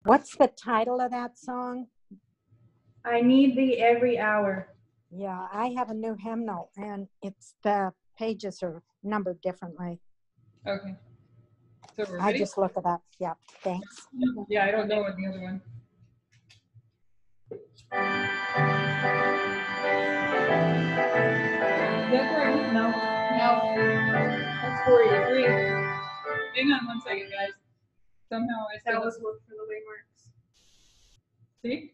What's the title of that song? I Need Thee Every Hour. Yeah, I have a new hymnal, and it's the pages are numbered differently. Okay. So we're I ready? just look it up. Yeah, thanks. Yeah, I don't know what the other one. Is that 40? No. That's 43. Hang on one second, guys. Somehow I That still was Look for the Waymarks. see.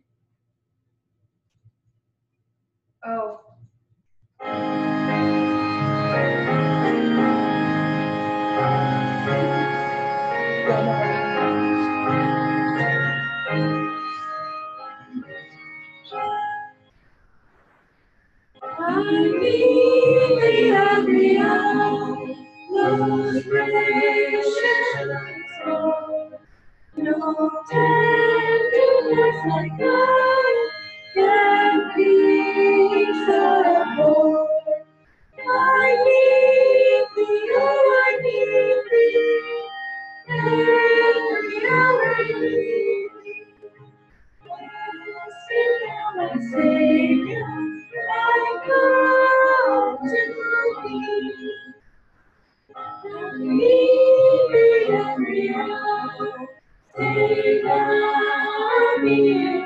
Oh. I need thee every hour, most precious Lord. No tenderness like thine can peace afford. I need thee, oh, I need thee, every hour I need thee. Sit down, my Savior, I come to thee. I need thee every hour, stay thou near.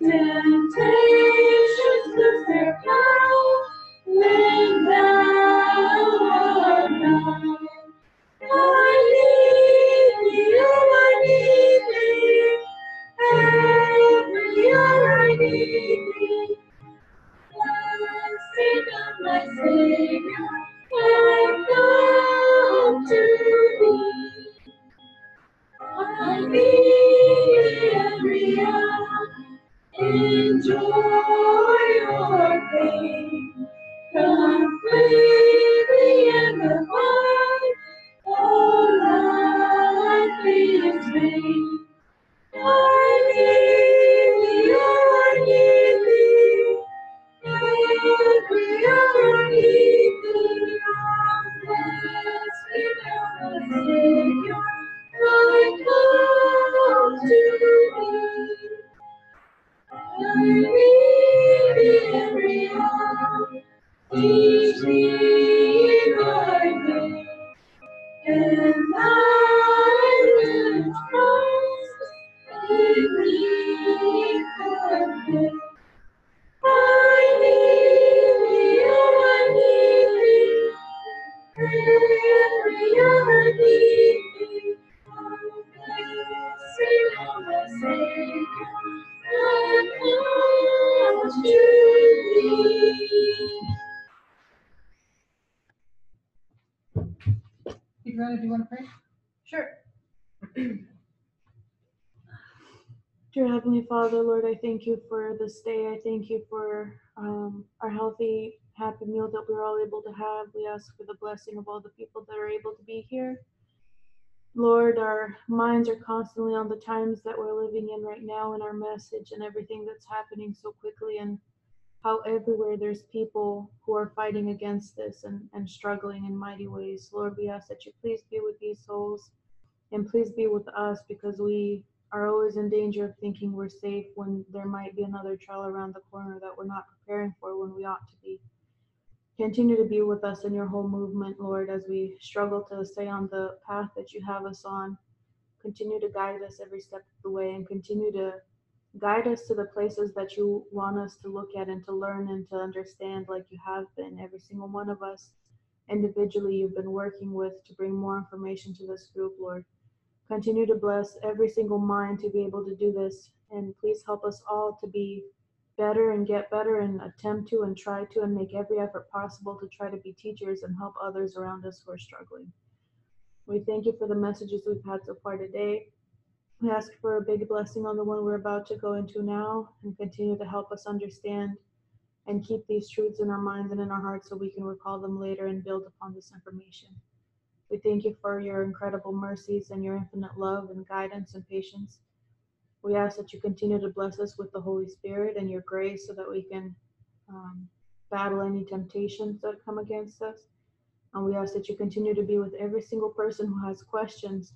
Temptations lose their power when thou art nigh. I need thee, oh, I need thee, every hour I need thee. Blessed my Savior, I come to thee. I need thee every hour, enjoy your pain, completely in the fight, all life is vain. I need thee, oh, I need thee, every hour I need thee. Blessed thou my Savior, I come to thee. I need thee every hour, teach me thy way, and I will trust in thee forever. I need thee, oh, I need thee, every hour I need thee. Oh, blessed thou my Savior, I come to thee. Do you want to pray? Sure. Dear Heavenly Father, Lord, I thank you for this day. I thank you for our healthy, happy meal that we're all able to have. We ask for the blessing of all the people that are able to be here. Lord, our minds are constantly on the times that we're living in right now and our message and everything that's happening so quickly, and how everywhere there's people who are fighting against this and struggling in mighty ways. Lord, we ask that you please be with these souls and please be with us, because we are always in danger of thinking we're safe when there might be another trial around the corner that we're not preparing for when we ought to be. Continue to be with us in your whole movement, Lord, as we struggle to stay on the path that you have us on. Continue to guide us every step of the way, and continue to guide us to the places that you want us to look at and to learn and to understand, like you have been. Every single one of us individually you've been working with to bring more information to this group, Lord. Continue to bless every single mind to be able to do this, and please help us all to be better and get better and attempt to and try to and make every effort possible to try to be teachers and help others around us who are struggling. We thank you for the messages we've had so far today. We ask for a big blessing on the one we're about to go into now, and continue to help us understand and keep these truths in our minds and in our hearts so we can recall them later and build upon this information. We thank you for your incredible mercies and your infinite love and guidance and patience. We ask that you continue to bless us with the Holy Spirit and your grace so that we can battle any temptations that come against us. And we ask that you continue to be with every single person who has questions,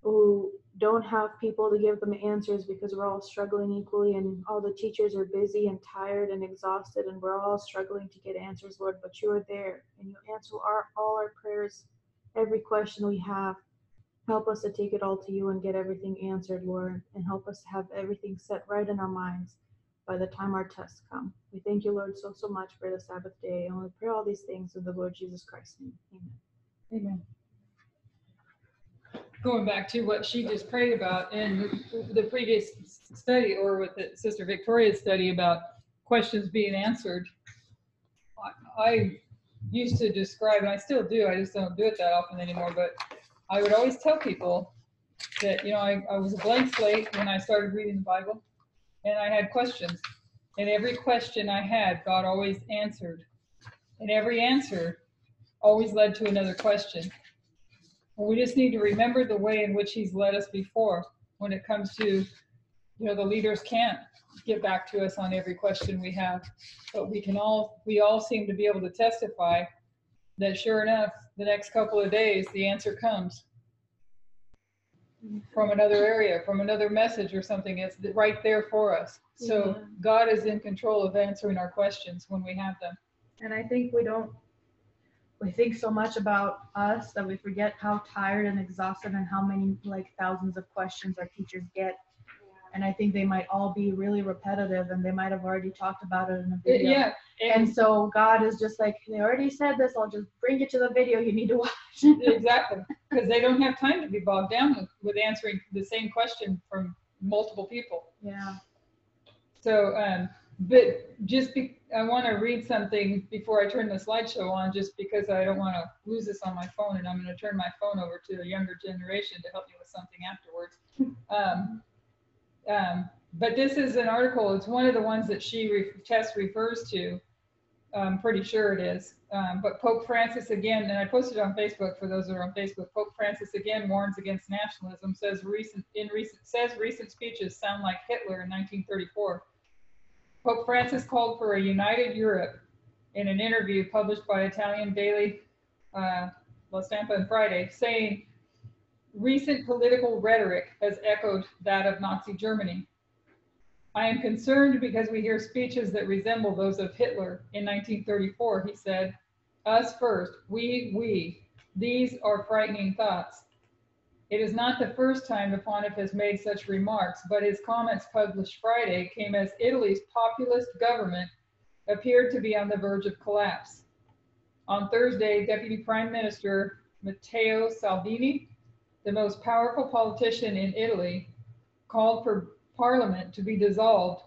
who don't have people to give them answers because we're all struggling equally, and all the teachers are busy and tired and exhausted, and we're all struggling to get answers, Lord. But you are there and you answer all our prayers, every question we have. Help us to take it all to you and get everything answered, Lord, and help us to have everything set right in our minds by the time our tests come. We thank you, Lord, so much for the Sabbath day, and we pray all these things in the Lord Jesus Christ's name. Amen. Amen. Going back to what she just prayed about in the previous study, or with the Sister Victoria's study about questions being answered, I used to describe, and I still do, I just don't do it that often anymore, but I would always tell people that, you know, I was a blank slate when I started reading the Bible, and I had questions. And every question I had, God always answered. And every answer always led to another question. We just need to remember the way in which he's led us before when it comes to, you know, the leaders can't get back to us on every question we have, but we all seem to be able to testify that sure enough, the next couple of days, the answer comes from another area, from another message or something. It's right there for us. So Yeah. God is in control of answering our questions when we have them. And I think we think so much about us that we forget how tired and exhausted and how many thousands of questions our teachers get. And I think they might all be really repetitive, and they might have already talked about it in a video. Yeah. And so God is just like, they already said this, I'll just bring you to the video you need to watch. Exactly, because they don't have time to be bogged down with answering the same question from multiple people. Yeah. So, but I want to read something before I turn the slideshow on, just because I don't want to lose this on my phone, and I'm going to turn my phone over to a younger generation to help me with something afterwards. But this is an article. It's one of the ones that Tess refers to. I'm pretty sure it is. But Pope Francis again, and I posted it on Facebook for those that are on Facebook. Pope Francis again warns against nationalism. Says recent speeches sound like Hitler in 1934. Pope Francis called for a united Europe in an interview published by Italian daily La Stampa on Friday, saying recent political rhetoric has echoed that of Nazi Germany. I am concerned because we hear speeches that resemble those of Hitler in 1934, he said. Us first, we. These are frightening thoughts. It is not the first time the pontiff has made such remarks, but his comments published Friday came as Italy's populist government appeared to be on the verge of collapse. On Thursday, Deputy Prime Minister Matteo Salvini, the most powerful politician in Italy, called for Parliament to be dissolved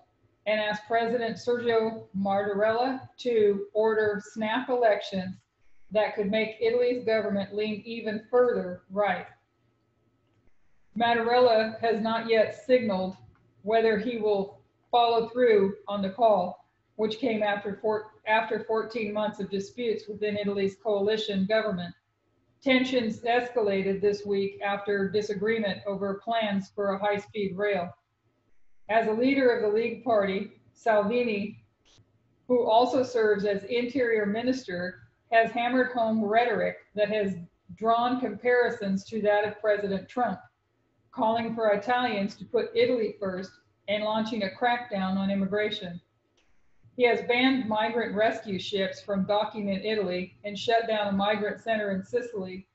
and asked President Sergio Mattarella to order snap elections that could make Italy's government lean even further right. Mattarella has not yet signaled whether he will follow through on the call, which came after 14 months of disputes within Italy's coalition government. Tensions escalated this week after disagreement over plans for a high-speed rail. As a leader of the League Party, Salvini, who also serves as Interior Minister, has hammered home rhetoric that has drawn comparisons to that of President Trump, calling for Italians to put Italy first and launching a crackdown on immigration. He has banned migrant rescue ships from docking in Italy and shut down a migrant center in Sicily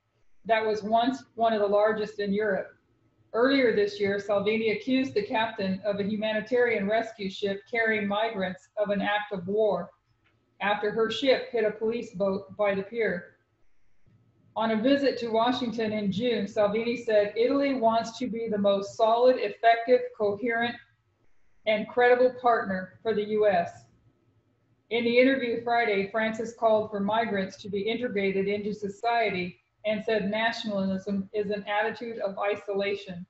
that was once one of the largest in Europe. Earlier this year, Salvini accused the captain of a humanitarian rescue ship carrying migrants of an act of war after her ship hit a police boat by the pier. On a visit to Washington in June, Salvini said Italy wants to be the most solid, effective, coherent, and credible partner for the U.S. In the interview Friday, Francis called for migrants to be integrated into society and said nationalism is an attitude of isolation.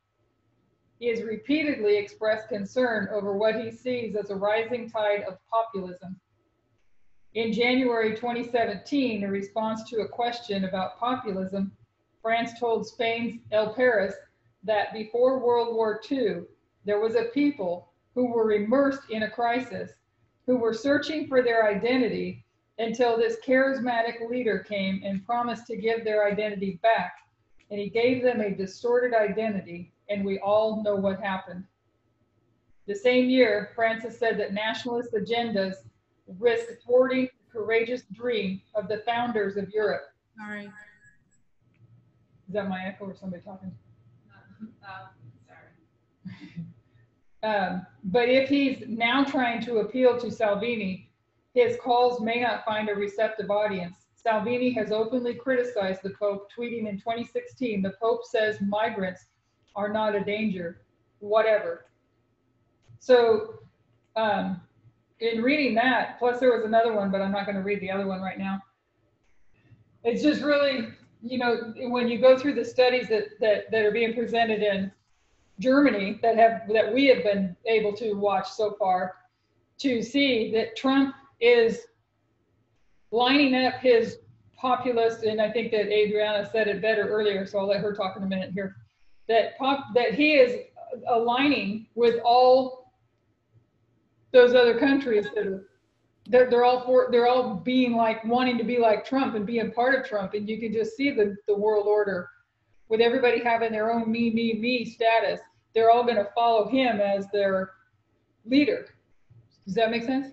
He has repeatedly expressed concern over what he sees as a rising tide of populism. In January 2017, in response to a question about populism, France told Spain's El País that before World War II, there was a people who were immersed in a crisis, who were searching for their identity until this charismatic leader came and promised to give their identity back, and he gave them a distorted identity and we all know what happened. The same year, Francis said that nationalist agendas risk thwarting the courageous dream of the founders of Europe. All right. Is that my echo or somebody talking? Sorry. But if he's now trying to appeal to Salvini, his calls may not find a receptive audience. Salvini has openly criticized the Pope, tweeting in 2016, "The Pope says migrants are not a danger, whatever." So in reading that, plus there was another one, but I'm not going to read the other one right now. It's just really, you know, when you go through the studies that are being presented in Germany that we have been able to watch so far, to see that Trump is lining up his populist, and I think that Adriana said it better earlier, so I'll let her talk in a minute here, that he is aligning with all those other countries that are they're all being like wanting to be like Trump and being part of Trump, and you can just see the world order with everybody having their own me status. They're all going to follow him as their leader. Does that make sense?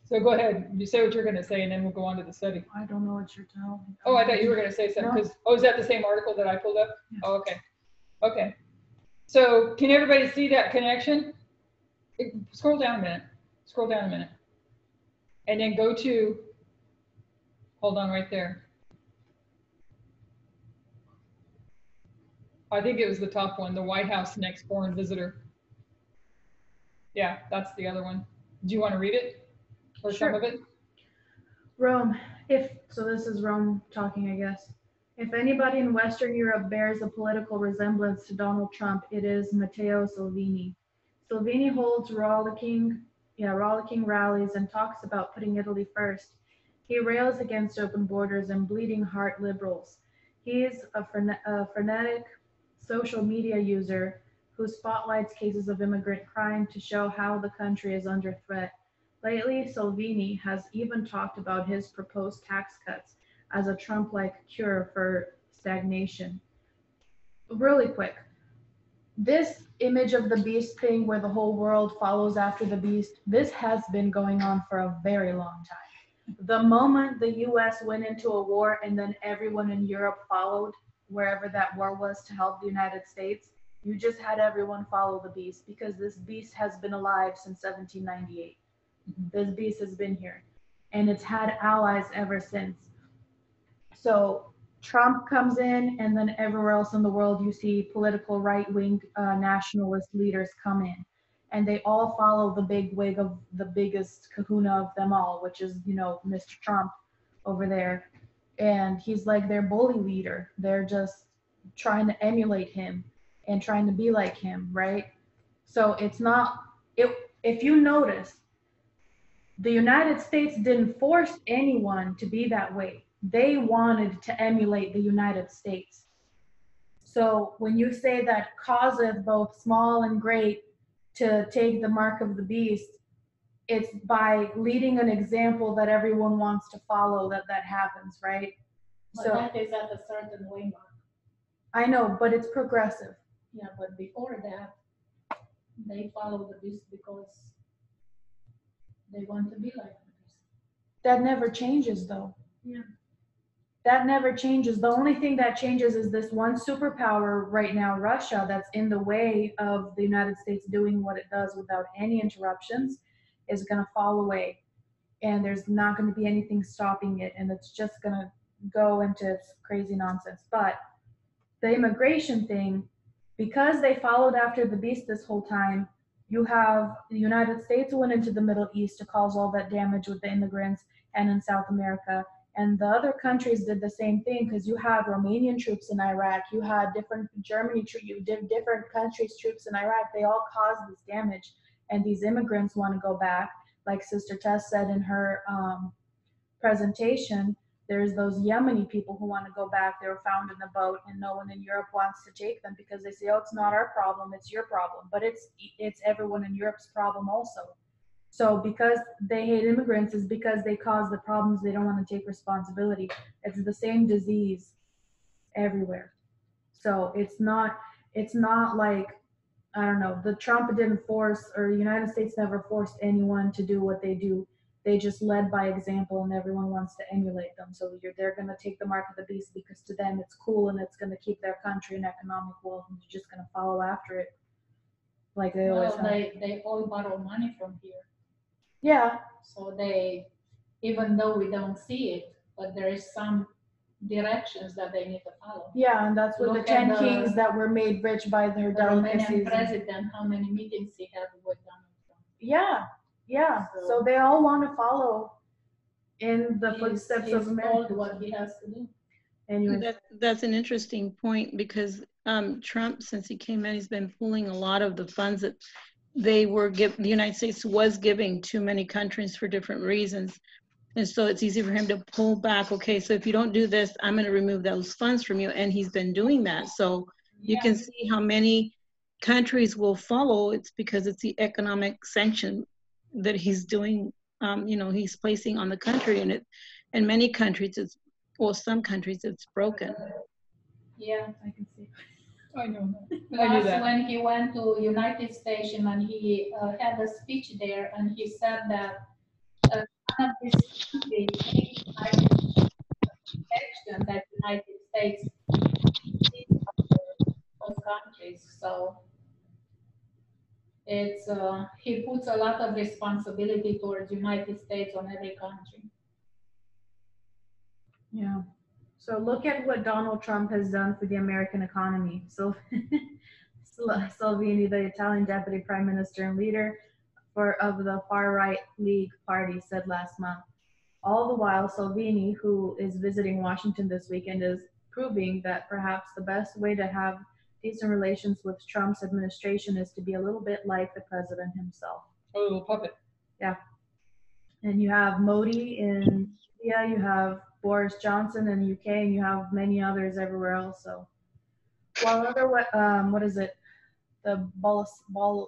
So go ahead, you say what you're going to say, and then we'll go on to the study. I don't know what you're telling me. Oh, I thought you were going to say something. No. Oh, is that the same article that I pulled up? Yes. Oh, okay. Okay. So can everybody see that connection? Scroll down a minute. Scroll down a minute. And then go to, hold on right there. I think it was the top one, the White House next foreign visitor. Yeah, that's the other one. Do you want to read it? Or Sure. some of it? Rome, so this is Rome talking, I guess. If anybody in Western Europe bears a political resemblance to Donald Trump, it is Matteo Salvini. Salvini holds rollicking rallies and talks about putting Italy first. He rails against open borders and bleeding heart liberals. He is a frenetic social media user who spotlights cases of immigrant crime to show how the country is under threat. Lately, Salvini has even talked about his proposed tax cuts as a Trump-like cure for stagnation. Really quick, this image of the beast thing where the whole world follows after the beast, this has been going on for a very long time. The moment the US went into a war and then everyone in Europe followed wherever that war was to help the United States, you just had everyone follow the beast because this beast has been alive since 1798. This beast has been here and it's had allies ever since. So Trump comes in and then everywhere else in the world you see political right-wing nationalist leaders come in and they all follow the big wig of the biggest kahuna of them all, which is, you know, Mr. Trump over there. And he's like their bully leader. They're just trying to emulate him and trying to be like him, right? So it's not, if you notice, the United States didn't force anyone to be that way. They wanted to emulate the United States. So when you say that causeth both small and great to take the mark of the beast, it's by leading an example that everyone wants to follow that happens, right? But So that is at a certain way mark. I know, but it's progressive. Yeah, but before that, they follow the beast because they want to be like the beast. That never changes though. Yeah. That never changes. The only thing that changes is this one superpower right now, Russia, that's in the way of the United States doing what it does without any interruptions, is going to fall away. And there's not going to be anything stopping it. And it's just going to go into crazy nonsense. But the immigration thing, because they followed after the beast this whole time, you have the United States went into the Middle East to cause all that damage with the immigrants and in South America. And the other countries did the same thing because you had Romanian troops in Iraq, you had different Germany troops, you did different countries' troops in Iraq. They all caused this damage, and these immigrants want to go back. Like Sister Tess said in her presentation, there's those Yemeni people who want to go back. They were found in a boat, and no one in Europe wants to take them because they say, "Oh, it's not our problem; it's your problem." But it's everyone in Europe's problem also. So because they hate immigrants is because they cause the problems. They don't want to take responsibility. It's the same disease everywhere. So it's not, it's not like, I don't know, the Trump didn't force, or the United States never forced anyone to do what they do. They just led by example, and everyone wants to emulate them. So they're going to take the mark of the beast because to them it's cool and it's going to keep their country in economic wealth, and they're just going to follow after it like they always Well, have. they all borrow money from here. Yeah, So they, even though we don't see it, but there is some directions that they need to follow. yeah, and that's what the Look at 10 the- kings that were made rich by their The Romanian delicacies. president, how many meetings he had with Donald Trump. Yeah, yeah. So So- they all want to follow in the footsteps He's of told America. what he has to do. Anyways, That's an interesting point because Trump, since he came in, he's been pulling a lot of the funds that the United States was giving to many countries for different reasons. And so it's easy for him to pull back. Okay, so if you don't do this, I'm going to remove those funds from you. And he's been doing that. So you can see how many countries will follow. It's because it's the economic sanction that he's doing, he's placing on the country. And many countries, some countries, it's broken. Yeah. I can see. I know. I knew Plus, that. when he went to United States and he had a speech there, and he said that one of these countries take action that United States sees those countries. So it's he puts a lot of responsibility towards United States on every country. Yeah. So look at what Donald Trump has done for the American economy. So Salvini, the Italian deputy prime minister and leader of the far-right League Party, said last month. All the while, Salvini, who is visiting Washington this weekend, is proving that perhaps the best way to have decent relations with Trump's administration is to be a little bit like the president himself. A little puppet. And you have Modi in India, you have Boris Johnson in the UK, and you have many others everywhere else. So, while the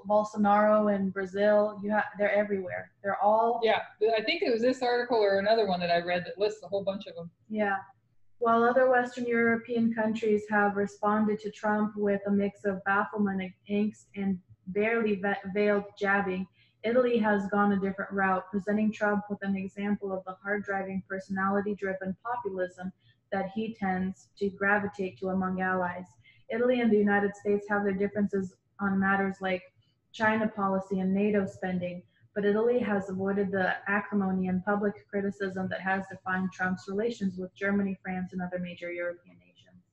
Bolsonaro in Brazil, they're everywhere. They're all Yeah, I think it was this article or another one that I read that lists a whole bunch of them. yeah. While other Western European countries have responded to Trump with a mix of bafflement, angst, and barely veiled jabbing, Italy has gone a different route, presenting Trump with an example of the hard-driving, personality-driven populism that he tends to gravitate to among allies. Italy and the United States have their differences on matters like China policy and NATO spending, but Italy has avoided the acrimony and public criticism that has defined Trump's relations with Germany, France, and other major European nations.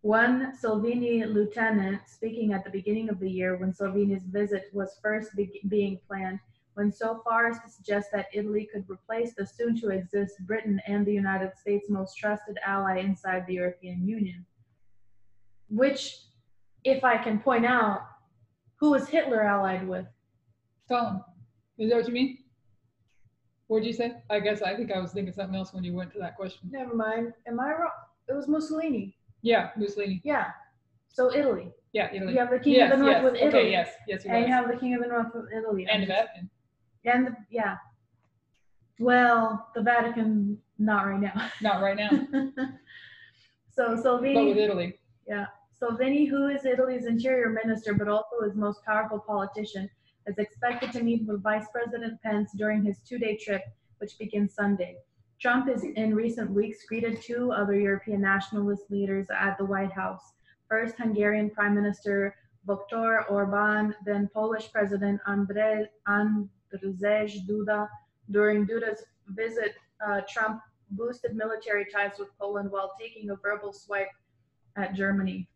One Salvini lieutenant, speaking at the beginning of the year when Salvini's visit was first being planned, went so far as to suggest that Italy could replace the soon-to-exist Britain and the United States' most trusted ally inside the European Union. Which, if I can point out, who was Hitler allied with? Stalin. Is that what you mean? What'd you say? I think I was thinking something else when you went to that question. Never mind. Am I wrong? It was Mussolini. Yeah, Mussolini. Yeah. So Italy. Yeah, Italy. You have the King of the North with Italy. Okay, yes, he And you was. have the King of the North with Italy. And the Vatican. And yeah. Well, the Vatican, not right now. Not right now, So but with Salvini, Italy. Salvini, who is Italy's interior minister, but also his most powerful politician, is expected to meet with Vice President Pence during his two-day trip, which begins Sunday. Trump has in recent weeks greeted two other European nationalist leaders at the White House. First, Hungarian Prime Minister Viktor Orban, then Polish President Andrzej Duda. During Duda's visit, Trump boosted military ties with Poland while taking a verbal swipe at Germany.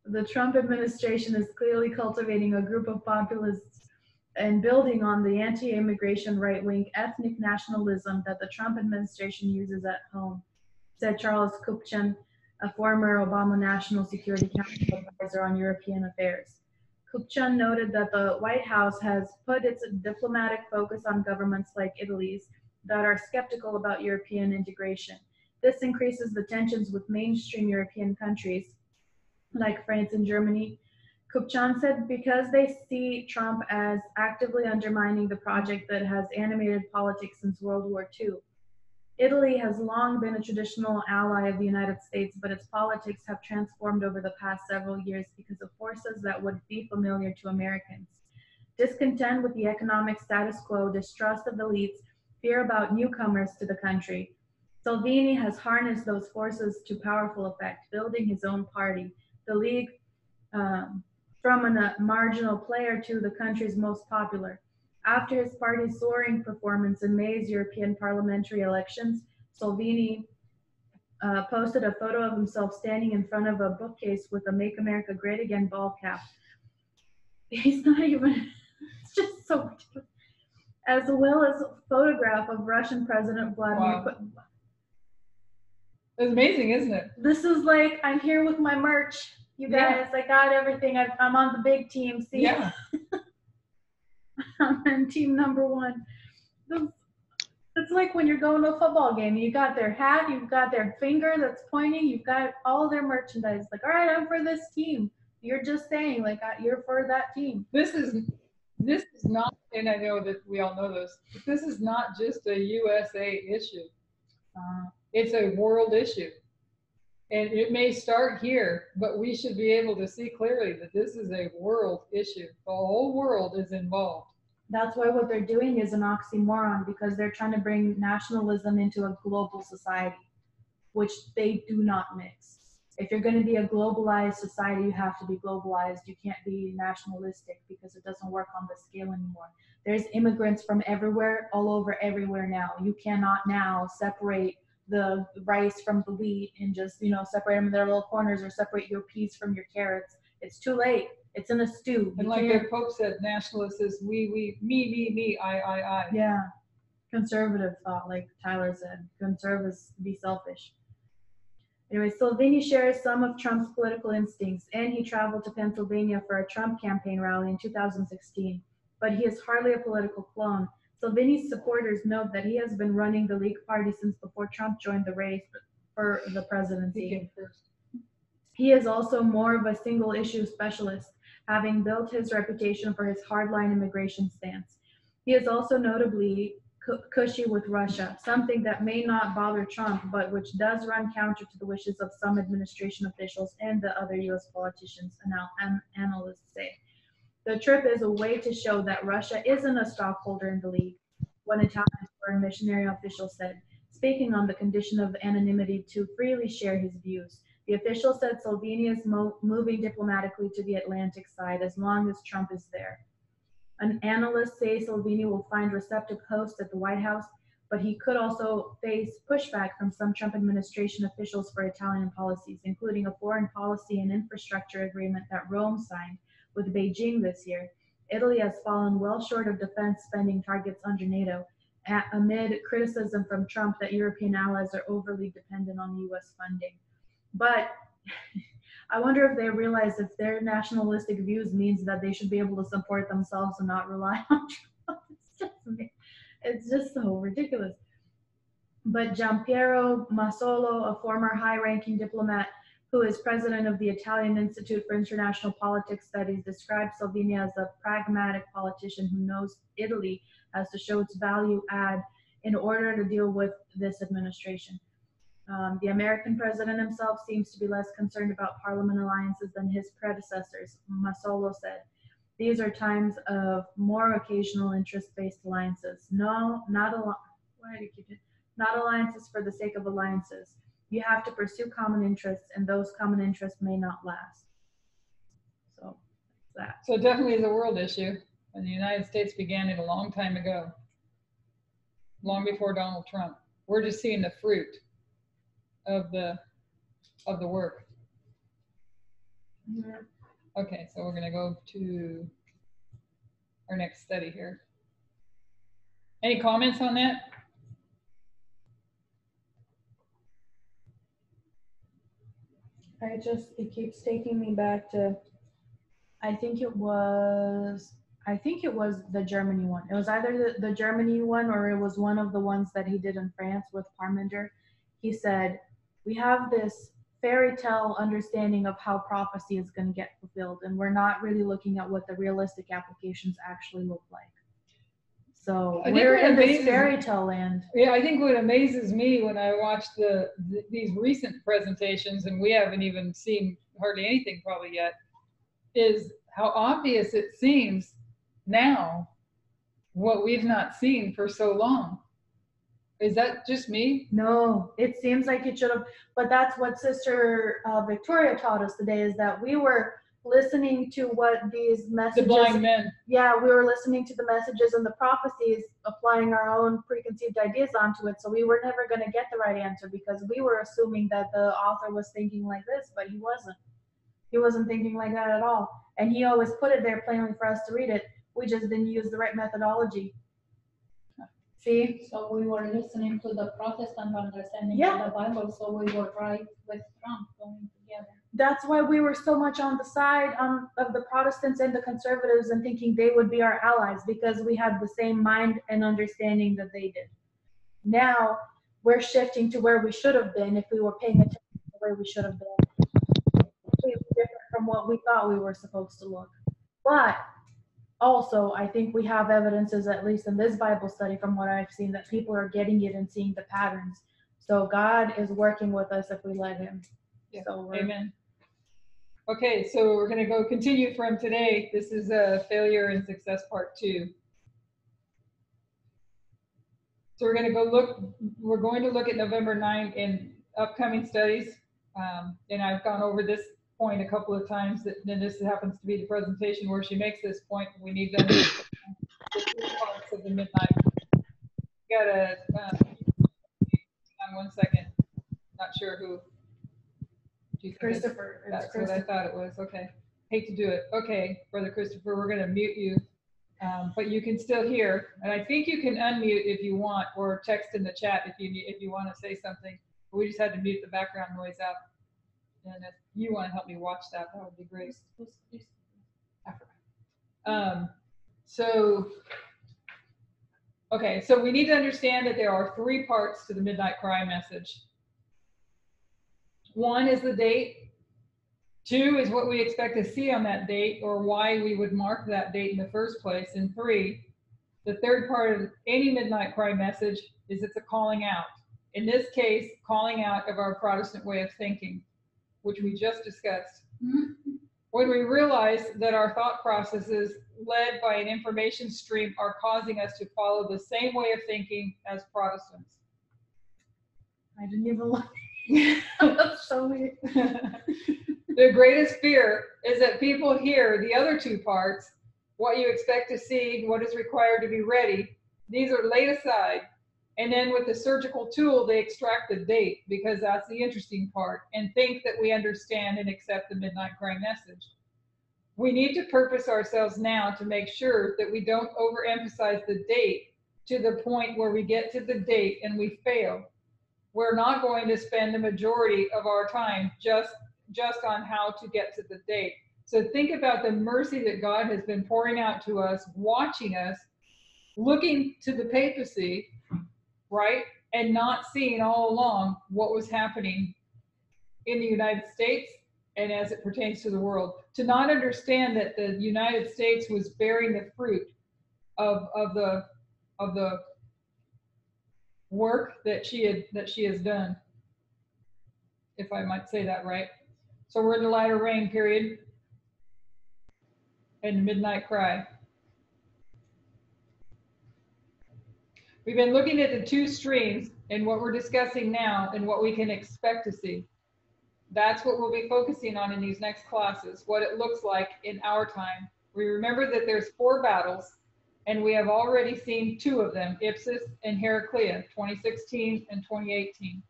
The Trump administration is clearly cultivating a group of populists and building on the anti-immigration right-wing ethnic nationalism that the Trump administration uses at home, said Charles Kupchan, a former Obama National Security Council advisor on European affairs. Kupchan noted that the White House has put its diplomatic focus on governments like Italy's that are skeptical about European integration. This increases the tensions with mainstream European countries like France and Germany. Kupchan said because they see Trump as actively undermining the project that has animated politics since World War II. Italy has long been a traditional ally of the United States, but its politics have transformed over the past several years because of forces that would be familiar to Americans. Discontent with the economic status quo, distrust of elites, fear about newcomers to the country. Salvini has harnessed those forces to powerful effect, building his own party, the League, from a marginal player to the country's most popular. After his party's soaring performance in May's European parliamentary elections, Salvini posted a photo of himself standing in front of a bookcase with a Make America Great Again ball cap. He's not even, it's just so ridiculous. As well as a photograph of Russian President Vladimir Putin. It's amazing, isn't it? This is like, I'm here with my merch. You guys, I got everything. I'm on the big team. See? Yeah. I'm in team number one. It's like when you're going to a football game. You got their hat, you've got their finger that's pointing, you've got all their merchandise. Like, all right, I'm for this team. You're just saying, like, you're for that team. This is not, and I know that we all know this, but this is not just a USA issue. It's a world issue. And it may start here, but we should be able to see clearly that this is a world issue. The whole world is involved. That's why what they're doing is an oxymoron, because they're trying to bring nationalism into a global society, which they do not mix. If you're going to be a globalized society, you have to be globalized. You can't be nationalistic because it doesn't work on the scale anymore. There's immigrants from everywhere, all over everywhere now. You cannot now separate the rice from the wheat and just, separate them in their little corners, or separate your peas from your carrots. It's too late. It's in a stew. And like the Pope said, nationalist is we, me, I. Yeah. Conservative thought, like Tyler said. Conservatives be selfish. Anyway, Salvini shares some of Trump's political instincts, and he traveled to Pennsylvania for a Trump campaign rally in 2016. But he is hardly a political clone. Salvini's supporters note that he has been running the League Party since before Trump joined the race for the presidency. He is also more of a single issue specialist, having built his reputation for his hardline immigration stance. He is also notably cushy with Russia, something that may not bother Trump, but which does run counter to the wishes of some administration officials and the other U.S. politicians, analysts say. The trip is a way to show that Russia isn't a stockholder in the League, one Italian foreign missionary official said, speaking on the condition of anonymity to freely share his views. The official said Salvini is moving diplomatically to the Atlantic side as long as Trump is there. An analyst says Salvini will find receptive hosts at the White House, but he could also face pushback from some Trump administration officials for Italian policies, including a foreign policy and infrastructure agreement that Rome signed with Beijing this year. Italy has fallen well short of defense spending targets under NATO, amid criticism from Trump that European allies are overly dependent on US funding. But I wonder if they realize if their nationalistic views means that they should be able to support themselves and not rely on Trump. It's just so ridiculous. But Giampiero Masolo, a former high-ranking diplomat who is president of the Italian Institute for International Politics Studies, described Salvini as a pragmatic politician who knows Italy has to show its value add in order to deal with this administration. The American president himself seems to be less concerned about parliament alliances than his predecessors, Masolo said. These are times of more occasional interest-based alliances. No, not alliances for the sake of alliances. You have to pursue common interests, and those common interests may not last. So, that's that. So it definitely is a world issue, and the United States began it a long time ago, long before Donald Trump. We're just seeing the fruit of the work. Yeah. Okay, so we're going to go to our next study here. Any comments on that? It keeps taking me back to, I think it was the Germany one. It was either the Germany one or it was one of the ones that he did in France with Parmenter. He said, we have this fairy tale understanding of how prophecy is going to get fulfilled, and we're not really looking at what the realistic applications actually look like. So I think we're what in this amazes- fairy tale land. Yeah, I think what amazes me when I watch these recent presentations, and we haven't even seen hardly anything probably yet, is how obvious it seems now what we've not seen for so long. Is that just me? No, it seems like it should have, but that's what Sister Victoria taught us today, is that we were listening to what these The messages, blind men. yeah, we were listening to the messages and the prophecies, applying our own preconceived ideas onto it. So we were never going to get the right answer because we were assuming that the author was thinking like this, but he wasn't. He wasn't thinking like that at all. And he always put it there plainly for us to read it. We just didn't use the right methodology. See? So we were listening to the Protestant understanding Yeah. of the Bible, so we were right with Trump going together. That's why we were so much on the side of the Protestants and the conservatives and thinking they would be our allies because we had the same mind and understanding that they did. Now we're shifting to where we should have been if we were paying attention to the way we should have been. Completely different from what we thought we were supposed to look. But also, I think we have evidences, at least in this Bible study, from what I've seen, that people are getting it and seeing the patterns. So God is working with us if we let Him. Yeah. So Amen. Okay, so we're going to go continue from today. This is failure and success part 2. So we're going to look at November 9 in upcoming studies. And I've gone over this point a couple of times, then this happens to be the presentation where she makes this point. We need to understand the 3 parts of the midnight. Got a, hang on 1 second. Not sure who. Christopher. That's what I thought it was. Okay. Hate to do it. Okay, Brother Christopher, we're going to mute you, but you can still hear. And I think you can unmute if you want, or text in the chat if you want to say something. We just had to mute the background noise out. And if you want to help me watch that, that would be great. Okay, so we need to understand that there are 3 parts to the Midnight Cry message. 1 is the date. 2 is what we expect to see on that date, or why we would mark that date in the first place. And 3, the third part of any Midnight Cry message is it's a calling out. In this case, calling out of our Protestant way of thinking, which we just discussed. When we realize that our thought processes led by an information stream are causing us to follow the same way of thinking as Protestants. I didn't even look. That's so weird. The greatest fear is that people hear the other 2 parts, what you expect to see, what is required to be ready. These are laid aside. And then with the surgical tool, they extract the date, because that's the interesting part, and think that we understand and accept the Midnight Cry message. We need to purpose ourselves now to make sure that we don't overemphasize the date to the point where we get to the date and we fail. We're not going to spend the majority of our time just on how to get to the date. So think about the mercy that God has been pouring out to us, watching us, looking to the papacy, right? And not seeing all along what was happening in the United States and as it pertains to the world. To not understand that the United States was bearing the fruit of the work that she has done, if I might say that right. So we're in the latter rain period and the Midnight Cry. We've been looking at the 2 streams and what we're discussing now and what we can expect to see. That's what we'll be focusing on in these next classes, what it looks like in our time. We remember that there's 4 battles, and we have already seen 2 of them, Ipsus and Heraclea, 2016 and 2018.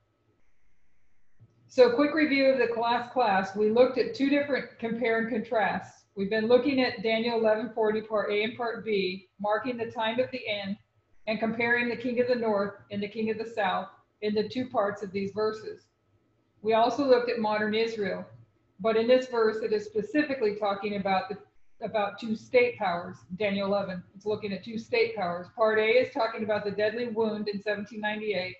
So quick review of the class. We looked at 2 different compare and contrasts. We've been looking at Daniel 11:40, part A and part B, marking the time of the end, and comparing the king of the north and the king of the south in the 2 parts of these verses. We also looked at modern Israel, but in this verse it is specifically talking about 2 state powers. Daniel 11, it's looking at 2 state powers. Part A is talking about the deadly wound in 1798,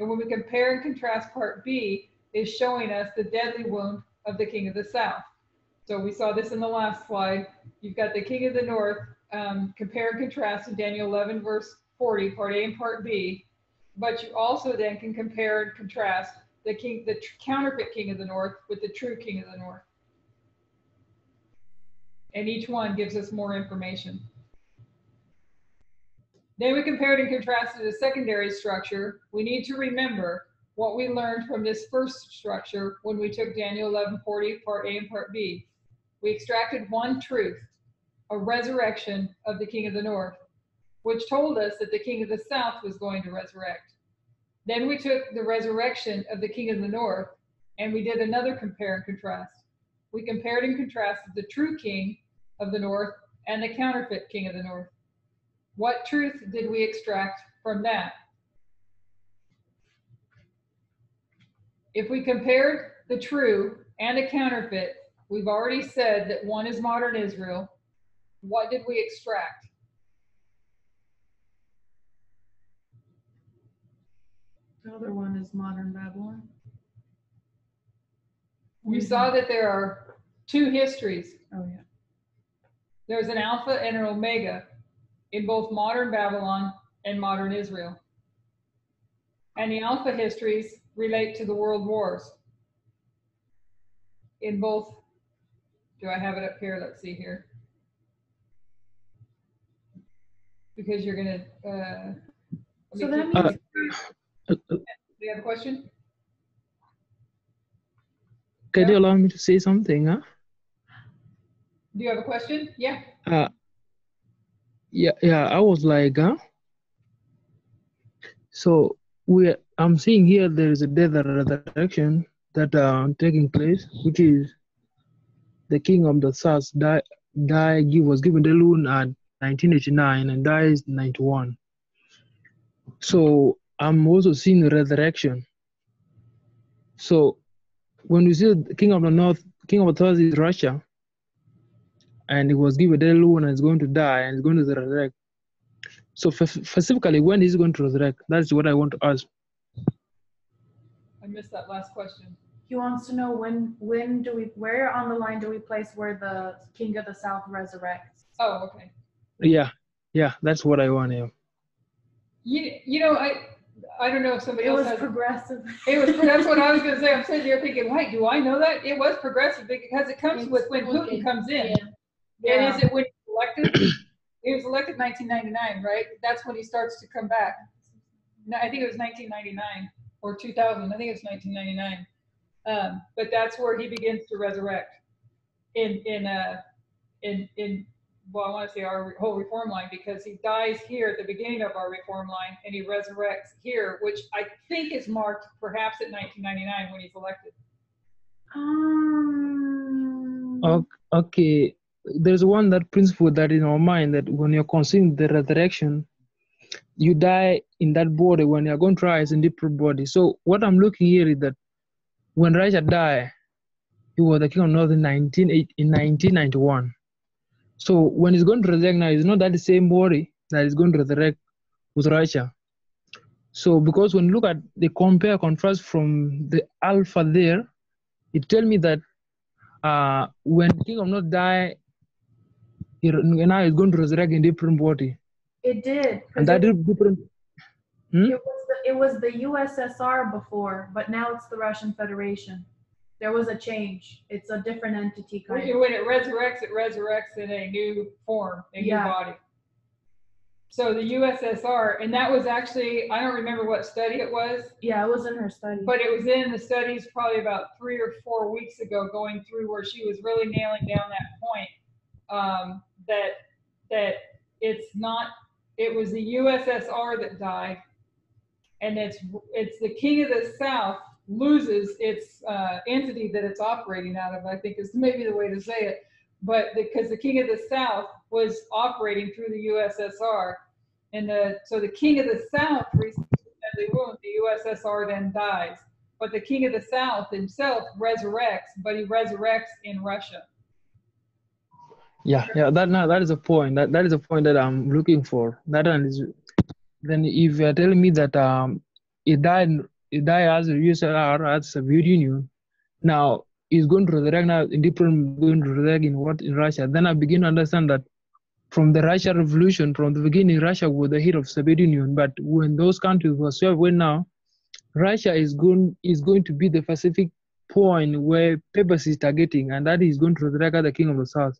and when we compare and contrast part B, is showing us the deadly wound of the king of the south. So we saw this in the last slide. You've got the king of the north compare and contrast in Daniel 11, verse 40, part A and part B. But you also then can compare and contrast the counterfeit king of the north with the true king of the north. And each one gives us more information. Then we compared and contrasted the secondary structure. We need to remember what we learned from this first structure when we took Daniel 11:40, part A and part B. We extracted one truth, a resurrection of the king of the north, which told us that the king of the south was going to resurrect. Then we took the resurrection of the king of the north and we did another compare and contrast. We compared and contrasted the true king of the north and the counterfeit king of the north. What truth did we extract from that? If we compared the true and a counterfeit, we've already said that one is modern Israel. What did we extract? The other one is modern Babylon. You saw that there are two histories. Oh yeah. There's an Alpha and an Omega in both modern Babylon and modern Israel. And the Alpha histories relate to the world wars. In both, do I have it up here? Let's see here. Because you're gonna, So that means do you have a question? Can you allow me to say something? Huh? Do you have a question? Yeah. Yeah. I was like, huh? So I'm seeing here there is a death and resurrection that taking place, which is the king of the south was given the loan at 1989 and dies 91. So I'm also seeing the resurrection. So when we see the king of the north, king of the south is Russia, and he was given the loan and is going to die and is going to resurrect. So specifically, when is he going to resurrect? That's what I want to ask. I missed that last question. he wants to know where on the line do we place where the king of the south resurrects? Oh, okay. Yeah, that's what I want to. You know, I don't know if somebody It else was has. progressive. That's what I was going to say. I'm sitting here thinking, wait, do I know that? It was progressive because it comes with when Putin comes in. Yeah. And is it when he was elected? He was elected 1999, right? That's when he starts to come back. No, I think it was 1999 or 2000. I think it's 1999. But that's where he begins to resurrect well, I want to say our whole reform line, because he dies here at the beginning of our reform line and he resurrects here, which I think is marked perhaps at 1999 when he's elected. Okay, there's that principle that in our mind that when you're considering the resurrection, you die in that body. When you're going to rise in different body. So what I'm looking here is that when Russia died, he was the king of north in 1991. So when he's going to resurrect now, it's not that the same body that is going to resurrect with Russia. So because when you look at the contrast from the alpha there, it tells me that when the king of north die, now he's going to resurrect in different body. It did. And that is different. It was the USSR before, but now it's the Russian Federation. There was a change. It's a different entity kind of. When it resurrects in a new form, a new body. So the USSR, and that was actually, I don't remember what study it was. Yeah, it was in her study. But it was in the studies probably about 3 or 4 weeks ago, going through where she was really nailing down that point, that it's not, it was the USSR that died, and it's the king of the south loses its entity that it's operating out of, I think is maybe the way to say it. But because the king of the south was operating through the USSR, and so the king of the south receives a deadly wound, the USSR then dies. But the king of the south himself resurrects, but he resurrects in Russia. Yeah, that is a point. That is a point that I'm looking for. That one is, then if you're telling me that it died as a USSR, as a Soviet Union, now it's going to resurrect now in different, going to resurrect in Russia, then I begin to understand that from the Russian Revolution, from the beginning, Russia was the head of Soviet Union. But when those countries were swept away now, Russia is going to be the Pacific point where papacy is targeting, and that is going to resurrect the King of the South.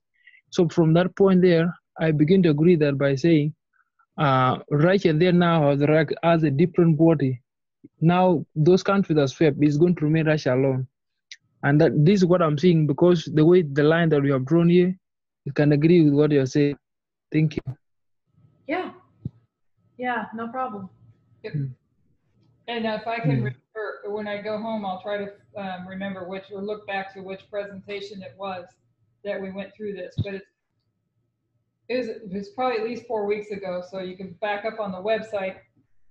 So from that point there, I begin to agree that by saying Russia there now has a different body. Now those countries are swept, is going to remain Russia alone. And that this is what I'm seeing, because the way the line that we have drawn here, you can agree with what you're saying. Thank you. Yeah. Yeah, no problem. Yep. And if I can remember, when I go home, I'll try to remember or look back to which presentation it was that we went through this. But it was probably at least 4 weeks ago. So you can back up on the website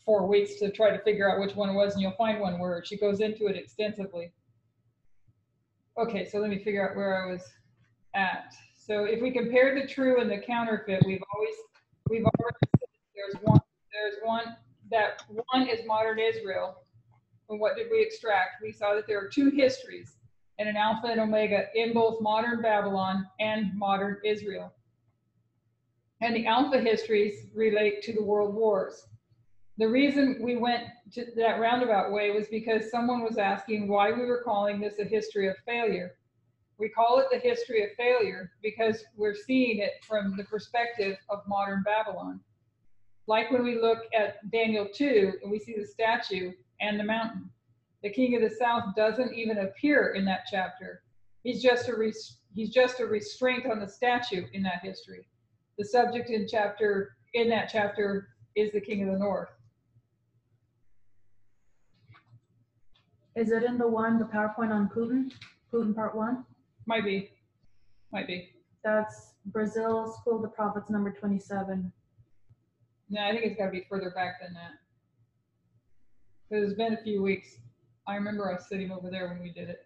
4 weeks to try to figure out which one it was, and you'll find one where she goes into it extensively. Okay, so let me figure out where I was at. So if we compare the true and the counterfeit, we've already said there's one is modern Israel. And what did we extract? We saw that there are two histories and an alpha and omega in both modern Babylon and modern Israel. And the alpha histories relate to the world wars. The reason we went to that roundabout way was because someone was asking why we were calling this a history of failure. We call it the history of failure because we're seeing it from the perspective of modern Babylon. Like when we look at Daniel 2 and we see the statue and the mountain. The king of the south doesn't even appear in that chapter. He's just a restraint on the statue in that history. The subject in that chapter is the king of the north. Is it in the PowerPoint on Putin? Putin part 1? Might be. That's Brazil School of the Prophets, number 27. No, I think it's got to be further back than that. Because it's been a few weeks. I remember us sitting over there when we did it.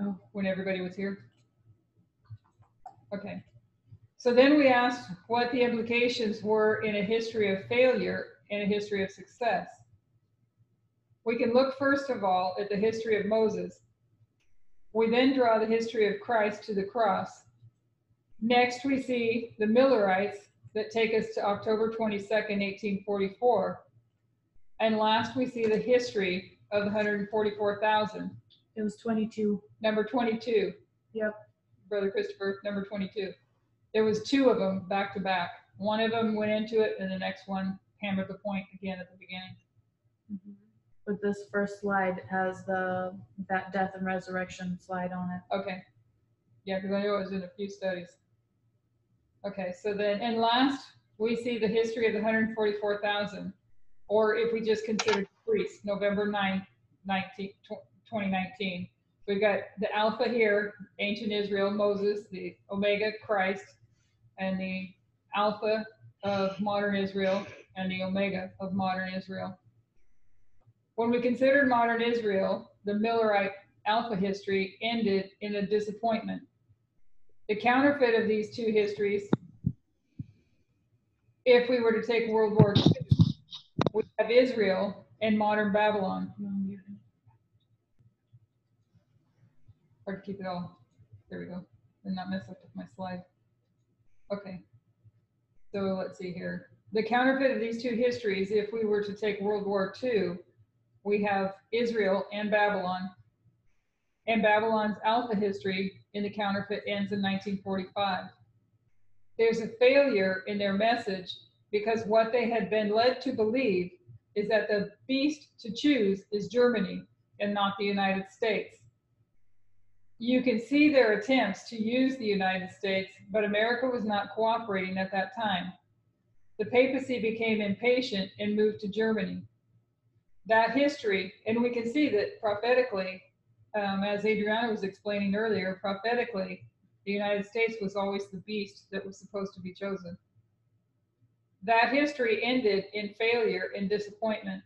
Oh. When everybody was here. Okay. So then we asked what the implications were in a history of failure and a history of success. We can look first of all at the history of Moses. We then draw the history of Christ to the cross. Next, we see the Millerites that take us to October 22nd, 1844. And last, we see the history of the 144,000. It was 22. Number 22. Yep. Brother Christopher, number 22. There was two of them back to back. One of them went into it, and the next one hammered the point again at the beginning. Mm-hmm. But this first slide has that death and resurrection slide on it. Okay. Yeah, because I know it was in a few studies. Okay, so then, and last, we see the history of the 144,000, or if we just consider priests, November 9th, 2019. We've got the Alpha here, ancient Israel, Moses, the Omega, Christ, and the Alpha of modern Israel and the Omega of modern Israel. When we considered modern Israel, the Millerite Alpha history ended in a disappointment. The counterfeit of these two histories, if we were to take World War II, we have Israel and modern Babylon. Hard to keep it all. There we go. And not mess up with my slide. Okay. So let's see here. The counterfeit of these two histories, if we were to take World War II, we have Israel and Babylon. And Babylon's Alpha history in the counterfeit ends in 1945. There's a failure in their message because what they had been led to believe is that the beast to choose is Germany and not the United States. You can see their attempts to use the United States, but America was not cooperating at that time. The papacy became impatient and moved to Germany. That history, and we can see that prophetically, as Adriana was explaining earlier, prophetically, the United States was always the beast that was supposed to be chosen. That history ended in failure and disappointment.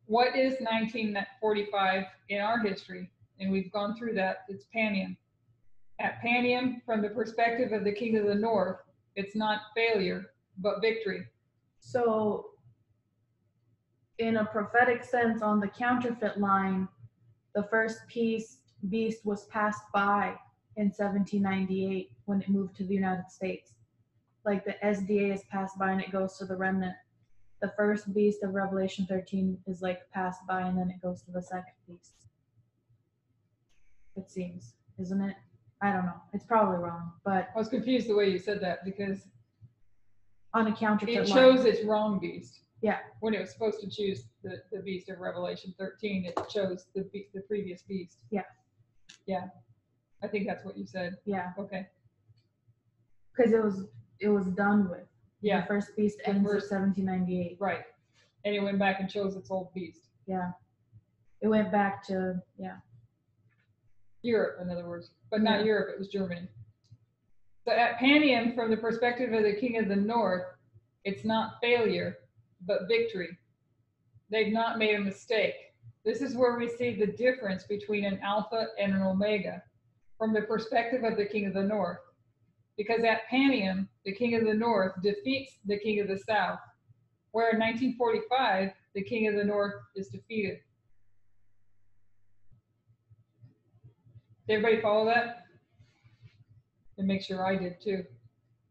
What is 1945 in our history? And we've gone through that. It's Panium. At Panium, from the perspective of the King of the North, it's not failure, but victory. So, in a prophetic sense, on the counterfeit line, the first beast was passed by in 1798 when it moved to the United States. Like the SDA is passed by and it goes to the remnant. The first beast of Revelation 13 is like passed by and then it goes to the second beast. It seems, isn't it? I don't know. It's probably wrong, but I was confused the way you said that because on account of it the chose its wrong beast. Yeah. When it was supposed to choose the beast of Revelation 13, it chose the previous beast. Yeah. Yeah. I think that's what you said. Yeah, Okay. because it was done with. Yeah. The first beast The ends first- at 1798. Right. And it went back and chose its old beast. Yeah. It went back to, yeah. Europe, in other words, but not Yeah. Europe, it was Germany. So at Panium, from the perspective of the king of the north, it's not failure, but victory. They've not made a mistake. This is where we see the difference between an alpha and an omega from the perspective of the king of the north. Because at Panium, the king of the north defeats the king of the south, where in 1945, the king of the north is defeated. Did everybody follow that? And make sure I did too.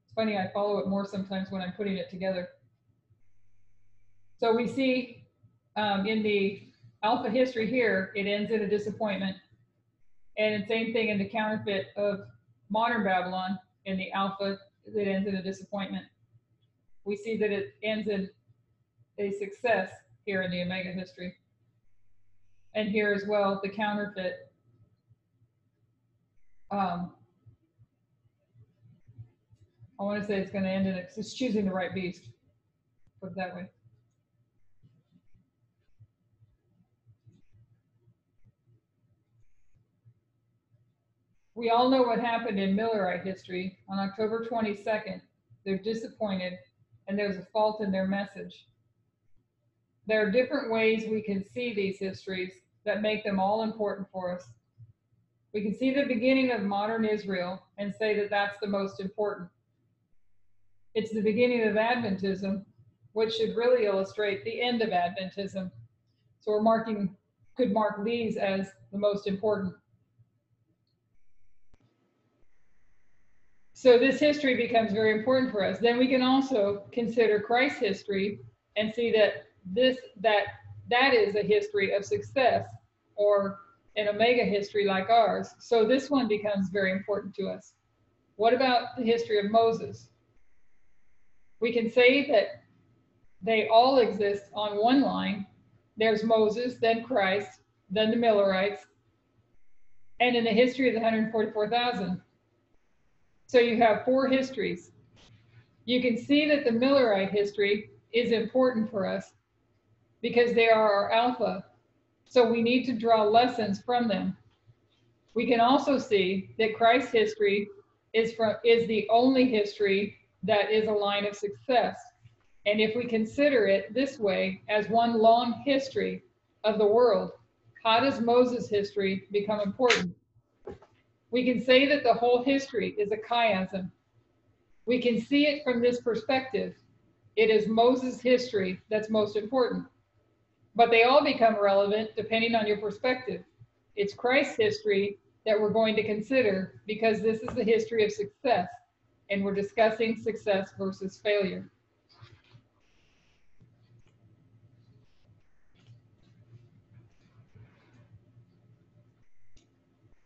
It's funny, I follow it more sometimes when I'm putting it together. So we see in the alpha history here, it ends in a disappointment. And the same thing in the counterfeit of modern Babylon, in the alpha, it ends in a disappointment. We see that it ends in a success here in the omega history. And here as well, the counterfeit. I want to say it's going to end in it's choosing the right beast. Put it that way. We all know what happened in Millerite history. On October 22nd, they're disappointed and there's a fault in their message. There are different ways we can see these histories that make them all important for us. We can see the beginning of modern Israel and say that that's the most important. It's the beginning of Adventism, which should really illustrate the end of Adventism. So could mark these as the most important. So this history becomes very important for us. Then we can also consider Christ's history and see that that is a history of success, or an omega history like ours. So this one becomes very important to us. What about the history of Moses? We can say that they all exist on one line. There's Moses, then Christ, then the Millerites, and in the history of the 144,000. So you have four histories. You can see that the Millerite history is important for us because they are our alpha. So we need to draw lessons from them. We can also see that Christ's history is the only history that is a line of success. And if we consider it this way, as one long history of the world, how does Moses' history become important? We can say that the whole history is a chiasm. We can see it from this perspective. It is Moses' history that's most important. But they all become relevant depending on your perspective. It's Christ's history that we're going to consider because this is the history of success, and we're discussing success versus failure.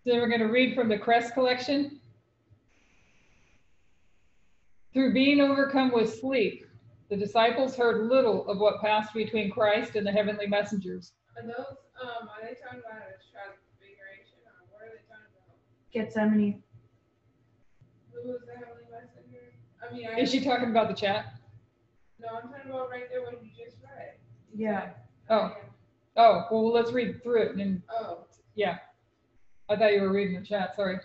So we're going to read from the Crest collection. Through being overcome with sleep, the disciples heard little of what passed between Christ and the heavenly messengers. Are those, are they talking about a transfiguration, or what are they talking about? Gethsemane. Who was the heavenly messenger? I mean, Is she talking about the chat? No, I'm talking about right there what you just read. Yeah. Oh, well, let's read through it. And Oh. yeah, I thought you were reading the chat, sorry.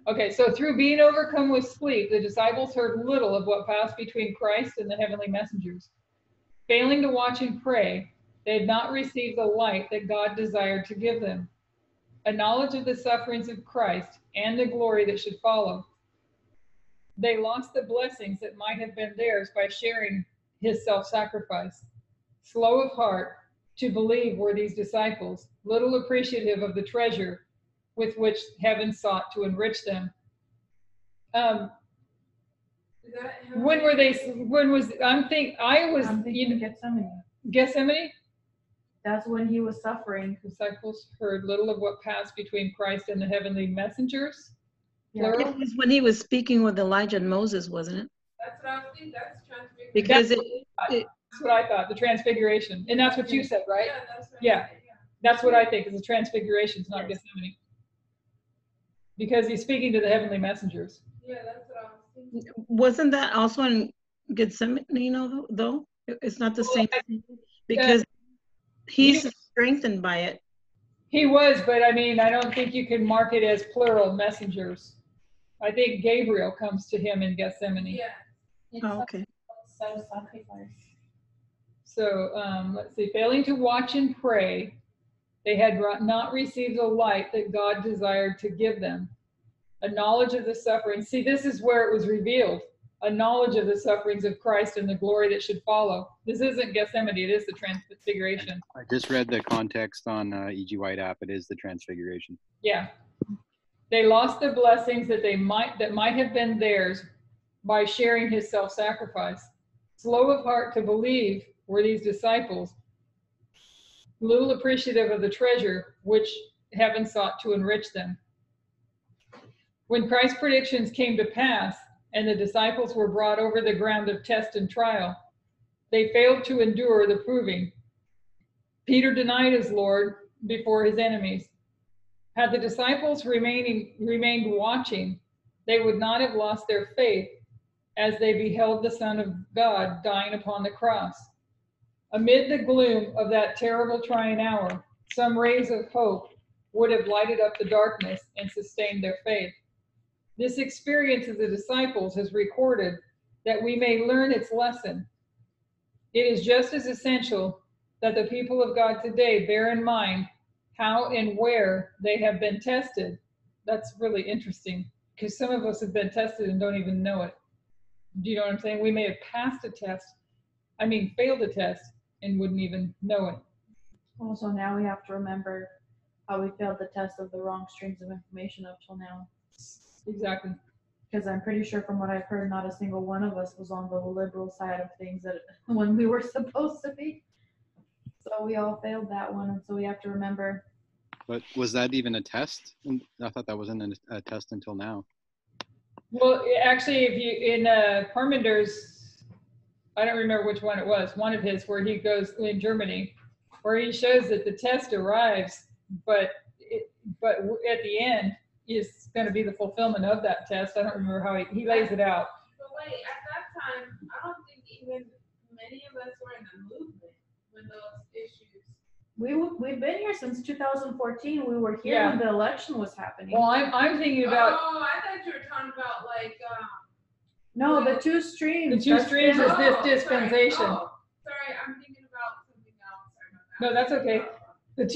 Okay, so through being overcome with sleep, the disciples heard little of what passed between Christ and the heavenly messengers. Failing to watch and pray, they had not received the light that God desired to give them, a knowledge of the sufferings of Christ and the glory that should follow. They lost the blessings that might have been theirs by sharing his self-sacrifice. Slow of heart to believe were these disciples, little appreciative of the treasure with which heaven sought to enrich them. Is that how When were they? When was? I'm You thinking know, Gethsemane. Gethsemane. That's when he was suffering. Disciples heard little of what passed between Christ and the heavenly messengers. Yeah. Plural. It was when he was speaking with Elijah and Moses, wasn't it? That's what I was thinking. That's transfiguration. Because That's what I thought. The transfiguration, and that's what you said, right? Yeah, that's what Yeah. I said, yeah. That's what I think is the transfiguration. It's not Yes. Gethsemane, because he's speaking to the heavenly messengers. Yeah, that's what I was thinking. wasn't that also in Gethsemane, though? It's not the same thing, because he's strengthened by it. He was, but I mean, I don't think you can mark it as plural messengers. I think Gabriel comes to him in Gethsemane. Yeah. It's Oh, okay. self-sacrifice. So let's see, failing to watch and pray, they had not received the light that God desired to give them. A knowledge of the suffering. See, this is where it was revealed. A knowledge of the sufferings of Christ and the glory that should follow. This isn't Gethsemane, it is the transfiguration. I just read the context on E.G. White app. It is the transfiguration. Yeah. They lost the blessings that might have been theirs by sharing his self-sacrifice. Slow of heart to believe were these disciples, little appreciative of the treasure which heaven sought to enrich them. When Christ's predictions came to pass and the disciples were brought over the ground of test and trial, they failed to endure the proving. Peter denied his Lord before his enemies. Had the disciples remained watching, they would not have lost their faith as they beheld the Son of God dying upon the cross. Amid the gloom of that terrible trying hour, some rays of hope would have lighted up the darkness and sustained their faith. This experience of the disciples is recorded that we may learn its lesson. It is just as essential that the people of God today bear in mind how and where they have been tested. That's really interesting, because some of us have been tested and don't even know it. Do you know what I'm saying? We may have passed a test, failed a test, and wouldn't even know it. Also, now we have to remember how we failed the test of the wrong streams of information up till now. Exactly. Because I'm pretty sure from what I've heard, not a single one of us was on the liberal side of things that when we were supposed to be. So we all failed that one, and so we have to remember. But was that even a test? I thought that wasn't a test until now. Well, actually, if you in Parmender's, I don't remember which one it was, one of his where he goes in Germany, where he shows that the test arrives, but at the end is going to be the fulfillment of that test. I don't remember how he lays it out. But wait, at that time, I don't think even many of us were in the movement when those issues. We've been here since 2014. We were here Yeah. when the election was happening. Well, I'm thinking about Oh, I thought you were talking about like. No, the two streams. the two That's streams been- is this Oh, dispensation. Sorry, I'm thinking about something else. Sorry about that. No, that's okay. The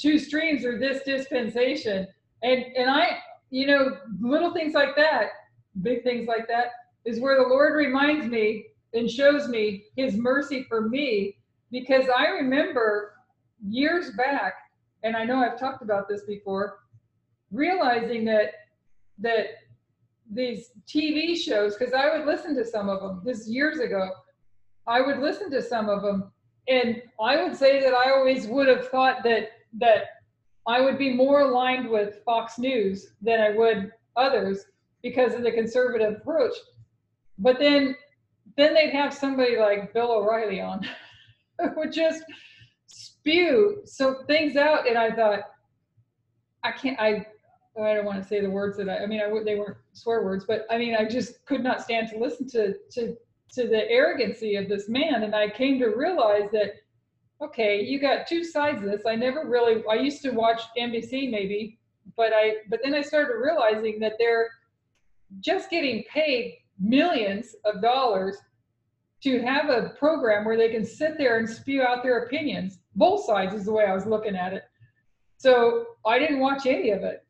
two streams are this dispensation, and I, little things like that, big things like that, is where the Lord reminds me and shows me His mercy for me, because I remember years back, and I know I've talked about this before, realizing that these TV shows, because I would listen to some of them, this is years ago, I would listen to some of them, and I would say that I always would have thought that I would be more aligned with Fox News than I would others because of the conservative approach. But then they'd have somebody like Bill O'Reilly on who would just spew some things out, and I thought, I don't want to say the words that they weren't swear words, but I just could not stand to listen to the arrogancy of this man. And I came to realize that, okay, you got two sides of this. I used to watch NBC maybe, but then I started realizing that they're just getting paid millions of dollars to have a program where they can sit there and spew out their opinions. Both sides is the way I was looking at it. So I didn't watch any of it.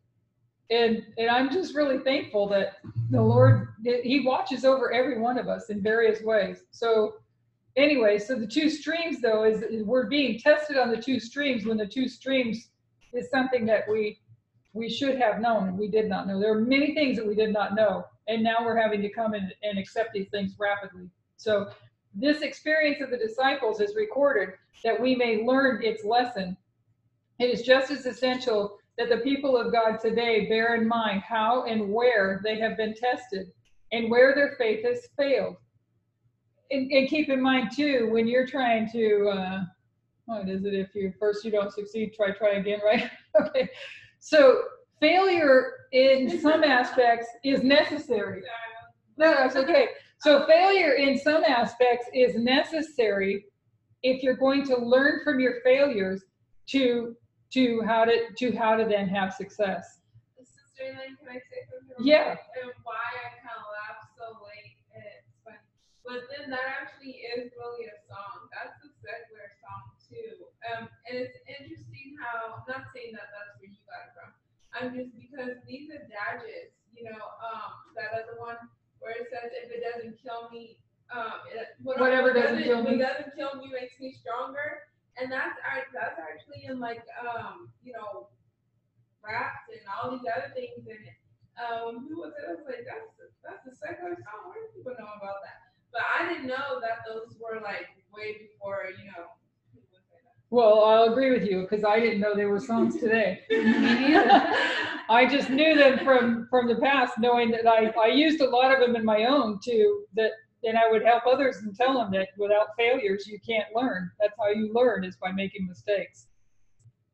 And I'm just really thankful that the Lord, He watches over every one of us in various ways. So anyway, so the two streams though, is we're being tested on the two streams when the two streams is something that we we should have known and we did not know. There are many things that we did not know, and now we're having to come in and accept these things rapidly. So this experience of the disciples is recorded that we may learn its lesson. It is just as essential that the people of God today bear in mind how and where they have been tested and where their faith has failed. And keep in mind too, when you're trying to, what is it? If you first you don't succeed, try again, right? Okay. So failure in some aspects is necessary. No, that's okay. So failure in some aspects is necessary if you're going to learn from your failures to how to then have success. Sister Elaine, can I say something? Yeah. And why I kind of laughed so late, and it's funny. But then that actually is really a song. That's a secular song too. And it's interesting how, I'm not saying that that's where you got it from. I'm just, because these adages, that other one where it says, if it doesn't kill me, Whatever doesn't kill me. What doesn't kill me makes me stronger. And that's actually in like raps and all these other things. And who was it? I was like, that's a secular song. Where do people know about that? But I didn't know that those were like way before, people say that. Well, I'll agree with you because I didn't know they were songs today. I just knew them from the past, knowing that I used a lot of them in my own too. And I would help others and tell them that without failures you can't learn. That's how you learn, is by making mistakes.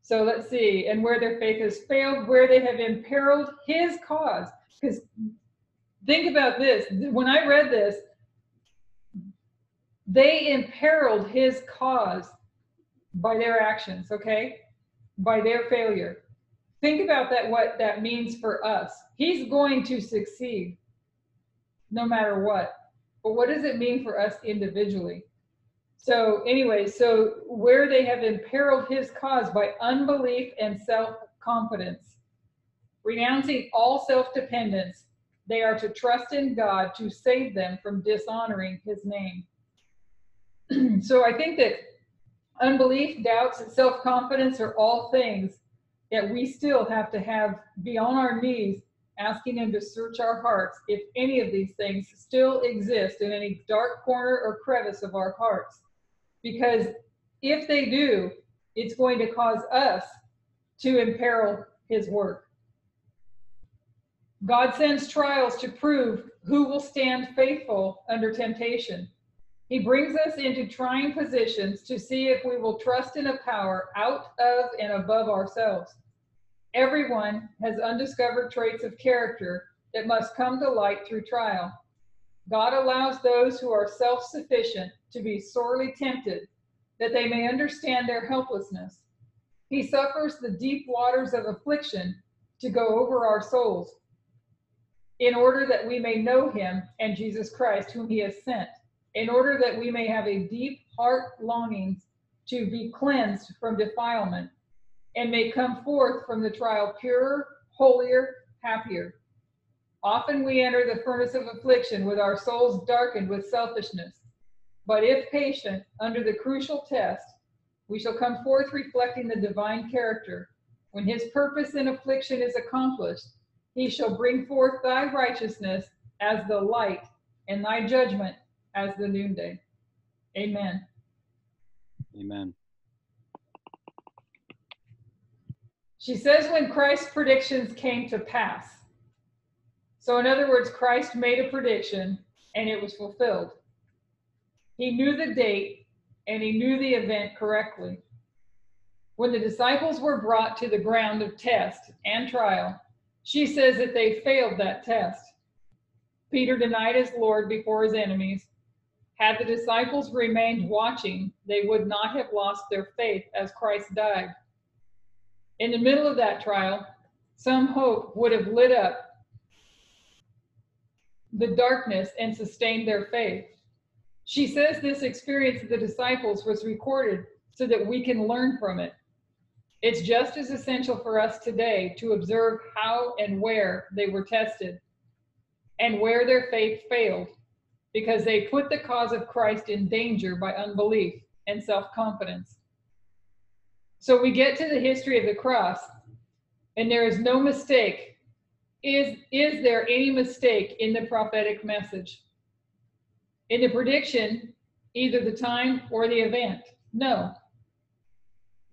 So let's see, and where their faith has failed, where they have imperiled his cause. Because think about this, when I read this, they imperiled his cause by their actions, okay? By their failure. Think about that, what that means for us. He's going to succeed no matter what. But what does it mean for us individually? So anyway, so where they have imperiled his cause by unbelief and self-confidence, renouncing all self-dependence, they are to trust in God to save them from dishonoring his name. So I think that unbelief, doubts, and self-confidence are all things that we still have to be on our knees, asking him to search our hearts if any of these things still exist in any dark corner or crevice of our hearts. Because if they do, it's going to cause us to imperil his work. God sends trials to prove who will stand faithful under temptation. He brings us into trying positions to see if we will trust in a power out of and above ourselves. Everyone has undiscovered traits of character that must come to light through trial. God allows those who are self-sufficient to be sorely tempted, that they may understand their helplessness. He suffers the deep waters of affliction to go over our souls, in order that we may know him and Jesus Christ, whom he has sent, in order that we may have a deep heart longing to be cleansed from defilement, and may come forth from the trial purer, holier, happier. Often we enter the furnace of affliction with our souls darkened with selfishness. But if patient under the crucial test, we shall come forth reflecting the divine character. When his purpose in affliction is accomplished, he shall bring forth thy righteousness as the light, and thy judgment as the noonday. Amen. Amen. She says when Christ's predictions came to pass. So in other words, Christ made a prediction and it was fulfilled. He knew the date and he knew the event correctly. When the disciples were brought to the ground of test and trial, she says that they failed that test. Peter denied his Lord before his enemies. Had the disciples remained watching, they would not have lost their faith as Christ died. In the middle of that trial, some hope would have lit up the darkness and sustained their faith. She says this experience of the disciples was recorded so that we can learn from it. It's just as essential for us today to observe how and where they were tested and where their faith failed, because they put the cause of Christ in danger by unbelief and self-confidence. So we get to the history of the cross. And there is no mistake. Is there any mistake in the prophetic message? In the prediction, either the time or the event? No.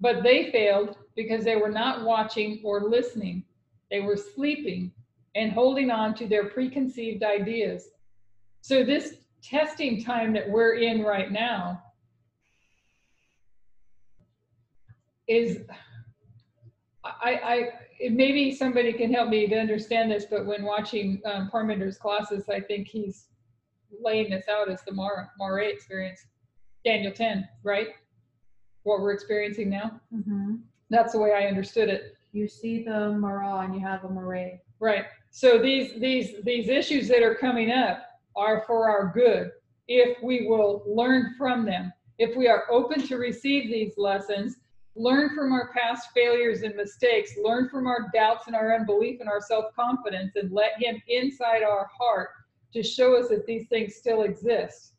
But they failed because they were not watching or listening. They were sleeping and holding on to their preconceived ideas. So this testing time that we're in right now is, maybe somebody can help me to understand this, but when watching Parmenter's classes, I think he's laying this out as the Mare experience. Daniel 10, right? What we're experiencing now. Mm-hmm. That's the way I understood it. You see the Mara and you have a Mare. Right. So these issues that are coming up are for our good if we will learn from them. If we are open to receive these lessons, learn from our past failures and mistakes, learn from our doubts and our unbelief and our self-confidence, and let him inside our heart to show us that these things still exist.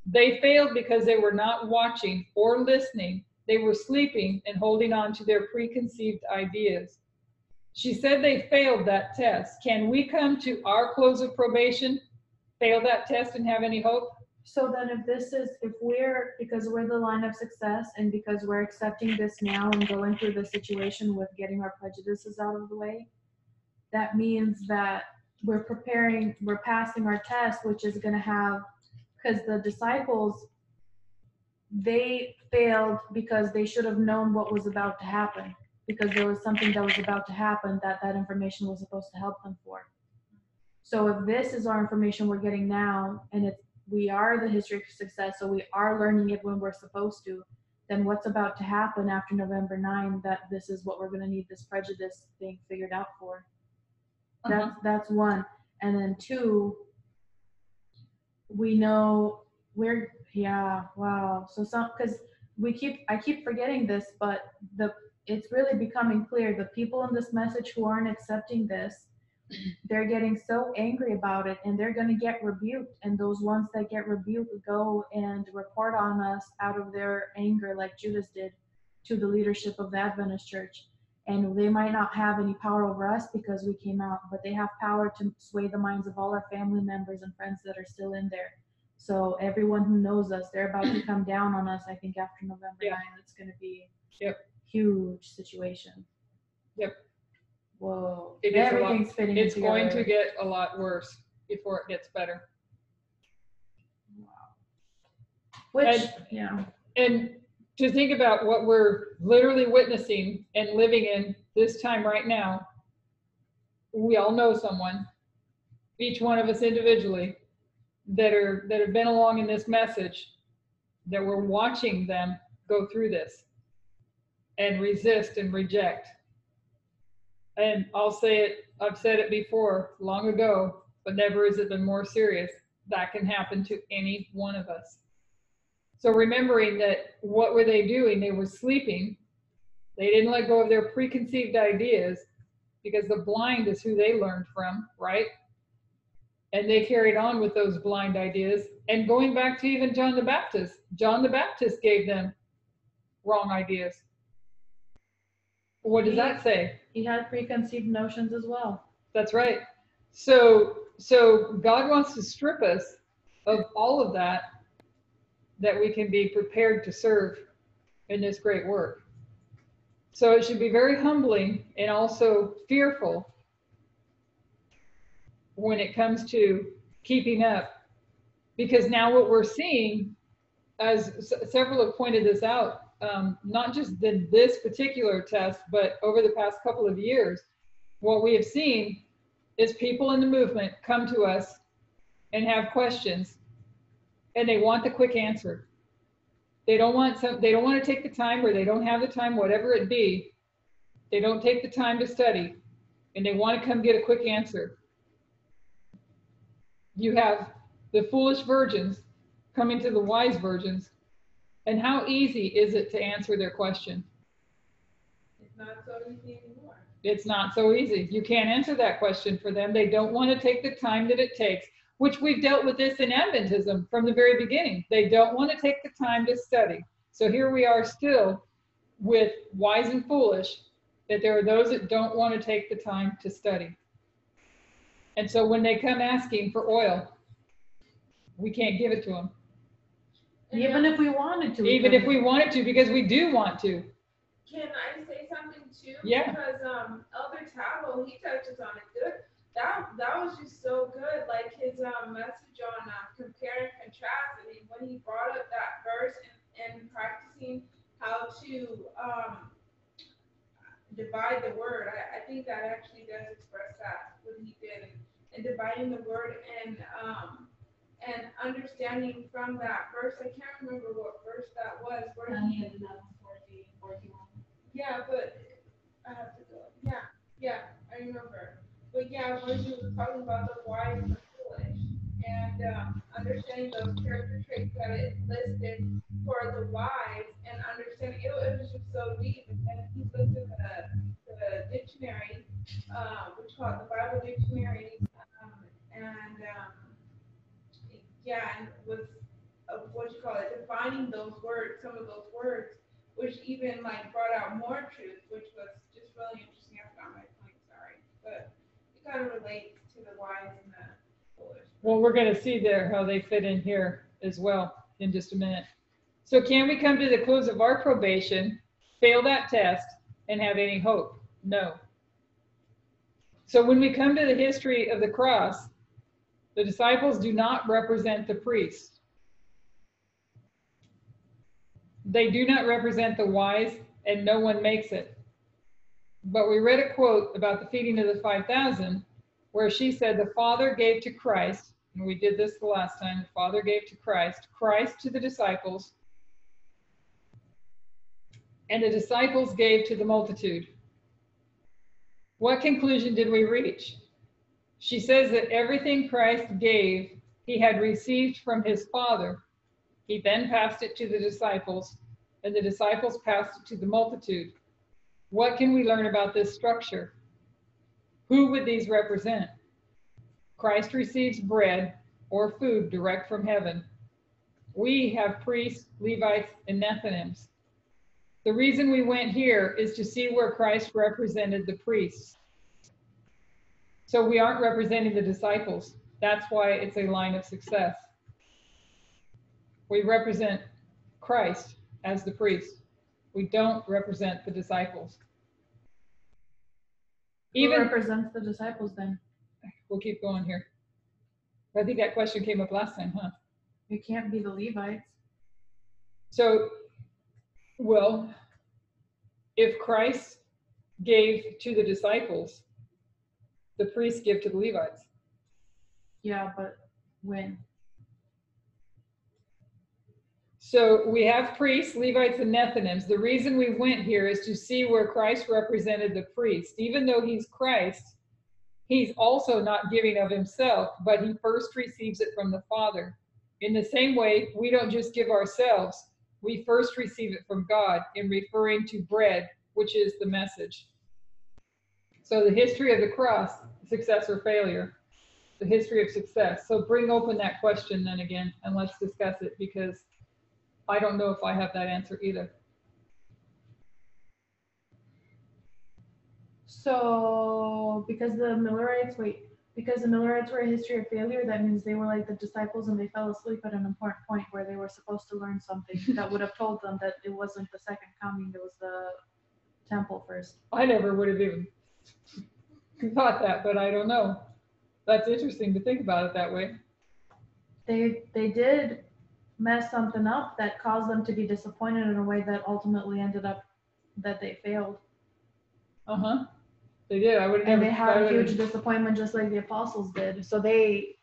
They failed because they were not watching or listening. They were sleeping and holding on to their preconceived ideas. She said they failed that test. Can we come to our close of probation, fail that test, and have any hope? So then if we're, because we're the line of success and because we're accepting this now and going through the situation with getting our prejudices out of the way, that means that we're passing our test, which is going to have, because the disciples, they failed because they should have known what was about to happen, because there was something that was about to happen that information was supposed to help them for. So if this is our information we're getting now, and we are the history of success, so we are learning it when we're supposed to, then what's about to happen after November 9, that this is what we're going to need this prejudice thing figured out for. That's one. And then two, we know wow. So because I keep forgetting this, but it's really becoming clear the people in this message who aren't accepting this, they're getting so angry about it and they're going to get rebuked, and those ones that get rebuked go and report on us out of their anger, like Judas did to the leadership of the Adventist church. And they might not have any power over us because we came out, but they have power to sway the minds of all our family members and friends that are still in there. So everyone who knows us, they're about to come down on us. I think after November 9, it's going to be a huge situation. Yep. Whoa. Everything's fitting It's together. going to get a lot worse before it gets better. Which, And to think about what we're literally witnessing and living in this time right now, we all know someone, each one of us individually, that have been along in this message, that we're watching them go through this and resist and reject. And I'll say it, I've said it before, long ago, but never has it been more serious. That can happen to any one of us. So remembering that, what were they doing? They were sleeping. They didn't let go of their preconceived ideas, because the blind is who they learned from, right? And they carried on with those blind ideas. And going back to even John the Baptist gave them wrong ideas. What does that say? He had preconceived notions as well. That's right. So God wants to strip us of all of that we can be prepared to serve in this great work. So it should be very humbling and also fearful when it comes to keeping up, because now what we're seeing, as several have pointed this out, not just this particular test, but over the past couple of years, what we have seen is people in the movement come to us and have questions, and they want the quick answer. They don't want to take the time, or they don't have the time, whatever it be. They don't take the time to study, and they want to come get a quick answer. You have the foolish virgins coming to the wise virgins, and how easy is it to answer their question? It's not so easy anymore. It's not so easy. You can't answer that question for them. They don't want to take the time that it takes, which we've dealt with this in Adventism from the very beginning. They don't want to take the time to study. So here we are still with wise and foolish that there are those that don't want to take the time to study. And so when they come asking for oil, we can't give it to them. Even if we wanted to. Even if we wanted to, because we do want to. Can I say something too? Yeah. Because Elder Tabo, he touches on it good. That was just so good. Like his message on compare and contrast. I mean, when he brought up that verse and practicing how to divide the word, I think that actually does express that what he did, and dividing the word and understanding from that verse. I can't remember what verse that was. Where he, 41. yeah, but I have to go. Yeah, I remember. But yeah, when he was talking about the wise and the foolish, and understanding those character traits that it listed for the wise, and understanding it was just so deep. And he looked at the dictionary, which is called the Bible dictionary, and yeah, and was what you call it, defining those words, some of those words, which even like brought out more truth, which was just really interesting. I forgot my point, sorry, but it kind of relates to the wise and the foolish. Well, we're going to see there how they fit in here as well in just a minute. So can we come to the close of our probation, fail that test, and have any hope? No. So when we come to the history of the cross, the disciples do not represent the priests. They do not represent the wise, and no one makes it. But we read a quote about the feeding of the 5,000, where she said the Father gave to Christ, and we did this the last time, the Father gave to Christ, Christ to the disciples, and the disciples gave to the multitude. What conclusion did we reach? She says that everything Christ gave, he had received from his Father. He then passed it to the disciples, and the disciples passed it to the multitude. What can we learn about this structure? Who would these represent? Christ receives bread or food direct from heaven. We have priests, Levites, and Nethinims. The reason we went here is to see where Christ represented the priests. So we aren't representing the disciples. That's why it's a line of success. We represent Christ as the priest. We don't represent the disciples. Who represents the disciples then? We'll keep going here. I think that question came up last time, huh? It can't be the Levites. So, well, if Christ gave to the disciples, the priests give to the Levites. Yeah, but when? So we have priests, Levites, and Nethinims. The reason we went here is to see where Christ represented the priest. Even though he's Christ, he's also not giving of himself, but he first receives it from the Father. In the same way, we don't just give ourselves, we first receive it from God in referring to bread, which is the message. So the history of the cross, success or failure, the history of success. So bring open that question then again, and let's discuss it, because I don't know if I have that answer either. So because the Millerites were a history of failure, that means they were like the disciples and they fell asleep at an important point where they were supposed to learn something that would have told them that it wasn't the second coming, it was the temple first. I never would have even thought that, but I don't know. That's interesting to think about it that way. They did mess something up that caused them to be disappointed in a way that ultimately ended up that they failed. Uh-huh. They did. I would have And never. they had a huge disappointment just like the apostles did. So they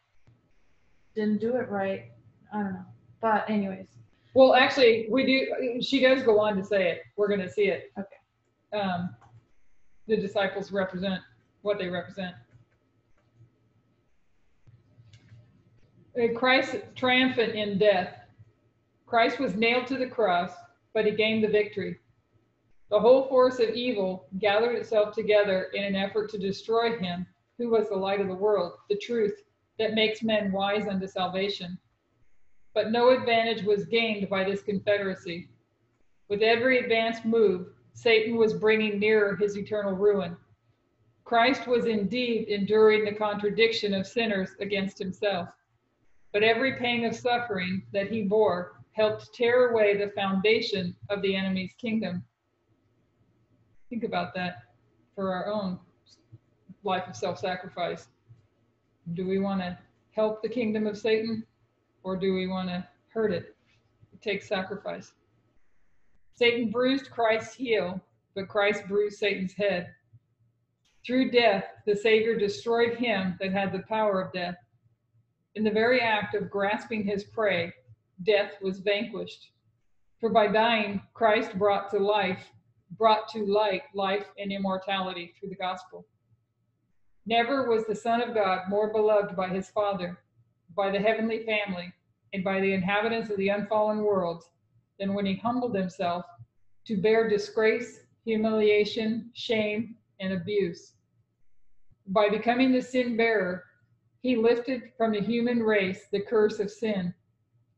didn't do it right. I don't know. But anyways. Well, actually, we do. She does go on to say it. We're going to see it. Okay. The disciples represent what they represent. Christ triumphant in death. Christ was nailed to the cross, but he gained the victory. The whole force of evil gathered itself together in an effort to destroy him, who was the light of the world, the truth that makes men wise unto salvation. But no advantage was gained by this confederacy. With every advanced move, Satan was bringing nearer his eternal ruin. Christ was indeed enduring the contradiction of sinners against himself. But every pang of suffering that he bore helped tear away the foundation of the enemy's kingdom. Think about that for our own life of self-sacrifice. Do we want to help the kingdom of Satan, or do we want to hurt it? It takes sacrifice. Satan bruised Christ's heel, but Christ bruised Satan's head. Through death, the Savior destroyed him that had the power of death. In the very act of grasping his prey, death was vanquished. For by dying, Christ brought to light life and immortality through the gospel. Never was the Son of God more beloved by his Father, by the heavenly family, and by the inhabitants of the unfallen worlds than when he humbled himself to bear disgrace, humiliation, shame, and abuse. By becoming the sin bearer, he lifted from the human race the curse of sin.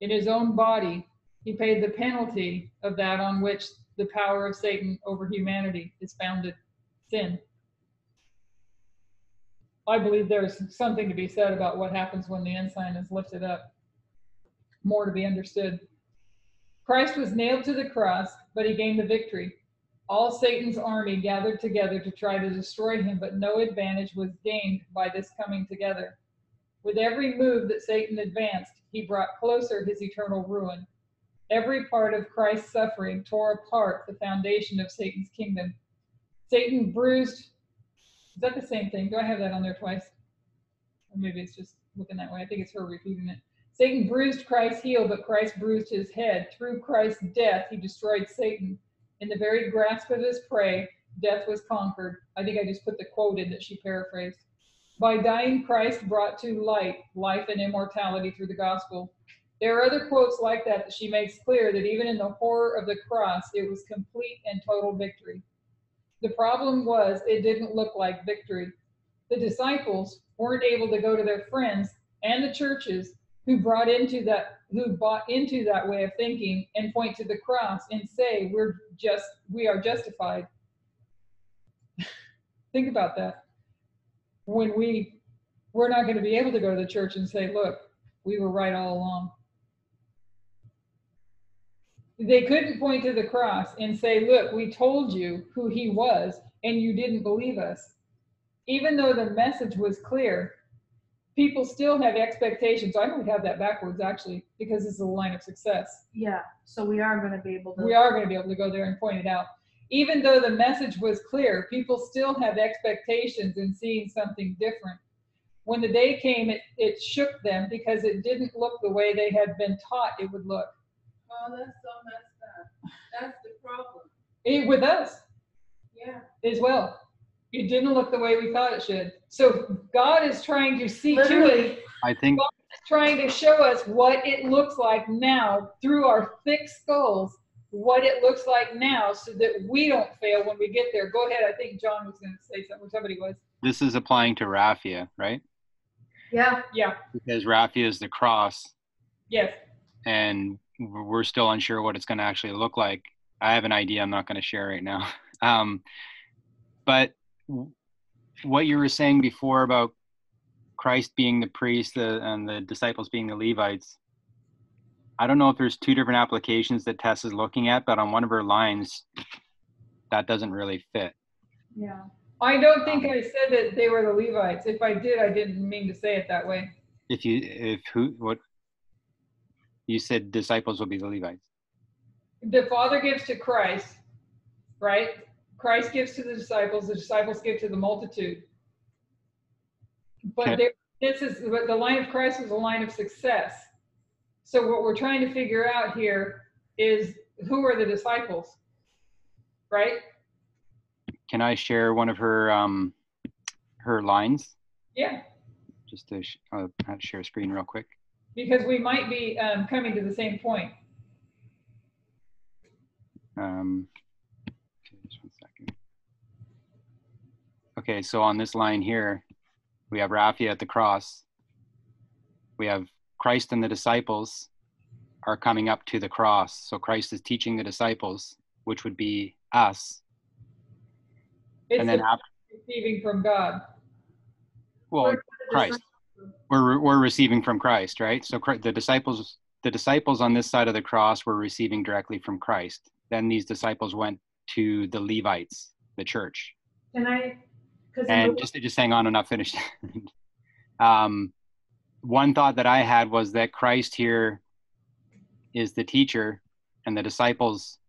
In his own body, he paid the penalty of that on which the power of Satan over humanity is founded, sin. I believe there's something to be said about what happens when the ensign is lifted up. More to be understood. Christ was nailed to the cross, but he gained the victory. All Satan's army gathered together to try to destroy him, but no advantage was gained by this coming together. With every move that Satan advanced, he brought closer his eternal ruin. Every part of Christ's suffering tore apart the foundation of Satan's kingdom. Satan bruised, is that the same thing? Do I have that on there twice? Or maybe it's just looking that way. I think it's her repeating it. Satan bruised Christ's heel, but Christ bruised his head. Through Christ's death, he destroyed Satan. In the very grasp of his prey, death was conquered. I think I just put the quote in that she paraphrased. By dying, Christ brought to light life and immortality through the gospel. There are other quotes like that she makes clear that even in the horror of the cross, it was complete and total victory. The problem was it didn't look like victory. The disciples weren't able to go to their friends and the churches who bought into that way of thinking and point to the cross and say we are justified. Think about that. When we're not going to be able to go to the church and say, look, we were right all along. They couldn't point to the cross and say, look, we told you who he was and you didn't believe us. Even though the message was clear, people still have expectations. I might have that backwards actually, because this is a line of success. Yeah, so we are going to be able to. We are going to be able to go there and point it out. Even though the message was clear, people still have expectations in seeing something different. When the day came, it shook them because it didn't look the way they had been taught it would look. Oh, that's so messed up. That's the problem. With us. Yeah. As well. It didn't look the way we thought it should. So God is trying to see Literally. to it. I think God is trying to show us what it looks like now through our thick skulls, what it looks like now so that we don't fail when we get there. Go ahead. I think John was going to say something. Somebody was. this is applying to raffia, right? Yeah. Yeah. Because raffia is the cross, Yes. and we're still unsure what it's going to actually look like. I have an idea I'm not going to share right now. But what you were saying before about Christ being the priest and the disciples being the Levites, I don't know if there's two different applications that Tess is looking at, but on one of her lines, that doesn't really fit. Yeah. I don't think I said that they were the Levites. If I did, I didn't mean to say it that way. What you said, disciples will be the Levites. The Father gives to Christ, right? Christ gives to the disciples give to the multitude. But Okay. but the line of Christ is a line of success. So what we're trying to figure out here is who are the disciples, right? Can I share one of her lines? Yeah, Just to I'll have to share a screen real quick. because we might be coming to the same point. Just 1 second. Okay, so on this line here, we have raffia at the cross. We have Christ and the disciples are coming up to the cross. So Christ is teaching the disciples, which would be us, It's And then the after, receiving from God. well, Christ. We're receiving from Christ, right? So the disciples on this side of the cross were receiving directly from Christ. Then these disciples went to the Levites, the church. Can I? And just hang on, I'm not finished. One thought that I had was that Christ here is the teacher and the disciples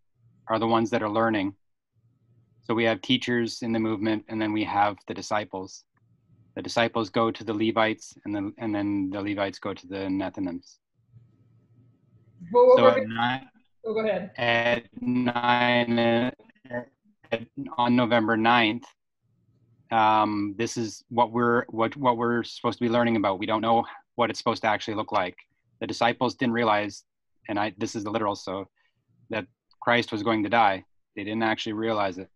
are the ones that are learning. So we have teachers in the movement, and then we have the disciples. The disciples go to the Levites, and then the Levites go to the Nethinims. Well, So go ahead. At 9, on November 9th, this is what we're supposed to be learning about. We don't know what it's supposed to actually look like. The disciples didn't realize, and this is the literal, so that Christ was going to die. They didn't actually realize it,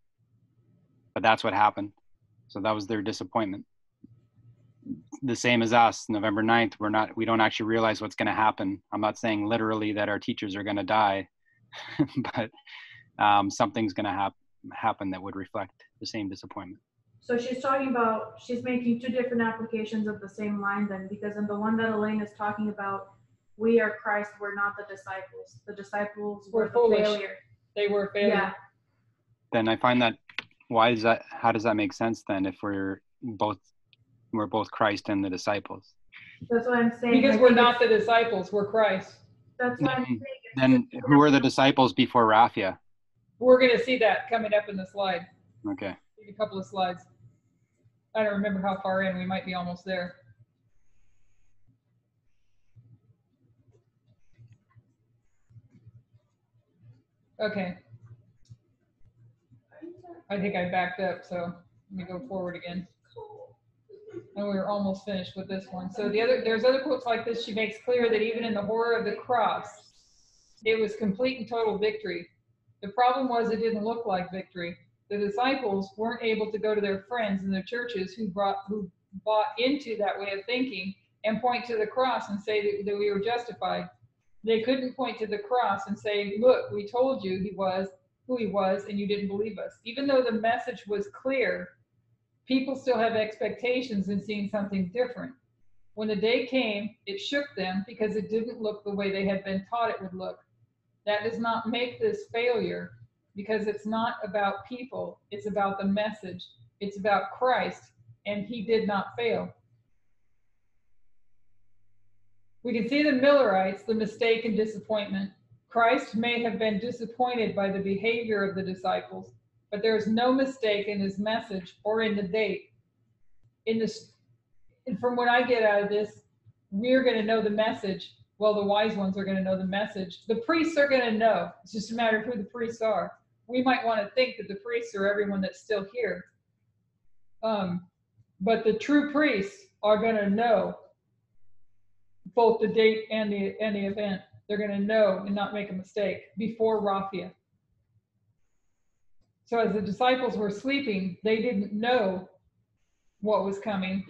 but that's what happened. So that was their disappointment. The same as us, November 9th, we don't actually realize what's going to happen. I'm not saying literally that our teachers are going to die, but something's going to happen that would reflect the same disappointment. So she's making two different applications of the same line then, because in the one that Elaine is talking about, we are Christ, we're not the disciples. The disciples were the foolish. failure. They were a failure. Yeah. Then I find that, how does that make sense then if we're both Christ and the disciples? That's what I'm saying. Because we're not the disciples, we're Christ. That's what I'm saying. Then who are the disciples before Raphia? We're going to see that coming up in the slide. Okay. A couple of slides. I don't remember how far in, we might be almost there. Okay. I think I backed up, so let me go forward again. And we were almost finished with this one. So there's other quotes like this. She makes clear that even in the horror of the cross, it was complete and total victory. The problem was it didn't look like victory. The disciples weren't able to go to their friends in their churches who bought into that way of thinking and point to the cross and say that we were justified. They couldn't point to the cross and say, look, we told you he was who he was and you didn't believe us. Even though the message was clear, people still have expectations in seeing something different. When the day came, it shook them because it didn't look the way they had been taught it would look. That does not make this failure, because it's not about people, it's about the message. It's about Christ, and he did not fail. We can see the Millerites, the mistake and disappointment. Christ may have been disappointed by the behavior of the disciples, but there is no mistake in his message or in the date. And from what I get out of this, we're going to know the message. Well, the wise ones are going to know the message. The priests are going to know. It's just a matter of who the priests are. We might want to think that the priests are everyone that's still here. But the true priests are going to know both the date and the event. They're going to know and not make a mistake before Raphia. So as the disciples were sleeping, they didn't know what was coming.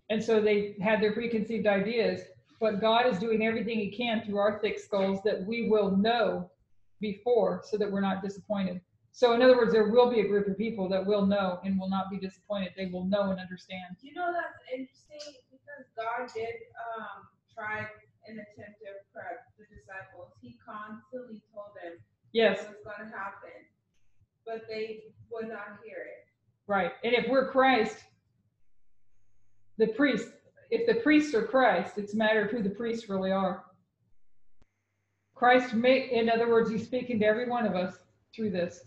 And so they had their preconceived ideas. But God is doing everything he can through our thick skulls that we will know before, so that we're not disappointed. So in other words, there will be a group of people that will know and will not be disappointed. They will know and understand. You know, that's interesting because God did try an attempt to prep the disciples. He constantly told them Yes. what was going to happen, but they would not hear it. Right. And if we're Christ, if the priests are Christ, it's a matter of who the priests really are. Christ may, in other words, he's speaking to every one of us through this.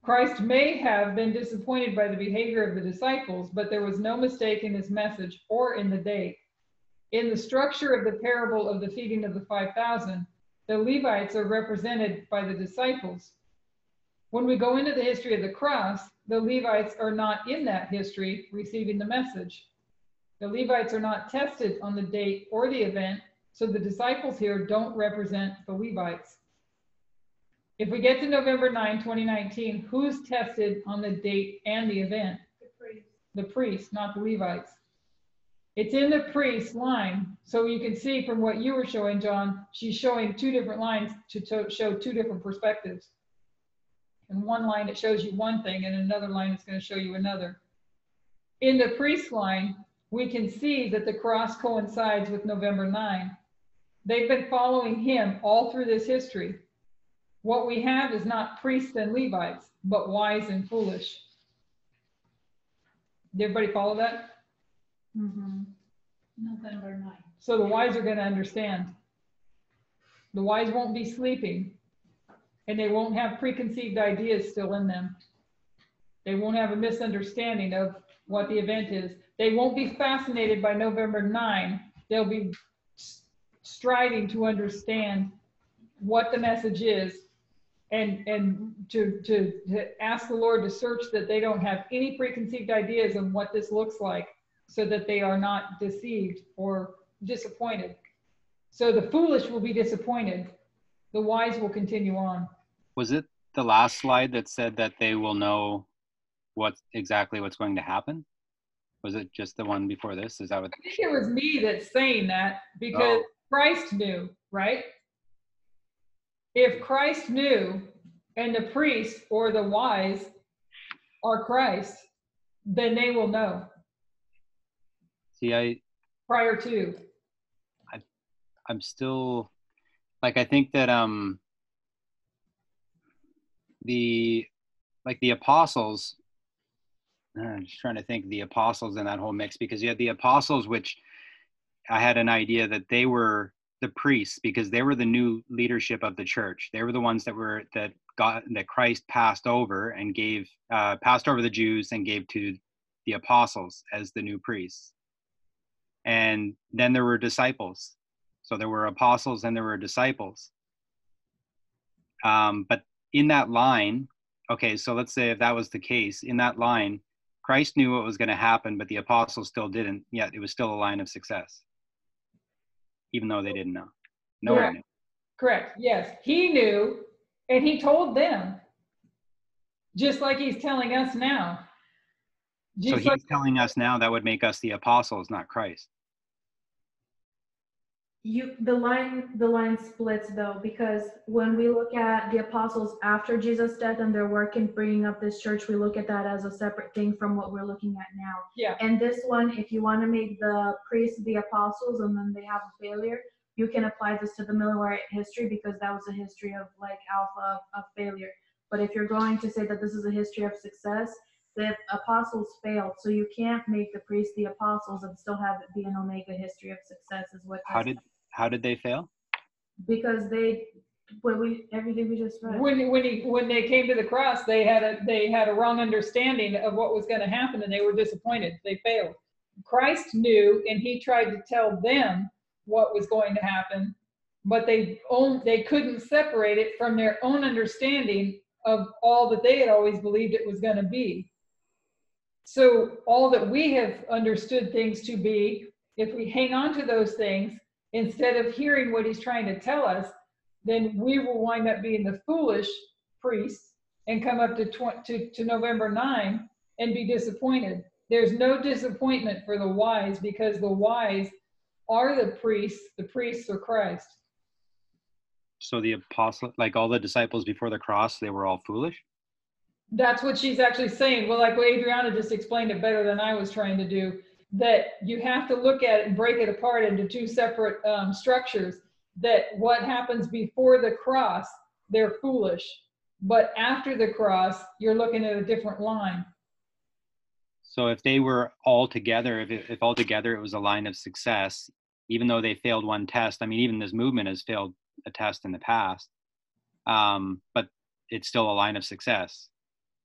Christ may have been disappointed by the behavior of the disciples, but there was no mistake in his message or in the date. In the structure of the parable of the feeding of the 5,000, the Levites are represented by the disciples. When we go into the history of the cross, the Levites are not in that history receiving the message. The Levites are not tested on the date or the event, so the disciples here don't represent the Levites. If we get to November 9, 2019, who's tested on the date and the event? The priests, not the Levites. It's in the priest line. So you can see from what you were showing, John, she's showing two different lines to show two different perspectives. In one line, it shows you one thing, and in another line, it's going to show you another. In the priest line, we can see that the cross coincides with November 9. They've been following him all through this history. What we have is not priests and Levites, but wise and foolish. Did everybody follow that? November 9th. So the wise are going to understand. The wise won't be sleeping, and they won't have preconceived ideas still in them. They won't have a misunderstanding of what the event is. They won't be fascinated by November 9. They'll be striving to understand what the message is, and to ask the Lord to search that they don't have any preconceived ideas of what this looks like, so that they are not deceived or disappointed. So the foolish will be disappointed. The wise will continue on. Was it the last slide that said that they will know what's going to happen? Was it just the one before this? Is that what? I think it was me that's saying that, because Christ knew, right? If Christ knew, and the priest or the wise are Christ, then they will know. See, Prior to. I'm still, like, I think that the apostles, I'm just trying to think of the apostles in that whole mix, because you had the apostles, which I had an idea that they were the priests, because they were the new leadership of the church. They were the ones that Christ passed over and gave, passed over the Jews and gave to the apostles as the new priests. And then there were disciples. So there were apostles and there were disciples. But in that line, okay, so let's say if that was the case, in that line, Christ knew what was going to happen, but the apostles still didn't, yet it was still a line of success, even though they didn't know. No one knew. Correct, yes. He knew, and he told them, just like he's telling us now. So he's telling us now that would make us the apostles, not Christ. The line splits though, because when we look at the apostles after Jesus' death and their work in bringing up this church, we look at that as a separate thing from what we're looking at now. Yeah. And this one, if you want to make the priests the apostles and then they have a failure, you can apply this to the Millerite history, because that was a history of like alpha of failure. But if you're going to say that this is a history of success, the apostles failed, so you can't make the priests the apostles and still have it be an omega history of success, is what. How did they fail? Because everything we just read. When they came to the cross, they had a wrong understanding of what was going to happen, and they were disappointed. They failed. Christ knew, and he tried to tell them what was going to happen, but they couldn't separate it from their own understanding of all that they had always believed it was going to be. So all that we have understood things to be, if we hang on to those things instead of hearing what he's trying to tell us, then we will wind up being the foolish priests and come up to November 9 and be disappointed. There's no disappointment for the wise, because the wise are the priests are Christ. So the apostle, like all the disciples before the cross, they were all foolish? That's what she's actually saying. Well, like Adriana just explained it better than I was trying to do, that you have to look at it and break it apart into two separate structures, that what happens before the cross, they're foolish. But after the cross, you're looking at a different line. So if they were all together, if all together it was a line of success, even though they failed one test, I mean, even this movement has failed a test in the past, but it's still a line of success.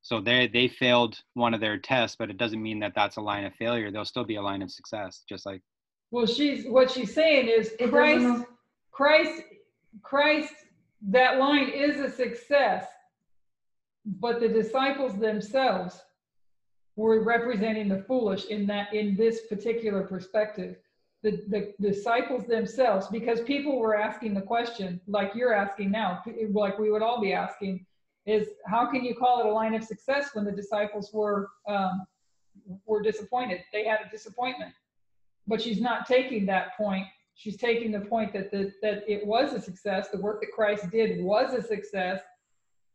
So they failed one of their tests, but it doesn't mean that that's a line of failure. There'll still be a line of success, just like. Well, what she's saying is Christ, that line is a success, but the disciples themselves were representing the foolish in this particular perspective. The disciples themselves, because people were asking the question, like you're asking now, like we would all be asking, is how can you call it a line of success when the disciples were disappointed? They had a disappointment. But she's not taking that point. She's taking the point that it was a success. The work that Christ did was a success,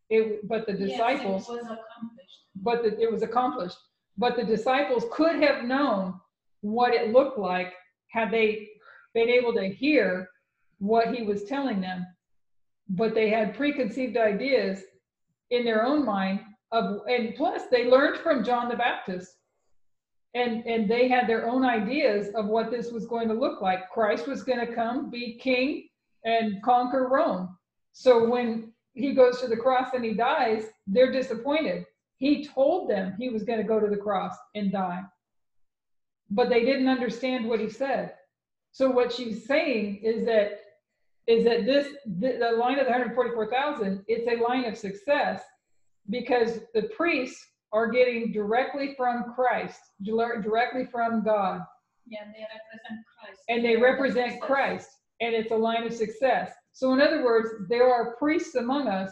But the Yes, disciples, it was accomplished. it was accomplished. But the disciples could have known what it looked like had they been able to hear what he was telling them. But they had preconceived ideas in their own mind and plus they learned from John the Baptist. And they had their own ideas of what this was going to look like. Christ was going to come, be king, and conquer Rome. So when he goes to the cross and he dies, they're disappointed. He told them he was going to go to the cross and die. But they didn't understand what he said. So what she's saying is that the line of the 144,000, it's a line of success because the priests are getting directly from Christ, directly from God. Yeah, they represent Christ. And they represent Christ, and it's a line of success. So in other words, there are priests among us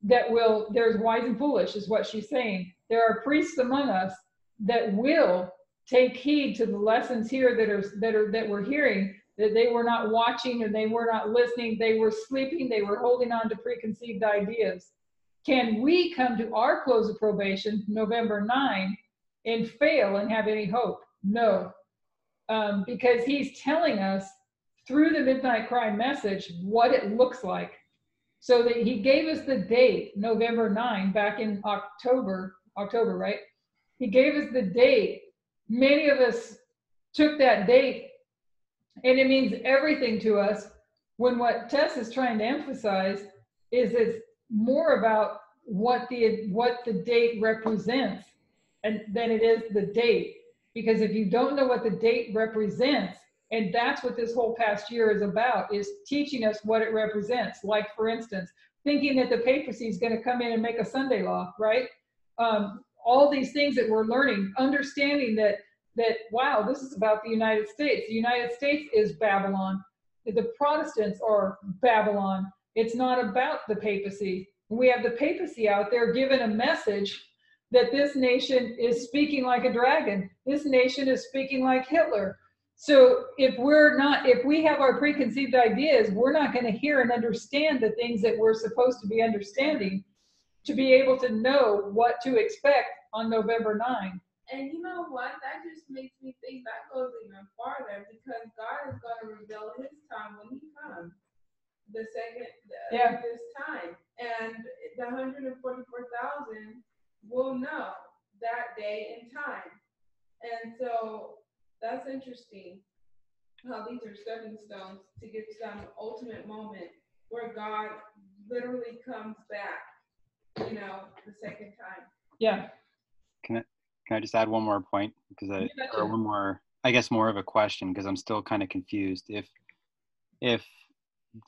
that will, there's wise and foolish is what she's saying. There are priests among us that will take heed to the lessons here that we're hearing, that they were not watching and they were not listening, they were sleeping, they were holding on to preconceived ideas. Can we come to our close of probation, November 9, and fail and have any hope? No, because he's telling us through the Midnight Cry message what it looks like. So that he gave us the date, November 9, back in October, right? He gave us the date. Many of us took that date, and it means everything to us when what Tess is trying to emphasize is it's more about what the date represents and than it is the date. Because if you don't know what the date represents, and that's what this whole past year is about, is teaching us what it represents. Like, for instance, thinking that the papacy is going to come in and make a Sunday law, right? All these things that we're learning, understanding that wow, this is about the United States. The United States is Babylon. The Protestants are Babylon. It's not about the papacy. We have the papacy out there giving a message that this nation is speaking like a dragon. This nation is speaking like Hitler. So if we have our preconceived ideas, we're not going to hear and understand the things that we're supposed to be understanding to be able to know what to expect on November 9. And you know what? That just makes me think that goes even farther because God is going to reveal his time when he comes. This time. And the 144,000 will know that day and time. And so that's interesting how these are stepping stones to get to that ultimate moment where God literally comes back, the second time. Yeah. Can I just add one more point? Or one more, I guess more of a question, because I'm still kind of confused. If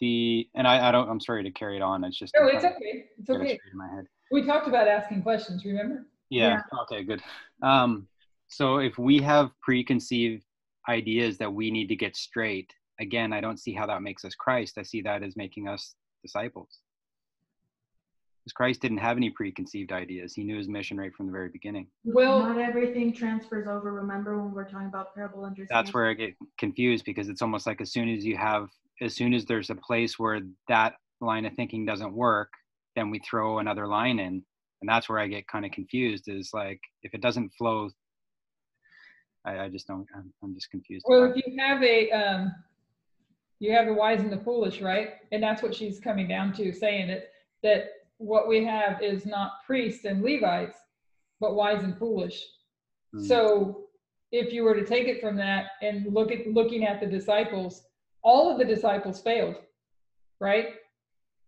I'm sorry to carry it on. It's just. No, it's okay. It's okay. In my head. We talked about asking questions, remember? Yeah. Okay, good. So if we have preconceived ideas that we need to get straight, again, I don't see how that makes us Christ. I see that as making us disciples. Because Christ didn't have any preconceived ideas. He knew his mission right from the very beginning. Well, not everything transfers over. Remember when we're talking about parable understanding? That's where I get confused, because it's almost like as soon as there's a place where that line of thinking doesn't work, then we throw another line in. And that's where I get kind of confused, is like, if it doesn't flow, I just don't, I'm just confused. Well, if you have the wise and the foolish, right? And that's what she's coming down to, saying that what we have is not priests and Levites, but wise and foolish. Mm. So if you were to take it from that and looking at the disciples, all of the disciples failed, right?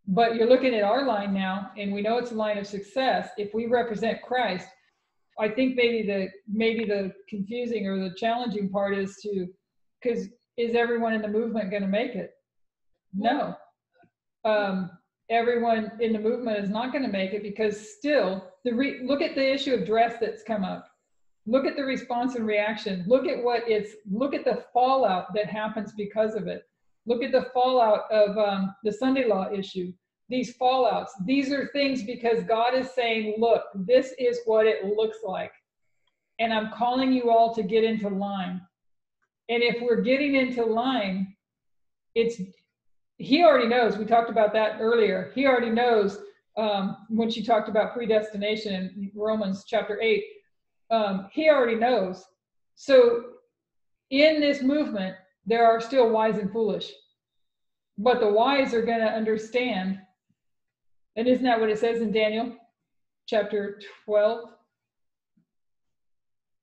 But you're looking at our line now, and we know it's a line of success. If we represent Christ, I think maybe the confusing or the challenging part is because is everyone in the movement going to make it? No. Everyone in the movement is not going to make it, because still, look at the issue of dress that's come up. Look at the response and reaction. Look at the fallout that happens because of it. Look at the fallout of the Sunday law issue. These fallouts, these are things because God is saying, look, this is what it looks like. And I'm calling you all to get into line. And if we're getting into line, he already knows, we talked about that earlier. He already knows when she talked about predestination in Romans chapter 8, he already knows. So in this movement, there are still wise and foolish, but the wise are going to understand. And isn't that what it says in Daniel chapter 12?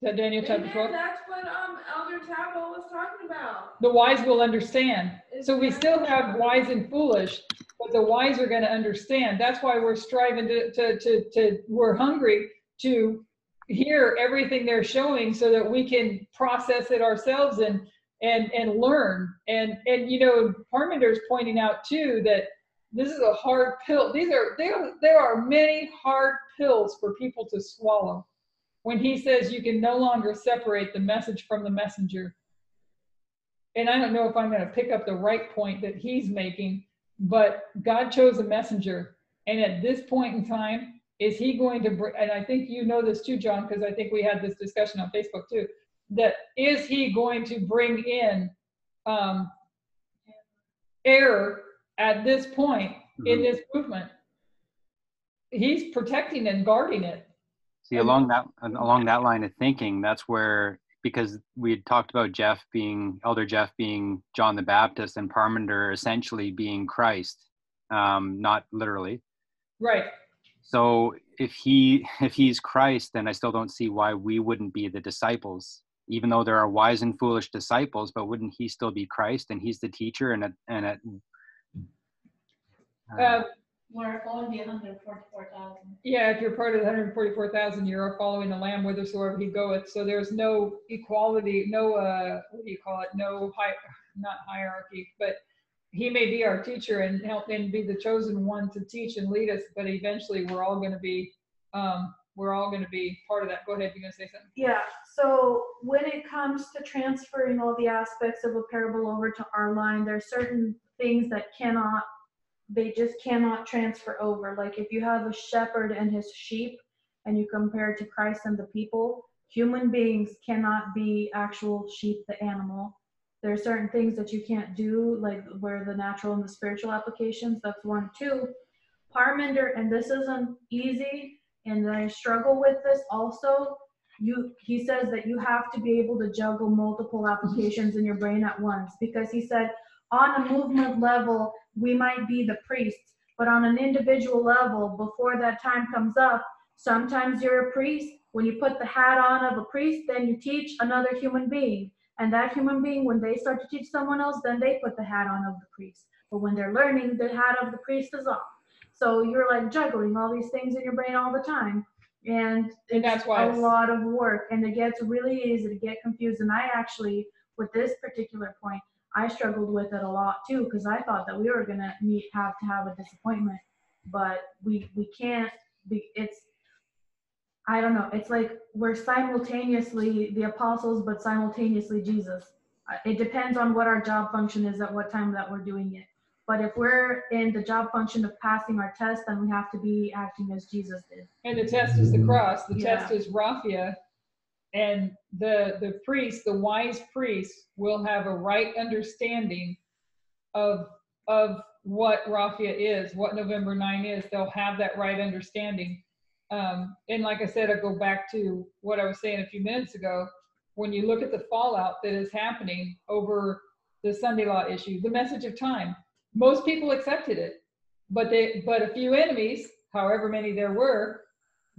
Is that Daniel chapter 12? That's what Elder Tabo was talking about. The wise will understand. So we still have wise and foolish, but the wise are going to understand. That's why we're striving we're hungry to hear everything they're showing so that we can process it ourselves and learn. And you know, Parmender's pointing out too that this is a hard pill. There are many hard pills for people to swallow. When he says you can no longer separate the message from the messenger. And I don't know if I'm going to pick up the right point that he's making, but God chose a messenger. And at this point in time, is he going to bring, and I think you know this too, John, because I think we had this discussion on Facebook too, that is he going to bring in error at this point in this movement? He's protecting and guarding it. See, along that line of thinking, that's where, because we had talked about Elder Jeff being John the Baptist and Parmenter essentially being Christ, not literally. Right. So if he's Christ, then I still don't see why we wouldn't be the disciples, even though there are wise and foolish disciples. But wouldn't he still be Christ, and he's the teacher? We're only 144,000. Yeah, if you're part of the 144,000, you're following the Lamb whithersoever he goeth. So there's no equality, no what do you call it? No not hierarchy, but he may be our teacher and help and be the chosen one to teach and lead us. But eventually, we're all going to be part of that. Go ahead, you're going to say something. Yeah, so when it comes to transferring all the aspects of a parable over to our line, there are certain things that they just cannot transfer over. Like if you have a shepherd and his sheep and you compare it to Christ and the people, human beings cannot be actual sheep, the animal. There are certain things that you can't do, like where the natural and the spiritual applications, that's 1. 2, Parmender, and this isn't easy, and I struggle with this also, he says that you have to be able to juggle multiple applications in your brain at once, because he said on a movement level, we might be the priests, but on an individual level, before that time comes up, sometimes you're a priest. When you put the hat on of a priest, then you teach another human being. And that human being, when they start to teach someone else, then they put the hat on of the priest. But when they're learning, the hat of the priest is off. So you're like juggling all these things in your brain all the time. And that's why a lot of work, and it gets really easy to get confused. And I actually, with this particular point, I struggled with it a lot too, because I thought that we were gonna have to have a disappointment, but we can't. I don't know. It's like we're simultaneously the apostles, but simultaneously Jesus. It depends on what our job function is at what time that we're doing it. But if we're in the job function of passing our test, then we have to be acting as Jesus did. And the test is the cross. The test is Raphia. And the priest, the wise priest, will have a right understanding of what Raphia is, what November 9 is. They'll have that right understanding. And like I said, I go back to what I was saying a few minutes ago. When you look at the fallout that is happening over the Sunday law issue, the message of time, most people accepted it, but a few enemies, however many there were,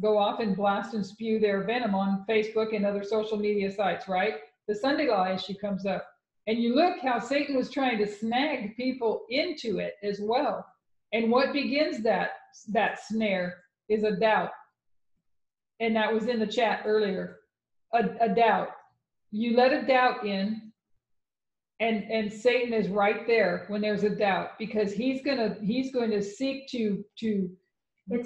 go off and blast and spew their venom on Facebook and other social media sites, right? The Sunday law issue comes up. And you look how Satan was trying to snag people into it as well. And what begins that snare is a doubt. And that was in the chat earlier, a doubt. You let a doubt in, and Satan is right there when there's a doubt, because he's going to seek to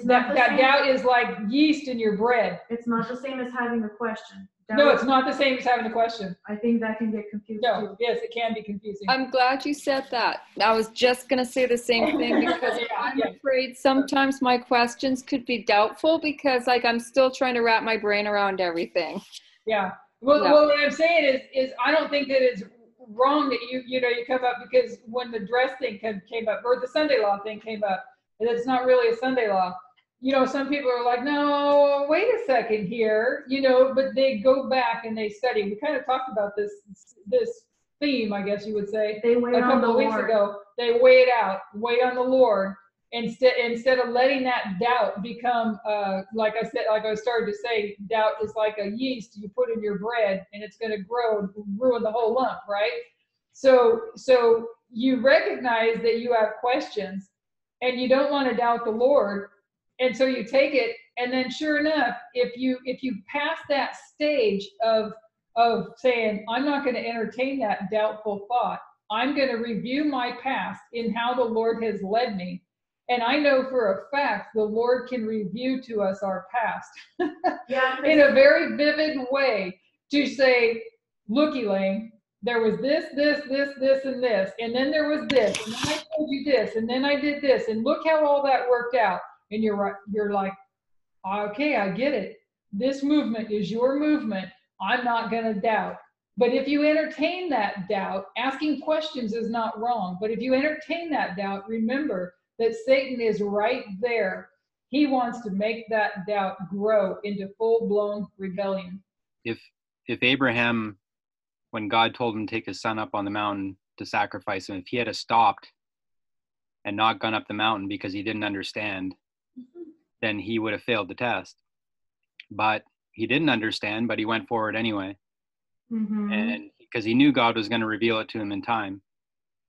that doubt is like yeast in your bread. It's not the same as having a question. No, it's not the same as having a question. I think that can get confusing. No, yes, it can be confusing. I'm glad you said that. I was just going to say the same thing, because I'm afraid sometimes my questions could be doubtful, because like I'm still trying to wrap my brain around everything. Yeah. Well, what I'm saying is I don't think that it's wrong that you come up, because when the dress thing came up, or the Sunday law thing came up, It's not really a Sunday law. You know, some people are like, no, wait a second here, you know, but they go back and they study. We kind of talked about this theme, I guess you would say, They wait a on couple the of weeks Lord. ago. They wait out, wait on the Lord, instead of letting that doubt become, like I said, like I started to say, doubt is like a yeast you put in your bread and it's going to grow and ruin the whole lump, right? So you recognize that you have questions and you don't want to doubt the Lord. And so you take it, and then sure enough, if you pass that stage of saying, I'm not going to entertain that doubtful thought, I'm going to review my past in how the Lord has led me. And I know for a fact the Lord can review to us our past in a very vivid way to say, look, Elaine, there was this, and this, and then there was this, and then I told you this, and then I did this, and look how all that worked out. And you're like, okay, I get it. This movement is your movement. I'm not going to doubt. But if you entertain that doubt, asking questions is not wrong. But if you entertain that doubt, remember that Satan is right there. He wants to make that doubt grow into full-blown rebellion. If Abraham, when God told him to take his son up on the mountain to sacrifice him, if he had stopped and not gone up the mountain because he didn't understand, then he would have failed the test. But he didn't understand, but he went forward anyway. Mm-hmm. And because he knew God was going to reveal it to him in time.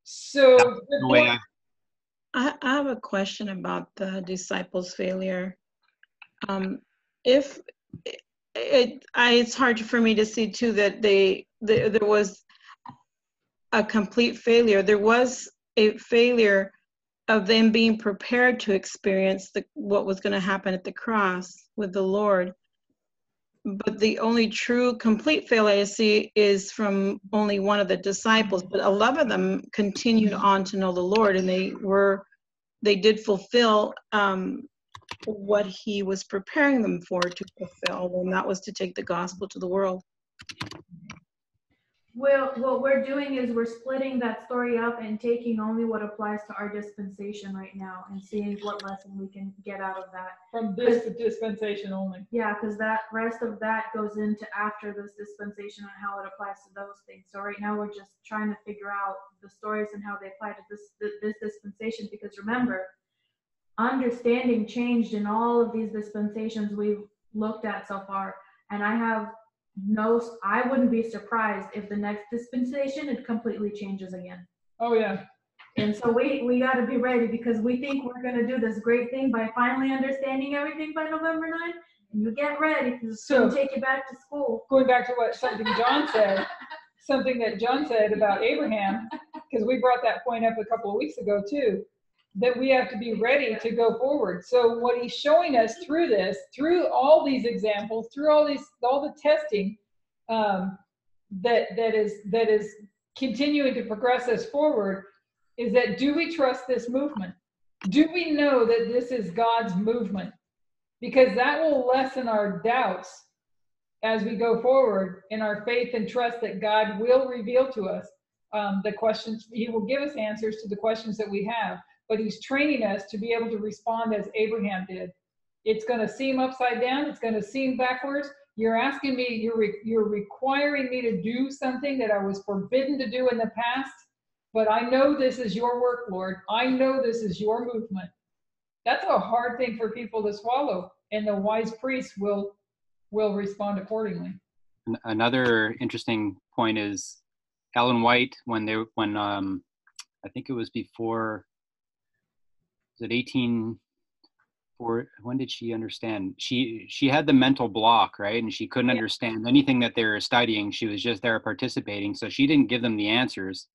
So the way I have a question about the disciples' failure. It's hard for me to see too that there was a complete failure. There was a failure of them being prepared to experience what was going to happen at the cross with the Lord. But the only true complete failure I see is from only one of the disciples, but 11 of them continued on to know the Lord, and they did fulfill what he was preparing them for to fulfill, and that was to take the gospel to the world. Well, what we're doing is we're splitting that story up and taking only what applies to our dispensation right now and seeing what lesson we can get out of that. From this dispensation only. Yeah, because that rest of that goes into after this dispensation and how it applies to those things. So right now we're just trying to figure out the stories and how they apply to this dispensation, because remember, understanding changed in all of these dispensations we've looked at so far. And I wouldn't be surprised if the next dispensation, it completely changes again. Oh yeah. And so we got to be ready, because we think we're going to do this great thing by finally understanding everything by November 9th. And you get ready, because it's going to take you back to school. Going back to something that John said about Abraham, because we brought that point up a couple of weeks ago too, that we have to be ready to go forward. So what he's showing us through this, through all these examples, through all the testing that is continuing to progress us forward, is that, do we trust this movement? Do we know that this is God's movement? Because that will lessen our doubts as we go forward in our faith and trust that God will reveal to us the questions. He will give us answers to the questions that we have. But he's training us to be able to respond as Abraham did. It's going to seem upside down. It's going to seem backwards. You're asking me, you're requiring me to do something that I was forbidden to do in the past. But I know this is your work, Lord. I know this is your movement. That's a hard thing for people to swallow. And the wise priests will respond accordingly. Another interesting point is Ellen White, when I think it was before, was it when did she understand? She had the mental block, right? And she couldn't understand anything that they were studying. She was just there participating. So she didn't give them the answers.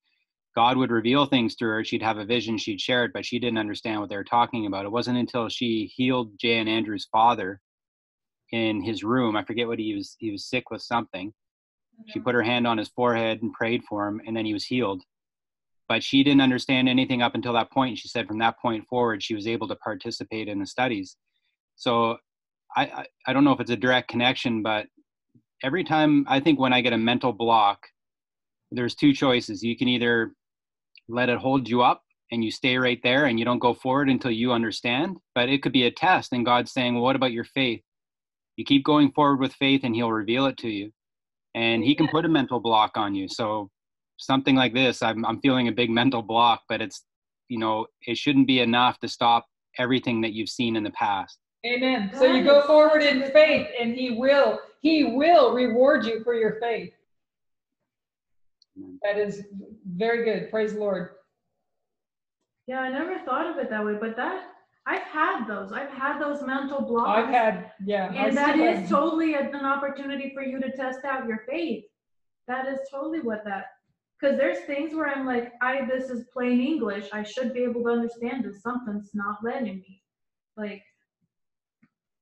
God would reveal things to her. She'd have a vision, she'd share it, but she didn't understand what they were talking about. It wasn't until she healed Jay and Andrew's father in his room. I forget what he was sick with something. She put her hand on his forehead and prayed for him, and then he was healed. But she didn't understand anything up until that point. She said from that point forward, she was able to participate in the studies. So I don't know if it's a direct connection, but every time, I think when I get a mental block, there's two choices. You can either let it hold you up and you stay right there and you don't go forward until you understand. But it could be a test, and God's saying, well, what about your faith? You keep going forward with faith and he'll reveal it to you. And he can put a mental block on you. So something like this, I'm feeling a big mental block, but it's, you know, it shouldn't be enough to stop everything that you've seen in the past. Amen. So you go forward in faith, and he will reward you for your faith. Amen. That is very good. Praise the Lord. Yeah, I never thought of it that way, but I've had those mental blocks. I've had, yeah. And that is totally an opportunity for you to test out your faith. That is totally what that, because there's things where I'm like, this is plain English. I should be able to understand this. Something's not letting me. Like,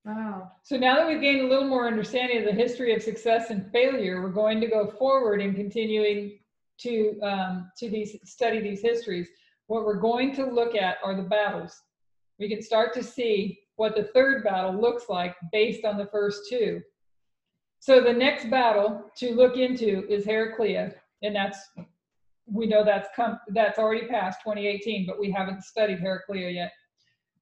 wow. So now that we've gained a little more understanding of the history of success and failure, we're going to go forward in continuing to study these histories. What we're going to look at are the battles. We can start to see what the third battle looks like based on the first two. So the next battle to look into is Heraclea, and we know that's already past 2018, but we haven't studied Heraclea yet.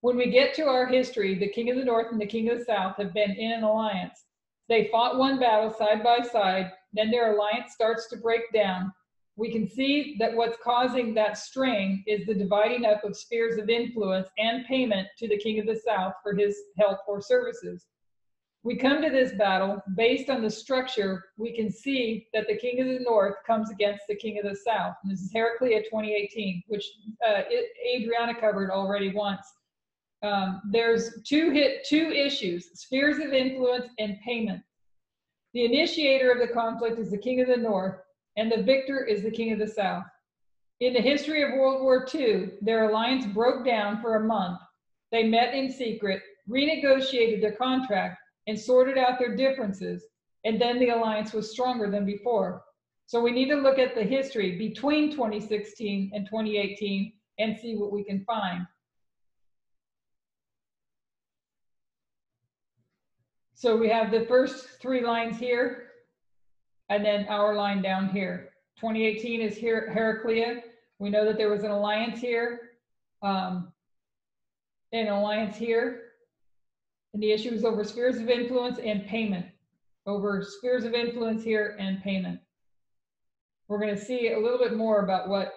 When we get to our history, the king of the north and the king of the south have been in an alliance. They fought one battle side by side, then their alliance starts to break down. We can see that what's causing that strain is the dividing up of spheres of influence and payment to the king of the south for his help or services. We come to this battle based on the structure. We can see that the king of the north comes against the king of the south. And this is Heraclea 2018, which Adriana covered already once. There's two issues: spheres of influence and payment. The initiator of the conflict is the king of the north, and the victor is the king of the south. In the history of World War II, their alliance broke down for a month. They met in secret, renegotiated their contract, and sorted out their differences, and then the alliance was stronger than before. So we need to look at the history between 2016 and 2018 and see what we can find. So we have the first three lines here, and then our line down here. 2018 is here, Heraclea. We know that there was an alliance here, an alliance here. And the issue is over spheres of influence and payment. Over spheres of influence here and payment. We're going to see a little bit more about what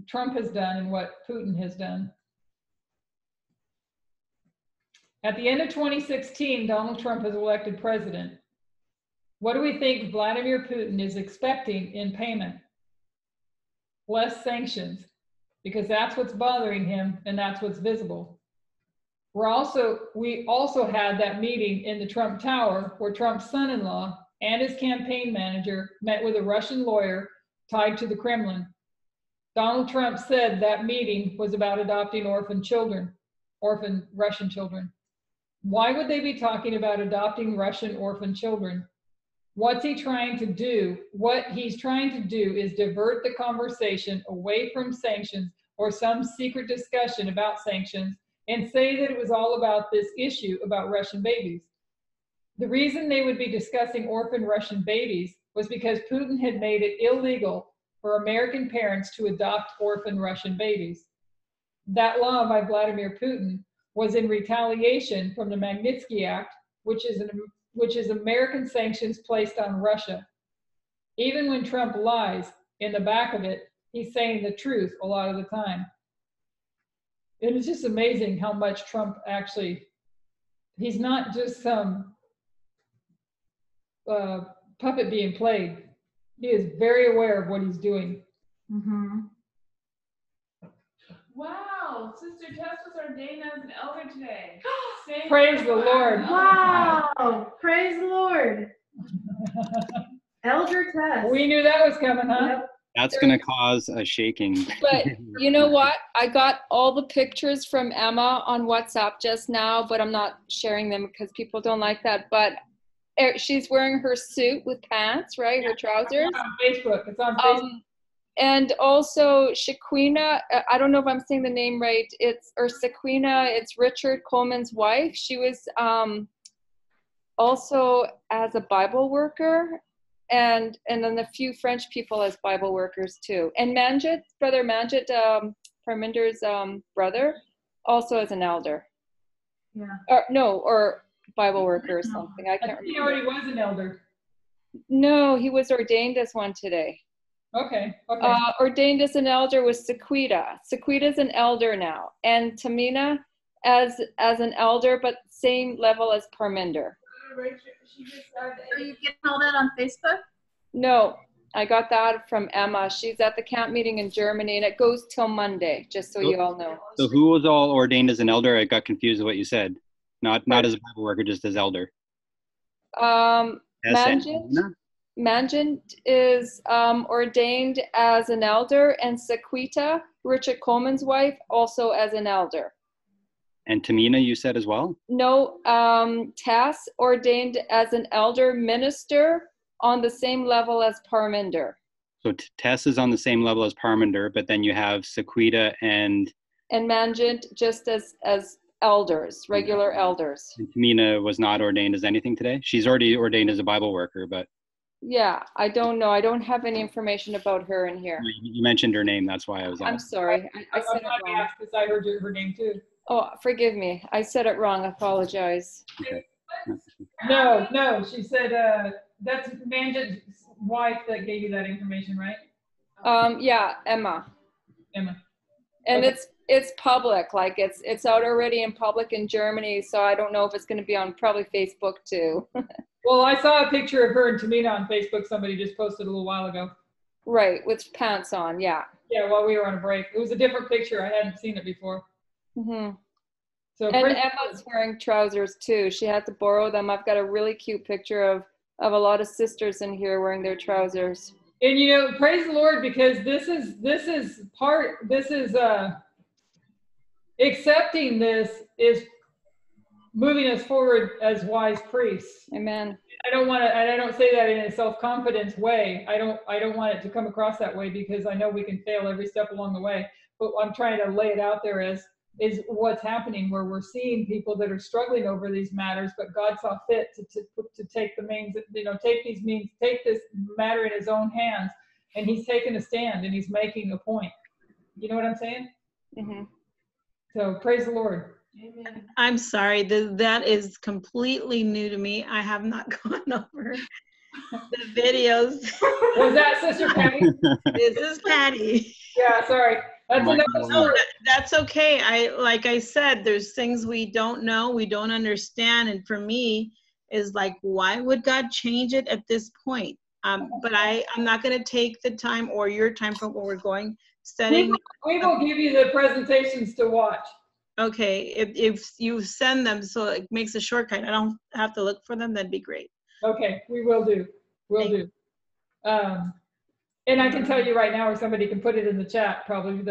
Trump has done and what Putin has done. At the end of 2016, Donald Trump is elected president. What do we think Vladimir Putin is expecting in payment? Less sanctions, because that's what's bothering him and that's what's visible. We also had that meeting in the Trump Tower where Trump's son-in-law and his campaign manager met with a Russian lawyer tied to the Kremlin. Donald Trump said that meeting was about adopting orphan Russian children. Why would they be talking about adopting Russian orphan children? What's he trying to do? What he's trying to do is divert the conversation away from sanctions or some secret discussion about sanctions and say that it was all about this issue about Russian babies. The reason they would be discussing orphan Russian babies was because Putin had made it illegal for American parents to adopt orphan Russian babies. That law by Vladimir Putin was in retaliation from the Magnitsky Act, which is American sanctions placed on Russia. Even when Trump lies, in the back of it, he's saying the truth a lot of the time. It is just amazing how much Trump actually, he's not just some puppet being played. He is very aware of what he's doing. Mm-hmm. Wow, Sister Tess was ordained as an elder today. Praise the Lord. Wow, praise the Lord. Elder Tess. We knew that was coming, huh? Yep. That's going to cause a shaking. But you know what? I got all the pictures from Emma on WhatsApp just now, but I'm not sharing them because people don't like that. But she's wearing her suit with pants, right? Her trousers. It's on Facebook. It's on Facebook. And also Shaquina, I don't know if I'm saying the name right. Sequina, it's Richard Coleman's wife. She was also as a Bible worker. And then a few French people as Bible workers too. And Manjit, Brother Manjit, Parminder's brother, also as an elder. Yeah. Or Bible worker or something. I I can't think he remember. already was an elder. No, he was ordained as one today. Okay, okay. Ordained as an elder was Sequita. Sequita's an elder now, and Tamina as an elder, but same level as Parminder. She just said Are you getting all that on Facebook? No, I got that from Emma. She's at the camp meeting in Germany, and it goes till Monday, just so you all know. So who was all ordained as an elder? I got confused with what you said. Not as a Bible worker, just as elder. Manjit is ordained as an elder, and Sequita, Richard Coleman's wife, also as an elder. And Tamina, you said as well? No, Tass ordained as an elder minister on the same level as Parminder. So Tess is on the same level as Parminder, but then you have Sequita and Manjit just as elders, regular elders. And Tamina was not ordained as anything today? She's already ordained as a Bible worker, but... Yeah, I don't know. I don't have any information about her in here. You mentioned her name, that's why I was asking. I'm sorry. I said it wrong. Because I heard her name too. Oh, forgive me. I said it wrong. I apologize. Okay. No, she said that's Manjit's wife that gave you that information, right? Yeah, Emma. Emma. And Okay. it's public, like it's out already in public in Germany, so I don't know if it's going to be on probably Facebook too. Well, I saw a picture of her and Tamina on Facebook. Somebody just posted a little while ago. Right, with pants on, yeah. Yeah, while we were on a break. It was a different picture. I hadn't seen it before. Hmm. So And Emma's wearing trousers too. She had to borrow them. I've got a really cute picture of a lot of sisters in here wearing their trousers. And you know, praise the Lord, because this is accepting this is moving us forward as wise priests. Amen. I don't want to, and I don't say that in a self-confidence way. I don't want it to come across that way, because I know we can fail every step along the way. But I'm trying to lay it out there as is what's happening, where we're seeing people that are struggling over these matters, but God saw fit to take the means, take this matter in His own hands, and He's taking a stand and He's making a point. You know what I'm saying? Mm-hmm. So praise the Lord. Amen. I'm sorry, that is completely new to me. I have not gone over the videos. Was that Sister Patty? This is Patty. Yeah, sorry. That's another No, story. that's okay. Like I said, there's things we don't know, we don't understand, and for me, is like, why would God change it at this point? But I'm not going to take the time or your time from where we're going studying. We will give you the presentations to watch. Okay, if you send them so it makes a shortcut, I don't have to look for them, that'd be great. Okay, we will do. We'll do. And I can tell you right now, or somebody can put it in the chat, probably in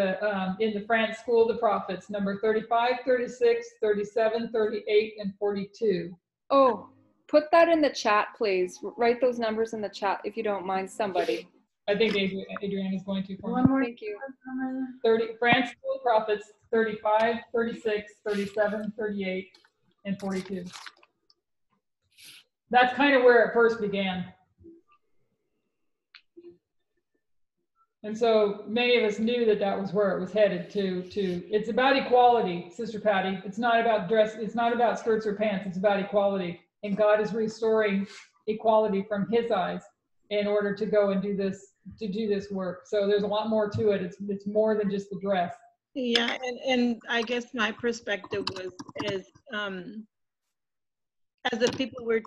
the France School of the Prophets, number 35, 36, 37, 38, and 42. Oh, put that in the chat, please. Write those numbers in the chat if you don't mind, somebody. I think Adrienne is going to for me. One more. Thank you. 30, France School of Prophets, 35, 36, 37, 38, and 42. That's kind of where it first began. And so many of us knew that was where it was headed to. It's about equality, Sister Patty. It's not about dress. It's not about skirts or pants. It's about equality. And God is restoring equality from His eyes in order to go and do this work. So there's a lot more to it. It's more than just the dress. Yeah, and I guess my perspective is as the people we're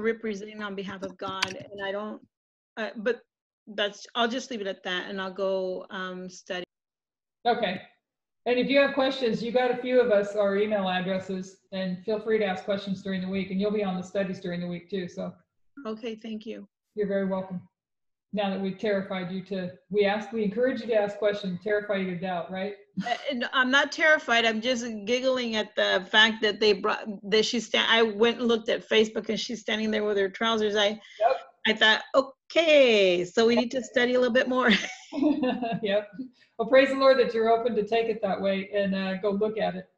representing on behalf of God, and I don't, but I'll just leave it at that, and I'll go study. Okay. And if you have questions, you got a few of us, our email addresses, and feel free to ask questions during the week, and you'll be on the studies during the week too. So. Okay, thank you. You're very welcome. Now that we've terrified you we encourage you to ask questions, terrify you to doubt, right? And I'm not terrified. I'm just giggling at the fact that I went and looked at Facebook and she's standing there with her trousers. I thought, okay, so we need to study a little bit more. Yep. Well, praise the Lord that you're open to take it that way and go look at it.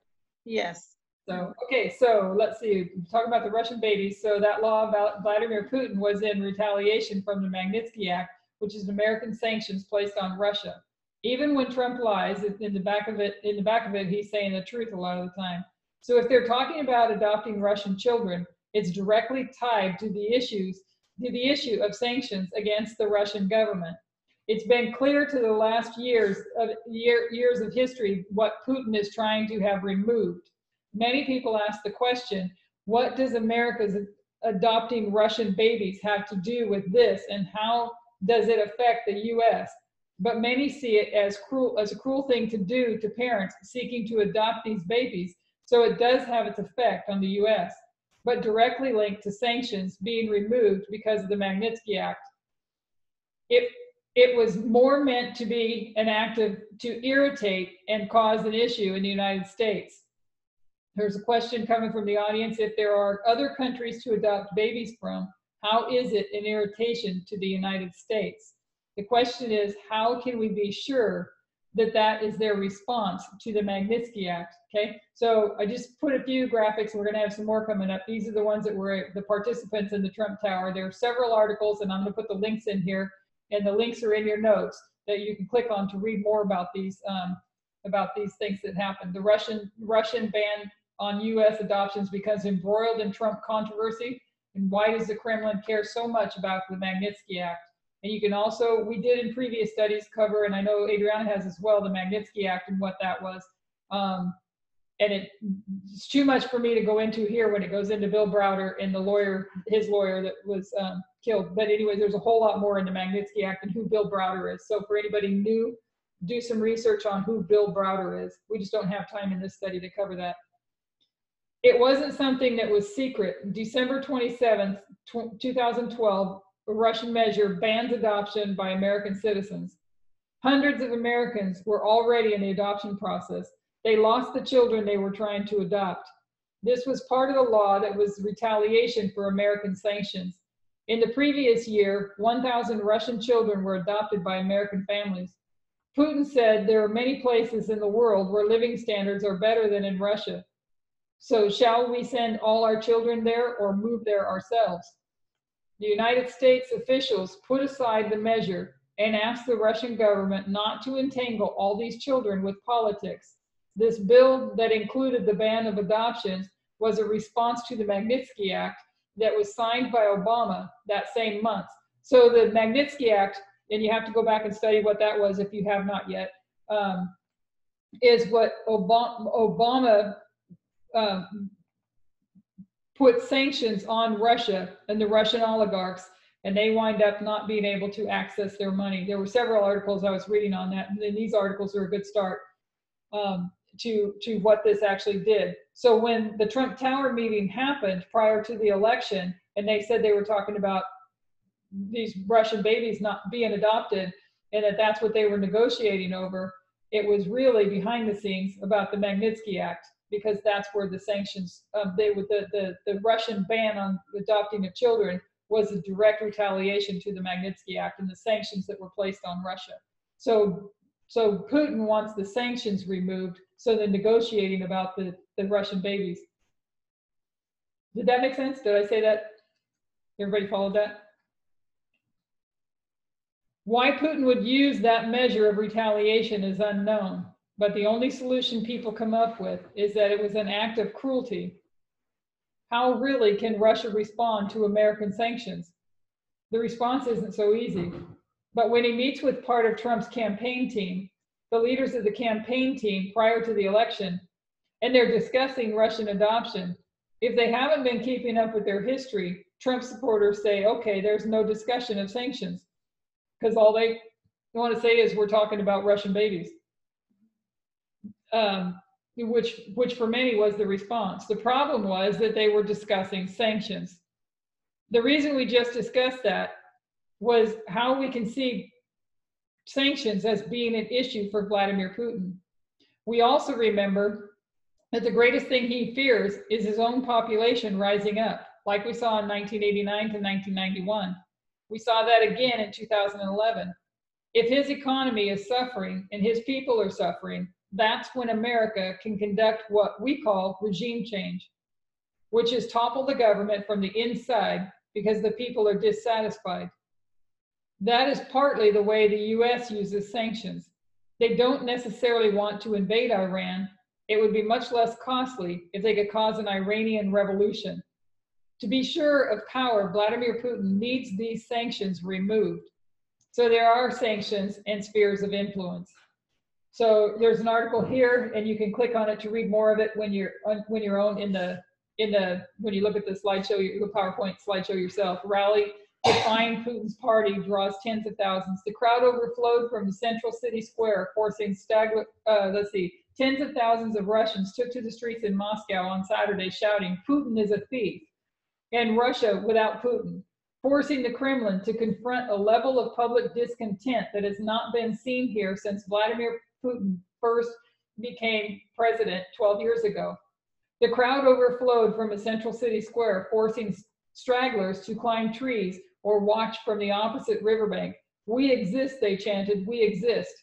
Yes. So, okay, so let's see. Talking about the Russian babies. So that law about Vladimir Putin was in retaliation from the Magnitsky Act, which is American sanctions placed on Russia. Even when Trump lies, in the back of it, he's saying the truth a lot of the time. So if they're talking about adopting Russian children, it's directly tied to the issue of sanctions against the Russian government. It's been clear to the last years of history what Putin is trying to have removed. Many people ask the question, what does America's adopting Russian babies have to do with this, and how does it affect the US? But many see it as a cruel thing to do to parents seeking to adopt these babies. So it does have its effect on the US, but directly linked to sanctions being removed because of the Magnitsky Act. It was more meant to be an act to irritate and cause an issue in the United States. There's a question coming from the audience. If there are other countries to adopt babies from, how is it an irritation to the United States? The question is, how can we be sure that that is their response to the Magnitsky Act? Okay, so I just put a few graphics. We're going to have some more coming up. These are the ones that were the participants in the Trump Tower. There are several articles, and I'm going to put the links in here, and the links are in your notes that you can click on to read more about these things that happened. The Russian ban on U.S. adoptions becomes embroiled in Trump controversy, and why does the Kremlin care so much about the Magnitsky Act? And you can also, we did in previous studies cover, and I know Adriana has as well, the Magnitsky Act and what that was. And it's too much for me to go into here when it goes into Bill Browder and the lawyer, his lawyer that was killed. But anyway, there's a whole lot more in the Magnitsky Act and who Bill Browder is. So for anybody new, do some research on who Bill Browder is. We just don't have time in this study to cover that. It wasn't something that was secret. December 27th, 2012, a Russian measure bans adoption by American citizens. Hundreds of Americans were already in the adoption process. They lost the children they were trying to adopt. This was part of the law that was retaliation for American sanctions. In the previous year, 1,000 Russian children were adopted by American families. Putin said there are many places in the world where living standards are better than in Russia. So shall we send all our children there or move there ourselves? The United States officials put aside the measure and asked the Russian government not to entangle all these children with politics. This bill that included the ban of adoptions was a response to the Magnitsky Act that was signed by Obama that same month. So the Magnitsky Act, and you have to go back and study what that was if you have not yet, is what Obama put sanctions on Russia and the Russian oligarchs, and they wind up not being able to access their money. There were several articles I was reading on that, and these articles are a good start to what this actually did. So when the Trump Tower meeting happened prior to the election, and they said they were talking about these Russian babies not being adopted, and that's what they were negotiating over, it was really behind the scenes about the Magnitsky Act, because that's where the sanctions, the Russian ban on adopting of children was a direct retaliation to the Magnitsky Act and the sanctions that were placed on Russia. So Putin wants the sanctions removed, so they're negotiating about the Russian babies. Did that make sense? Did I say that? Everybody followed that? Why Putin would use that measure of retaliation is unknown, but the only solution people come up with is that it was an act of cruelty. How really can Russia respond to American sanctions? The response isn't so easy. But when he meets with part of Trump's campaign team, the leaders of the campaign team prior to the election, and they're discussing Russian adoption, if they haven't been keeping up with their history, Trump supporters say, okay, there's no discussion of sanctions, because all they want to say is we're talking about Russian babies, which for many was the response. The problem was that they were discussing sanctions. The reason we just discussed that was how we can see sanctions as being an issue for Vladimir Putin. We also remember that the greatest thing he fears is his own population rising up, like we saw in 1989 to 1991. We saw that again in 2011. If his economy is suffering and his people are suffering, that's when America can conduct what we call regime change, which is topple the government from the inside because the people are dissatisfied. That is partly the way the US uses sanctions. They don't necessarily want to invade Iran. It would be much less costly if they could cause an Iranian revolution. To be sure of power, Vladimir Putin needs these sanctions removed. So there are sanctions and spheres of influence. So there's an article here, and you can click on it to read more of it when you're on when you look at the slideshow, the PowerPoint slideshow yourself. Rally defying Putin's party draws tens of thousands. The crowd overflowed from the central city square, forcing tens of thousands of Russians took to the streets in Moscow on Saturday, shouting, "Putin is a thief," and Russia without Putin, forcing the Kremlin to confront a level of public discontent that has not been seen here since Vladimir Putin first became president 12 years ago. The crowd overflowed from a central city square, forcing stragglers to climb trees or watch from the opposite riverbank. "We exist," they chanted, "we exist."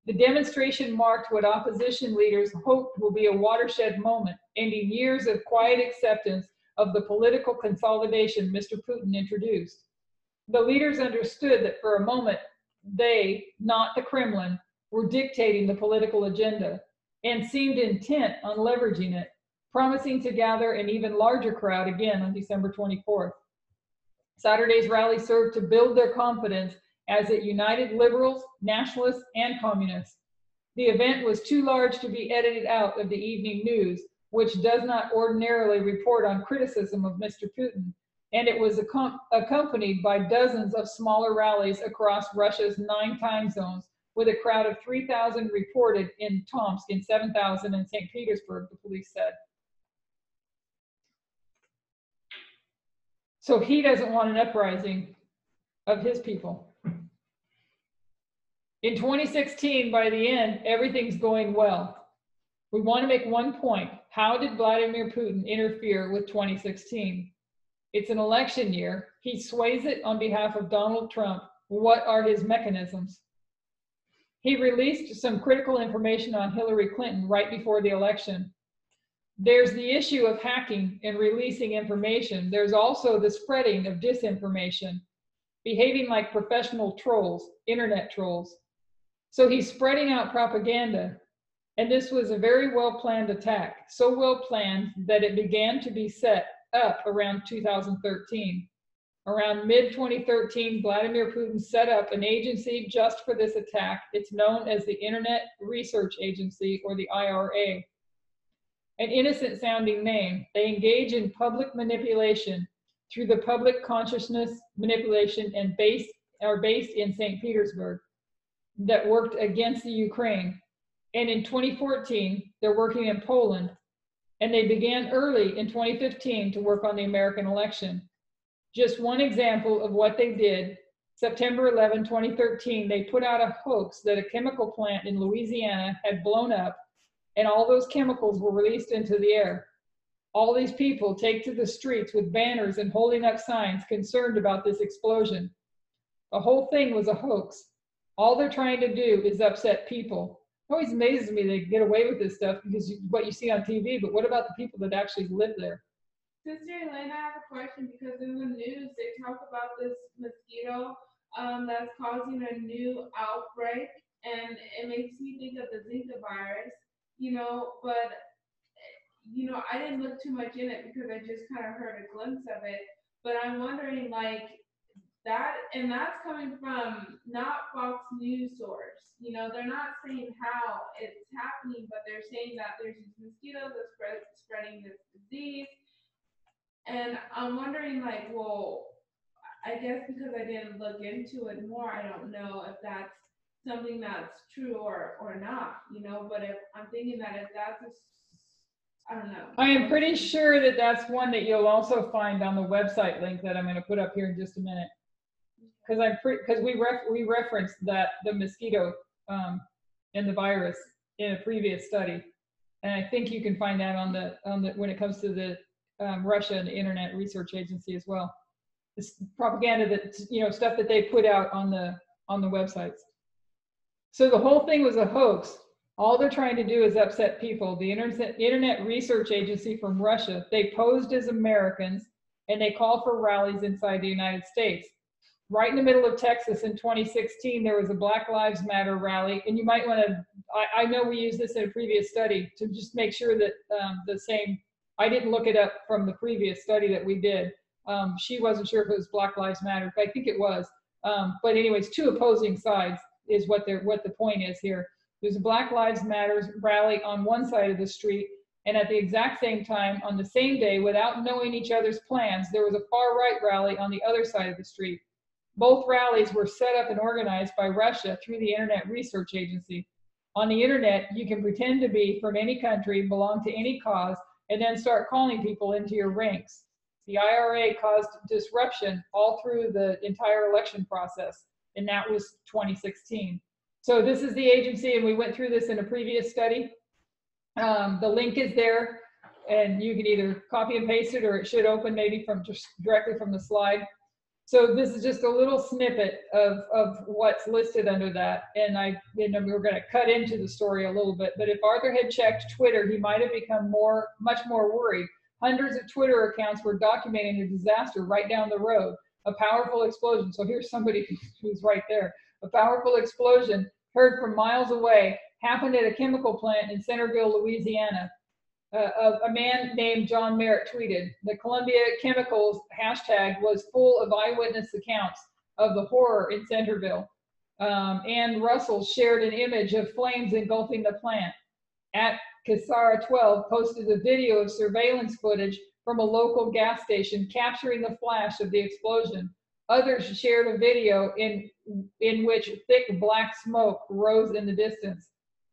The demonstration marked what opposition leaders hoped will be a watershed moment, ending years of quiet acceptance of the political consolidation Mr. Putin introduced. The leaders understood that for a moment, they, not the Kremlin, were dictating the political agenda and seemed intent on leveraging it, promising to gather an even larger crowd again on December 24th. Saturday's rally served to build their confidence as it united liberals, nationalists, and communists. The event was too large to be edited out of the evening news, which does not ordinarily report on criticism of Mr. Putin, and it was accompanied by dozens of smaller rallies across Russia's 9 time zones, with a crowd of 3,000 reported in Tomsk and 7,000 in St. Petersburg, the police said. So he doesn't want an uprising of his people. In 2016, by the end, everything's going well. We want to make one point. How did Vladimir Putin interfere with 2016? It's an election year. He sways it on behalf of Donald Trump. What are his mechanisms? He released some critical information on Hillary Clinton right before the election. There's the issue of hacking and releasing information. There's also the spreading of disinformation, behaving like professional trolls, internet trolls. So he's spreading out propaganda. And this was a very well-planned attack, so well-planned that it began to be set up around 2013. Around mid-2013, Vladimir Putin set up an agency just for this attack. It's known as the Internet Research Agency, or the IRA. An innocent-sounding name. They engage in public manipulation through the public consciousness manipulation and are based in St. Petersburg that worked against the Ukraine. And in 2014, they're working in Poland. And they began early in 2015 to work on the American election. Just one example of what they did, September 11, 2013, they put out a hoax that a chemical plant in Louisiana had blown up and all those chemicals were released into the air. All these people take to the streets with banners and holding up signs concerned about this explosion. The whole thing was a hoax. All they're trying to do is upset people. It always amazes me they get away with this stuff because what you see on TV, but what about the people that actually live there? Sister Elena, I have a question because in the news they talk about this mosquito that's causing a new outbreak, and it makes me think of the Zika virus, but I didn't look too much in it because I just kind of heard a glimpse of it, but I'm wondering that, and that's coming from not Fox News source. They're not saying how it's happening, but they're saying that there's these mosquitoes that's spreading this disease. And I'm wondering, well, I guess because I didn't look into it more, I don't know if that's something that's true or not, but if I'm thinking that if that's I don't know. I am pretty sure that that's one that you'll also find on the website link that I'm going to put up here in just a minute. Because we referenced that the mosquito and the virus in a previous study, and I think you can find that on the when it comes to the Russia and the Internet Research Agency as well. This propaganda that stuff that they put out on the websites. So the whole thing was a hoax. All they're trying to do is upset people. The Internet Research Agency from Russia, they posed as Americans and they call for rallies inside the United States. right in the middle of Texas in 2016, there was a Black Lives Matter rally. And you might want to, I know we used this in a previous study to just make sure that I didn't look it up from the previous study that we did. She wasn't sure if it was Black Lives Matter, but I think it was. But anyways, two opposing sides is what the point is here. There's a Black Lives Matter rally on one side of the street, and at the exact same time, on the same day, without knowing each other's plans, there was a far-right rally on the other side of the street. Both rallies were set up and organized by Russia through the Internet Research Agency. On the internet, you can pretend to be from any country, belong to any cause, and then start calling people into your ranks. The IRA caused disruption all through the entire election process, and that was 2016. So this is the agency, and we went through this in a previous study. The link is there, and you can either copy and paste it, or it should open maybe from just directly from the slide. So this is just a little snippet of what's listed under that, and we're going to cut into the story a little bit. But if Arthur had checked Twitter, he might have become much more worried. Hundreds of Twitter accounts were documenting a disaster right down the road, a powerful explosion. So here's somebody who's right there. A powerful explosion heard from miles away happened at a chemical plant in Centerville, Louisiana. A man named John Merritt tweeted, "The Columbia Chemicals hashtag was full of eyewitness accounts of the horror in Centerville." Ann Russell shared an image of flames engulfing the plant. At Kisara 12 posted a video of surveillance footage from a local gas station capturing the flash of the explosion. Others shared a video in which thick black smoke rose in the distance.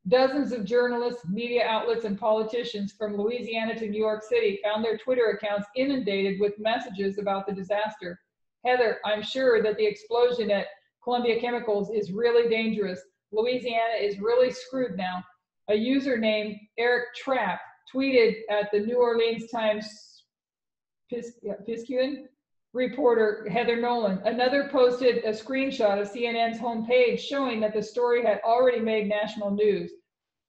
Dozens of journalists, media outlets, and politicians from Louisiana to New York City found their Twitter accounts inundated with messages about the disaster. "Heather, I'm sure that the explosion at Columbia Chemicals is really dangerous. Louisiana is really screwed now." A user named Eric Trapp tweeted at the New Orleans Times Picayune reporter Heather Nolan. Another posted a screenshot of CNN's homepage showing that the story had already made national news.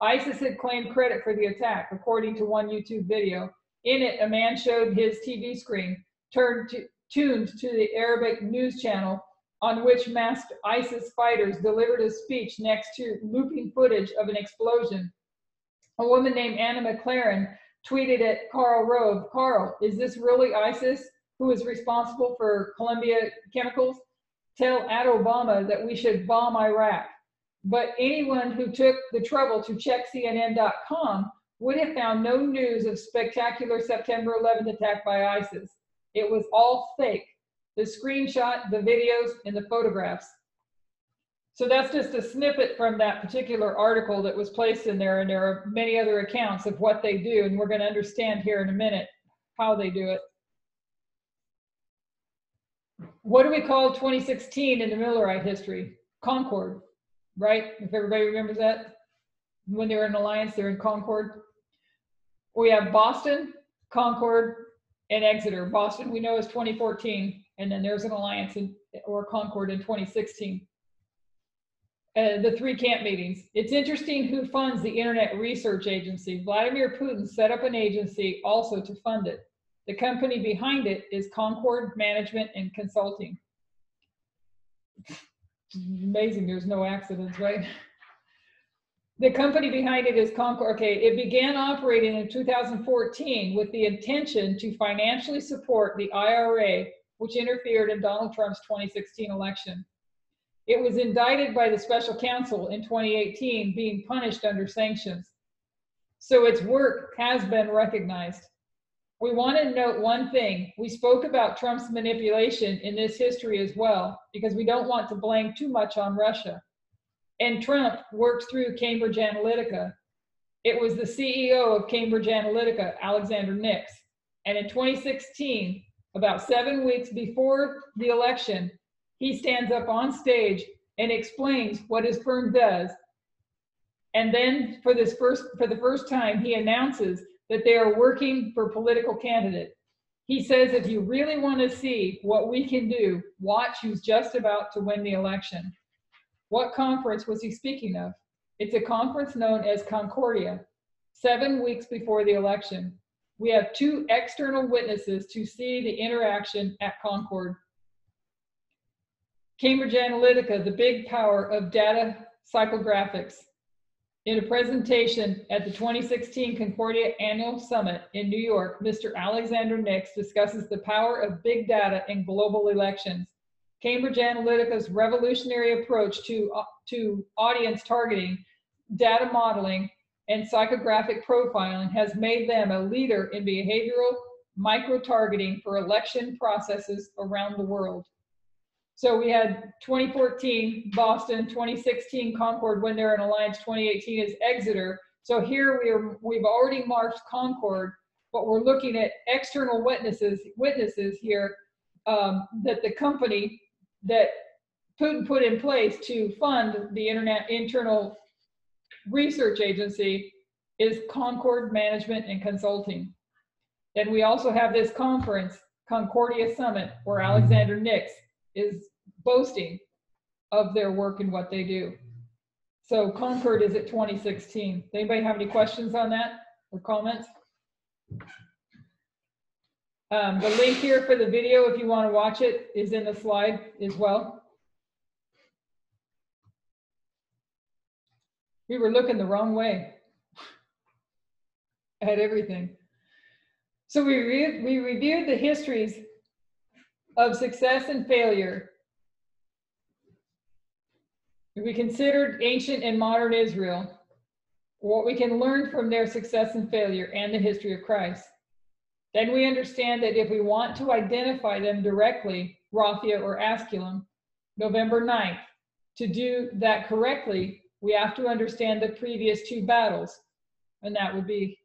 ISIS had claimed credit for the attack, according to one YouTube video. In it, a man showed his TV screen tuned to the Arabic news channel, on which masked ISIS fighters delivered a speech next to looping footage of an explosion. A woman named Anna McLaren tweeted at Carl Rove, "Carl, is this really ISIS who is responsible for Columbia Chemicals? Tell at Obama that we should bomb Iraq." But anyone who took the trouble to check CNN.com would have found no news of spectacular September 11th attack by ISIS. It was all fake. The screenshot, the videos, and the photographs. So that's just a snippet from that particular article that was placed in there, and there are many other accounts of what they do, and we're going to understand here in a minute how they do it. What do we call 2016 in the Millerite history? Concord, right? If everybody remembers that. When they were in alliance, they're in Concord. We have Boston, Concord, and Exeter. Boston we know is 2014, and then there's an alliance or Concord in 2016. The three camp meetings. It's interesting who funds the Internet Research Agency. Vladimir Putin set up an agency also to fund it. The company behind it is Concord Management and Consulting. Amazing, there's no accidents, right? The company behind it is Concord. Okay, it began operating in 2014 with the intention to financially support the IRA, which interfered in Donald Trump's 2016 election. It was indicted by the special counsel in 2018, being punished under sanctions. So its work has been recognized. We want to note one thing. We spoke about Trump's manipulation in this history as well, because we don't want to blame too much on Russia. And Trump worked through Cambridge Analytica. It was the CEO of Cambridge Analytica, Alexander Nix. And in 2016, about 7 weeks before the election, he stands up on stage and explains what his firm does. And then for the first time, he announces that they are working for political candidate. He says, if you really want to see what we can do, watch who's just about to win the election. What conference was he speaking of? It's a conference known as Concordia, 7 weeks before the election. We have 2 external witnesses to see the interaction at Concord. Cambridge Analytica, the big power of data psychographics. In a presentation at the 2016 Concordia Annual Summit in New York, Mr. Alexander Nix discusses the power of big data in global elections. Cambridge Analytica's revolutionary approach to audience targeting, data modeling, and psychographic profiling has made them a leader in behavioral micro-targeting for election processes around the world. So we had 2014 Boston, 2016 Concord when they're in Alliance, 2018 is Exeter. So here we've already marked Concord, but we're looking at external witnesses here that the company that Putin put in place to fund the internal research agency is Concord Management and Consulting. Then we also have this conference, Concordia Summit, where Alexander Nix is boasting of their work and what they do. So Concord is at 2016. Does anybody have any questions on that or comments? The link here for the video, if you want to watch it, is in the slide as well. We were looking the wrong way at everything. So we reviewed the histories of success and failure. We considered ancient and modern Israel, what we can learn from their success and failure, and the history of Christ. Then we understand that if we want to identify them directly, Raphia or Asculum, November 9th, to do that correctly, we have to understand the previous two battles, and that would be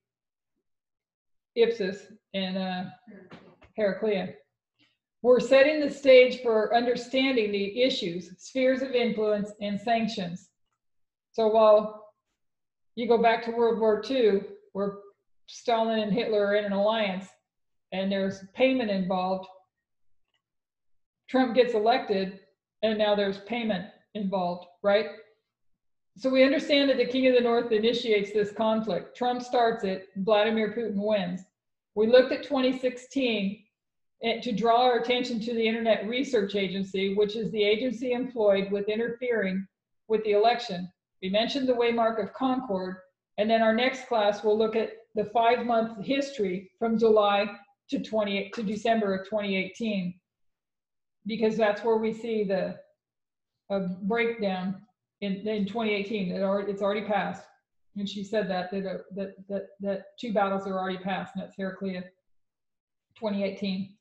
Ipsus and Heraclea. We're setting the stage for understanding the issues, spheres of influence, and sanctions. So while you go back to World War II, where Stalin and Hitler are in an alliance, and there's payment involved, Trump gets elected, and now there's payment involved, right? So we understand that the King of the North initiates this conflict. Trump starts it, Vladimir Putin wins. We looked at 2016 to draw our attention to the Internet Research Agency, which is the agency employed with interfering with the election. We mentioned the waymark of Concord, and then our next class will look at the 5-month history from July to December of 2018, because that's where we see the breakdown in 2018. It's already passed, and she said that 2 battles are already passed, and that's Heraclea, 2018.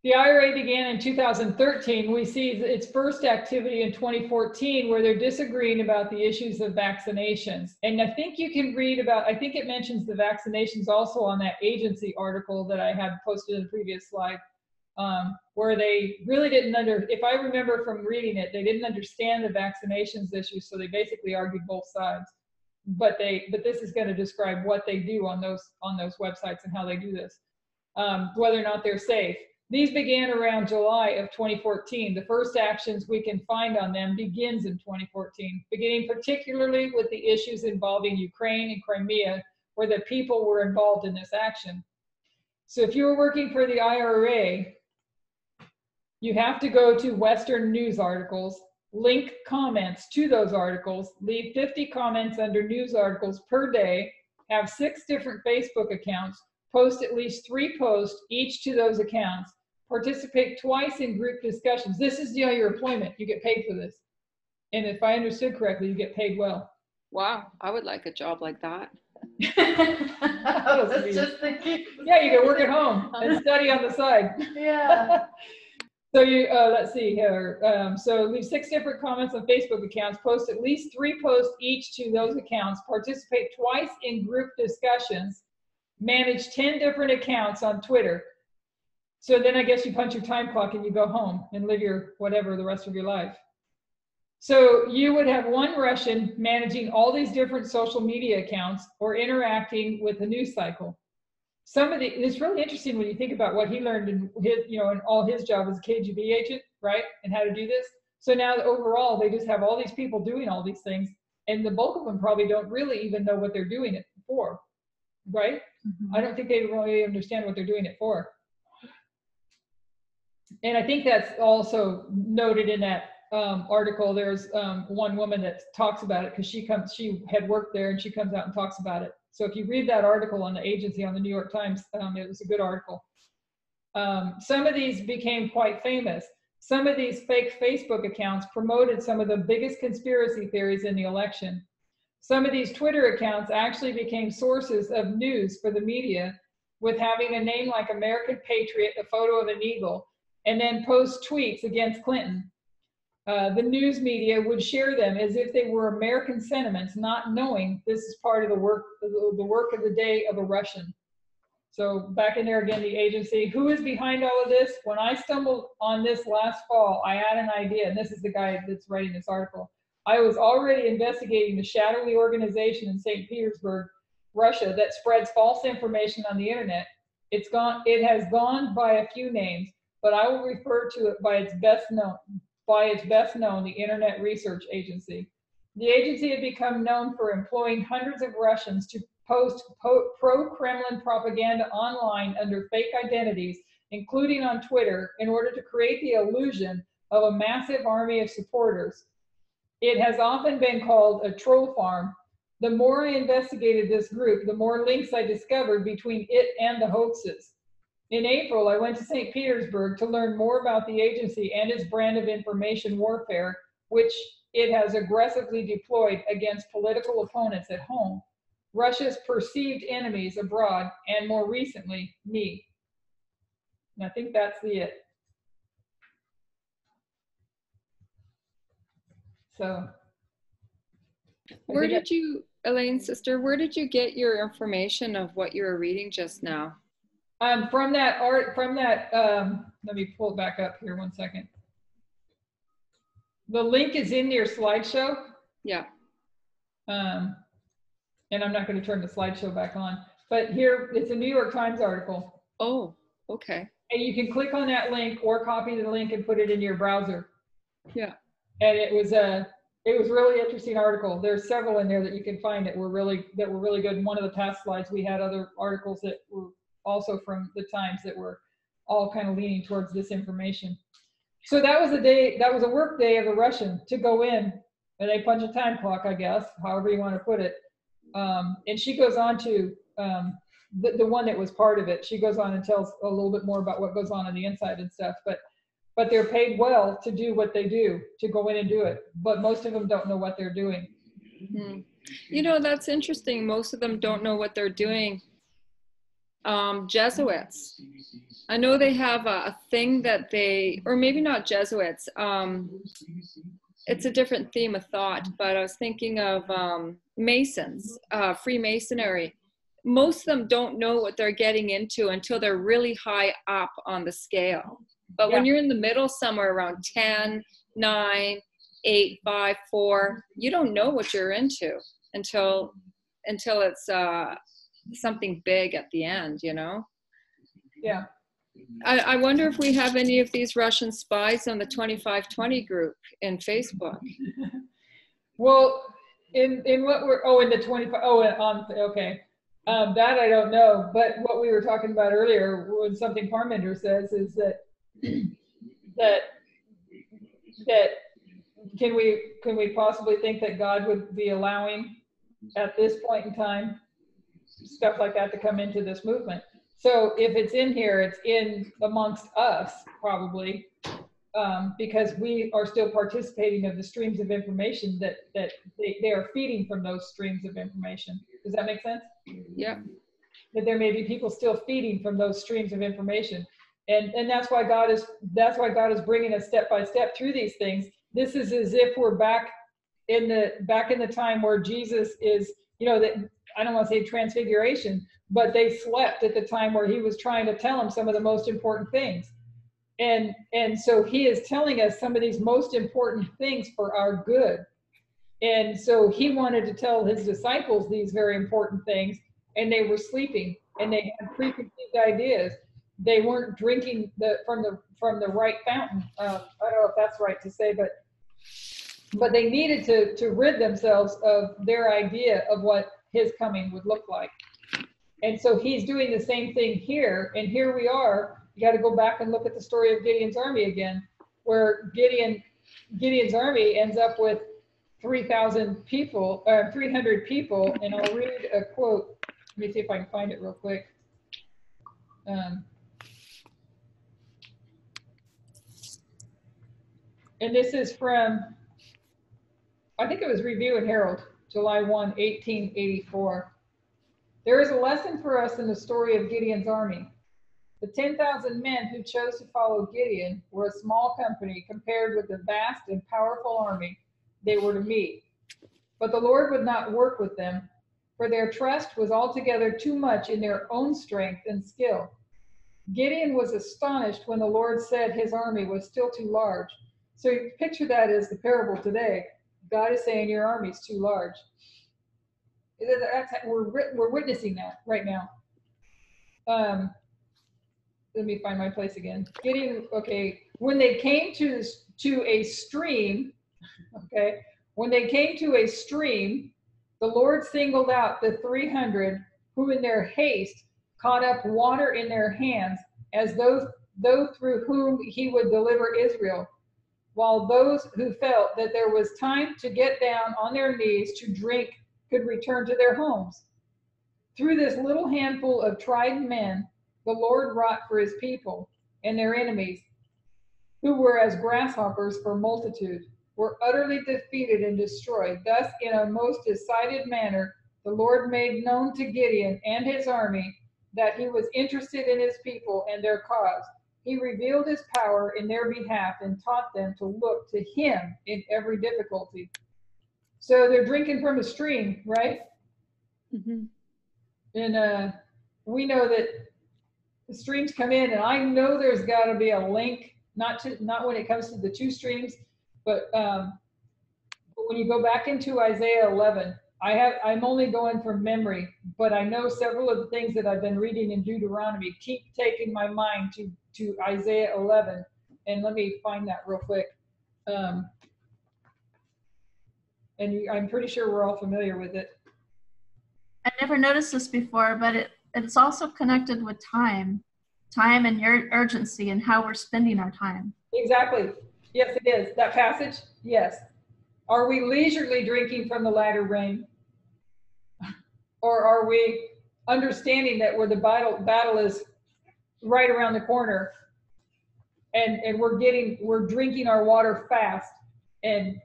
The IRA began in 2013. We see its first activity in 2014 where they're disagreeing about the issues of vaccinations. And I think you can read about, I think it mentions the vaccinations also on that agency article that I had posted in the previous slide, where they really didn't if I remember from reading it, they didn't understand the vaccinations issue, so they basically argued both sides. But this is going to describe what they do on those websites and how they do this, whether or not they're safe. These began around July of 2014. The first actions we can find on them begins in 2014, beginning particularly with the issues involving Ukraine and Crimea, where the people were involved in this action. So if you were working for the IRA, you have to go to Western news articles, link comments to those articles, leave 50 comments under news articles per day, have 6 different Facebook accounts, post at least 3 posts each to those accounts, participate twice in group discussions. This is your employment. You get paid for this. And if I understood correctly, you get paid well. Wow, I would like a job like that. I was just thinking. Yeah, you can work at home and study on the side. Yeah. So you, let's see here. So leave 6 different comments on Facebook accounts, post at least 3 posts each to those accounts, participate twice in group discussions, manage 10 different accounts on Twitter. So then I guess you punch your time clock and you go home and live your whatever the rest of your life. So you would have one Russian managing all these different social media accounts or interacting with the news cycle. It's really interesting when you think about what he learned in his, in all his job as a KGB agent, right? And how to do this. So now overall, they just have all these people doing all these things, and the bulk of them probably don't really even know what they're doing it for, right? Mm-hmm. I don't think they really understand what they're doing it for. And I think that's also noted in that article. There's one woman that talks about it because she had worked there and she comes out and talks about it. So if you read that article on the agency on the New York Times, it was a good article. Some of these became quite famous. Some of these fake Facebook accounts promoted some of the biggest conspiracy theories in the election. Some of these Twitter accounts actually became sources of news for the media, with having a name like American Patriot, a photo of an eagle, and then post tweets against Clinton. The news media would share them as if they were American sentiments, not knowing this is part of the work of the day of a Russian. So back in there again, the agency. Who is behind all of this? When I stumbled on this last fall, I had an idea, and this is the guy that's writing this article. I was already investigating the shadowy organization in St. Petersburg, Russia, that spreads false information on the internet. It has gone by a few names, but I will refer to it by its best known, the Internet Research Agency. The agency had become known for employing hundreds of Russians to post pro-Kremlin propaganda online under fake identities, including on Twitter, in order to create the illusion of a massive army of supporters. It has often been called a troll farm. The more I investigated this group, the more links I discovered between it and the hoaxes. In April, I went to St. Petersburg to learn more about the agency and its brand of information warfare, which it has aggressively deployed against political opponents at home, Russia's perceived enemies abroad, and more recently, me. And I think that's it. So. Where did you, Elaine's sister, where did you get your information of what you were reading just now? From that, let me pull it back up here 1 second. The link is in your slideshow. Yeah. And I'm not going to turn the slideshow back on, but here, it's a New York Times article. Oh, okay. And you can click on that link or copy the link and put it in your browser. Yeah. And it was a really interesting article. There's several in there that you can find that were really good. In one of the past slides, we had other articles that were also from the Times that were all kind of leaning towards this information. So that was a work day of the Russian to go in, and they punch a time clock, I guess, however you want to put it. And she goes on to, the one that was part of it, she goes on and tells a little bit more about what goes on the inside and stuff, but they're paid well to do what they do, to go in and do it. But most of them don't know what they're doing. Mm-hmm. You know, that's interesting. Most of them don't know what they're doing. Jesuits. I know they have a thing that or maybe not Jesuits. It's a different theme of thought, but I was thinking of Masons, Freemasonry. Most of them don't know what they're getting into until they're really high up on the scale. But when you're in the middle, somewhere around 10, 9, 8, 5, 4, you don't know what you're into until it's something big at the end, you know? Yeah. I wonder if we have any of these Russian spies on the 2520 group in Facebook. Well, in what we're, in the 25, okay. That I don't know, but what we were talking about earlier, when something Parminder says is that can we possibly think that God would be allowing at this point in time stuff like that to come into this movement? So if it's in here, it's in amongst us probably, because we are still participating of the streams of information that they are feeding from those streams of information. Does that make sense? Yeah. That there may be people still feeding from those streams of information, and that's why God is bringing us step by step through these things. This is as if we're back in the time where Jesus is, that I don't want to say transfiguration, but they slept at the time where he was trying to tell them some of the most important things. And so he is telling us some of these most important things for our good. And so he wanted to tell his disciples these very important things, and they were sleeping, and they had preconceived ideas. They weren't drinking from the right fountain. I don't know if that's right to say, but they needed to rid themselves of their idea of what his coming would look like. And so he's doing the same thing here, and here we are you got to go back and look at the story of Gideon's army again, where Gideon's army ends up with 3,000 people, 300 people, and I'll read a quote. Let me see if I can find it real quick. And this is from, I think it was Review and Herald, July 1, 1884. There is a lesson for us in the story of Gideon's army. The 10,000 men who chose to follow Gideon were a small company compared with the vast and powerful army they were to meet. But the Lord would not work with them, for their trust was altogether too much in their own strength and skill. Gideon was astonished when the Lord said his army was still too large. So you picture that as the parable today. God is saying your army is too large. We're witnessing that right now. Let me find my place again. Gideon, okay, when they came to a stream, okay, when they came to a stream, the Lord singled out the 300 who in their haste caught up water in their hands as those through whom he would deliver Israel, while those who felt that there was time to get down on their knees to drink could return to their homes. Through this little handful of tried men, the Lord wrought for his people, and their enemies, who were as grasshoppers for multitude, were utterly defeated and destroyed. Thus, in a most decided manner, the Lord made known to Gideon and his army that he was interested in his people and their cause. He revealed his power in their behalf and taught them to look to him in every difficulty. So they're drinking from a stream, right? Mm-hmm. And we know that the streams come in, and I know there's got to be a link, not when it comes to the two streams, but when you go back into Isaiah 11, I'm only going from memory, but I know several of the things that I've been reading in Deuteronomy keep taking my mind to Isaiah 11, and let me find that real quick. And I'm pretty sure we're all familiar with it. I never noticed this before, but it's also connected with time and your urgency and how we're spending our time. Exactly. Yes, it is. That passage, yes. Are we leisurely drinking from the latter rain? Or are we understanding that where the battle is right around the corner, and we're drinking our water fast and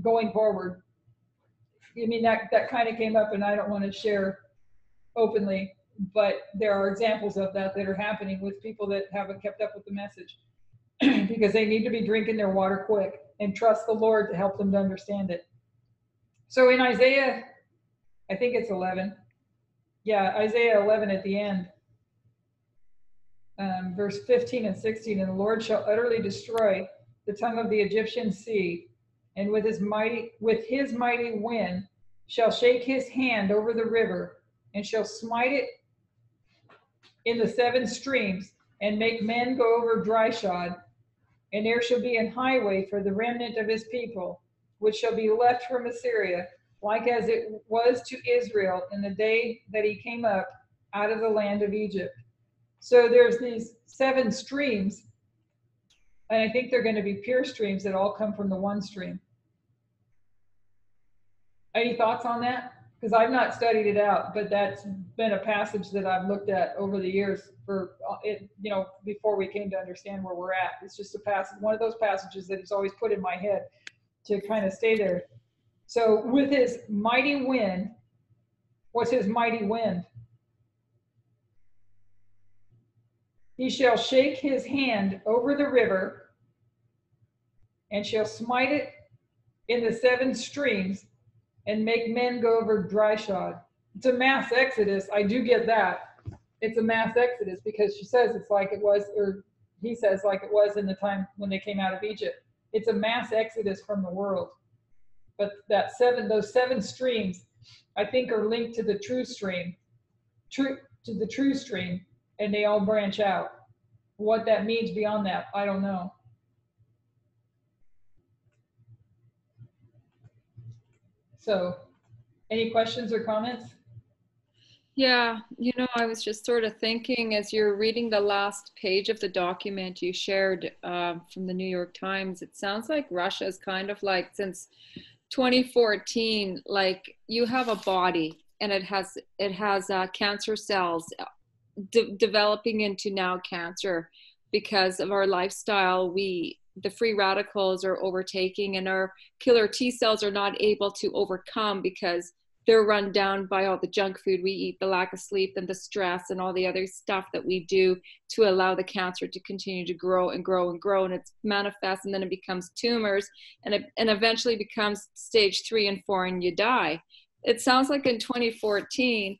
going forward? I mean, that kind of came up, and I don't want to share openly, but there are examples of that are happening with people that haven't kept up with the message because they need to be drinking their water quick and trust the Lord to help them to understand it. So in Isaiah, I think it's 11. Yeah, Isaiah 11 at the end, verse 15 and 16, and the Lord shall utterly destroy the tongue of the Egyptian sea, and with his mighty wind shall shake his hand over the river, and shall smite it in the 7 streams, and make men go over dry shod. And there shall be an highway for the remnant of his people, which shall be left from Assyria, like as it was to Israel in the day that he came up out of the land of Egypt. So there's these 7 streams, and I think they're going to be pure streams that all come from the one stream. Any thoughts on that? Because I've not studied it out, but that's been a passage that I've looked at over the years for it, before we came to understand where we're at. It's just a passage, one of those passages that is always put in my head to kind of stay there. So with his mighty wind, what's his mighty wind? He shall shake his hand over the river, and shall smite it in the 7 streams, and make men go over dry shod. It's a mass exodus. I do get that. It's a mass exodus because she says it's like it was, or he says like it was in the time when they came out of Egypt. It's a mass exodus from the world. But those 7 streams, I think, are linked to the true stream, and they all branch out. What that means beyond that, I don't know. So, any questions or comments? Yeah, you know, I was just sort of thinking as you're reading the last page of the document you shared from the New York Times, it sounds like Russia is kind of like since 2014, like you have a body and it has cancer cells developing into now cancer because of our lifestyle. The free radicals are overtaking and our killer T cells are not able to overcome because they're run down by all the junk food we eat, the lack of sleep and the stress and all the other stuff that we do to allow the cancer to continue to grow and grow and grow. And it manifests and then it becomes tumors and eventually becomes stage 3 and 4 and you die. It sounds like in 2014,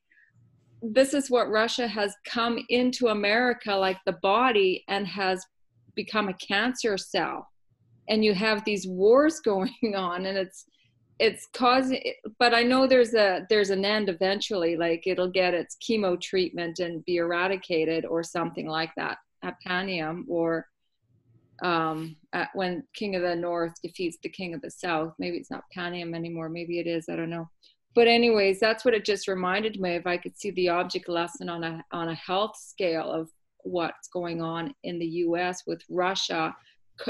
this is what Russia has come into America, like the body, and has become a cancer cell. And you have these wars going on and it's causing, but I know there's an end eventually, like it'll get its chemo treatment and be eradicated or something like that at Panium, or when King of the North defeats the King of the South. Maybe it's not Panium anymore, maybe it is, I don't know. But anyways, that's what it just reminded me of. I could see the object lesson on a health scale of what's going on in the US with Russia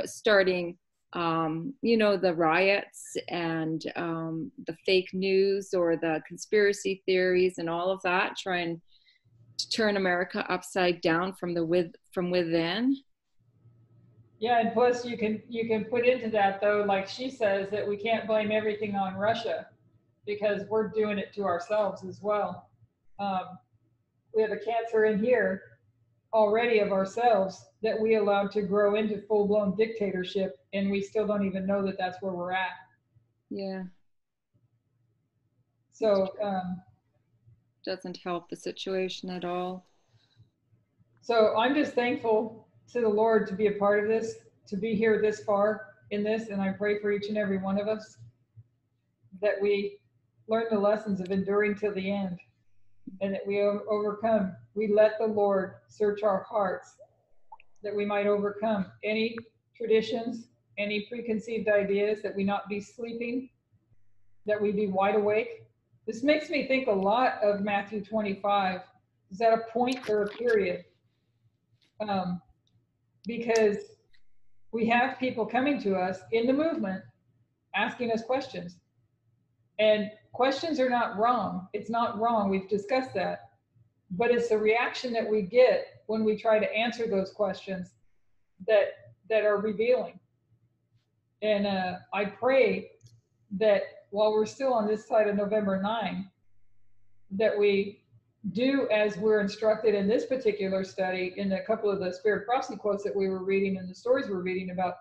starting the riots and the fake news or the conspiracy theories and all of that, trying to turn America upside down from within. Yeah, and plus you can put into that though, like she says, that we can't blame everything on Russia because we're doing it to ourselves as well. We have a cancer in here already of ourselves that we allowed to grow into full-blown dictatorship, and we still don't even know that that's where we're at. Yeah. So doesn't help the situation at all. So I'm just thankful to the Lord to be a part of this, to be here this far in this, and I pray for each and every one of us that we learn the lessons of enduring till the end, and that we overcome. We let the Lord search our hearts, that we might overcome any traditions, any preconceived ideas, that we not be sleeping, that we be wide awake. This makes me think a lot of Matthew 25. Is that a point or a period? Because we have people coming to us in the movement asking us questions. And questions are not wrong. It's not wrong. We've discussed that. But it's the reaction that we get when we try to answer those questions that are revealing. And I pray that while we're still on this side of November 9, that we do as we're instructed in this particular study, in a couple of the Spirit Prophecy quotes that we were reading and the stories we're reading about,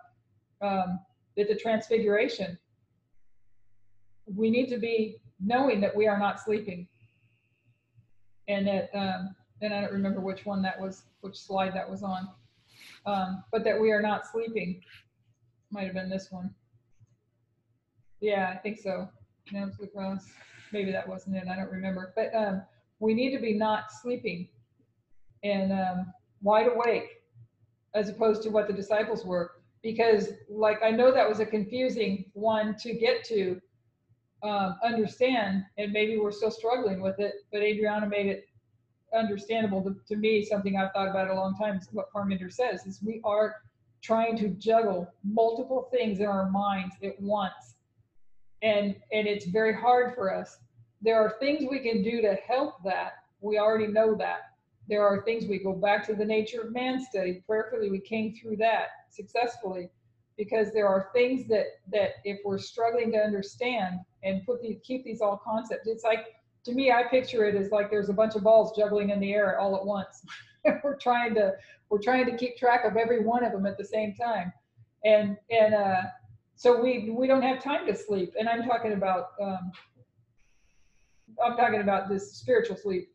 that the transfiguration, we need to be knowing that we are not sleeping. And that, and I don't remember which one that was, which slide that was on, but that we are not sleeping. Might have been this one. Yeah, I think so. Maybe that wasn't it. I don't remember. But we need to be not sleeping and wide awake, as opposed to what the disciples were. Because, like, I know that was a confusing one to get to understand, and maybe we're still struggling with it. But Adriana made it understandable to me. Something I've thought about a long time is what Parminder says: is we are trying to juggle multiple things in our minds at once. And it's very hard for us. There are things we can do to help that. We already know that. There are things, we go back to the Nature of Man study. Prayerfully, we came through that successfully, because there are things that if we're struggling to understand and keep these all concepts, it's like, to me, I picture it as like there's a bunch of balls juggling in the air all at once. we're trying to keep track of every one of them at the same time. And so we don't have time to sleep. And I'm talking about this spiritual sleep.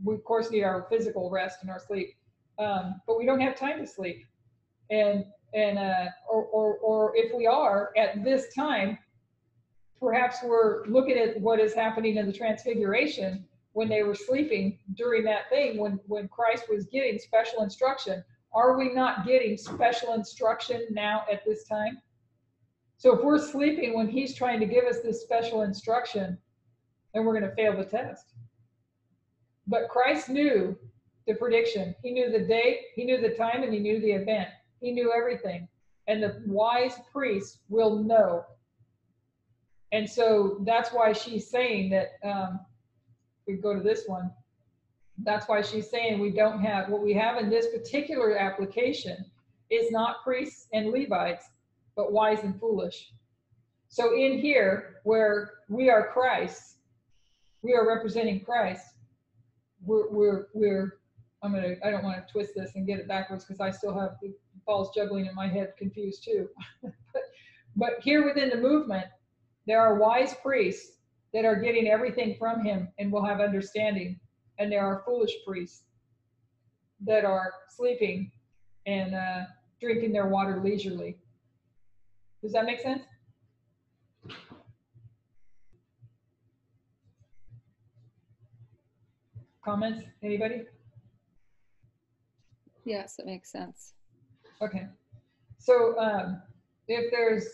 We of course need our physical rest and our sleep, but we don't have time to sleep. And or if we are at this time, perhaps we're looking at what is happening in the Transfiguration when they were sleeping during that thing, when Christ was getting special instruction. Are we not getting special instruction now at this time? So if we're sleeping when he's trying to give us this special instruction, then we're going to fail the test. But Christ knew the prediction. He knew the date, he knew the time, and he knew the event. He knew everything. And the wise priest will know. And so that's why she's saying that, we go to this one. That's why she's saying we don't have, what we have in this particular application is not priests and Levites, but wise and foolish. So in here, where we are Christ, we are representing Christ. I don't want to twist this and get it backwards because I still have the balls juggling in my head confused too. but here within the movement, there are wise priests that are getting everything from him and will have understanding. And there are foolish priests that are sleeping and drinking their water leisurely. Does that make sense? Comments? Anybody? Yes, it makes sense. Okay. So if there's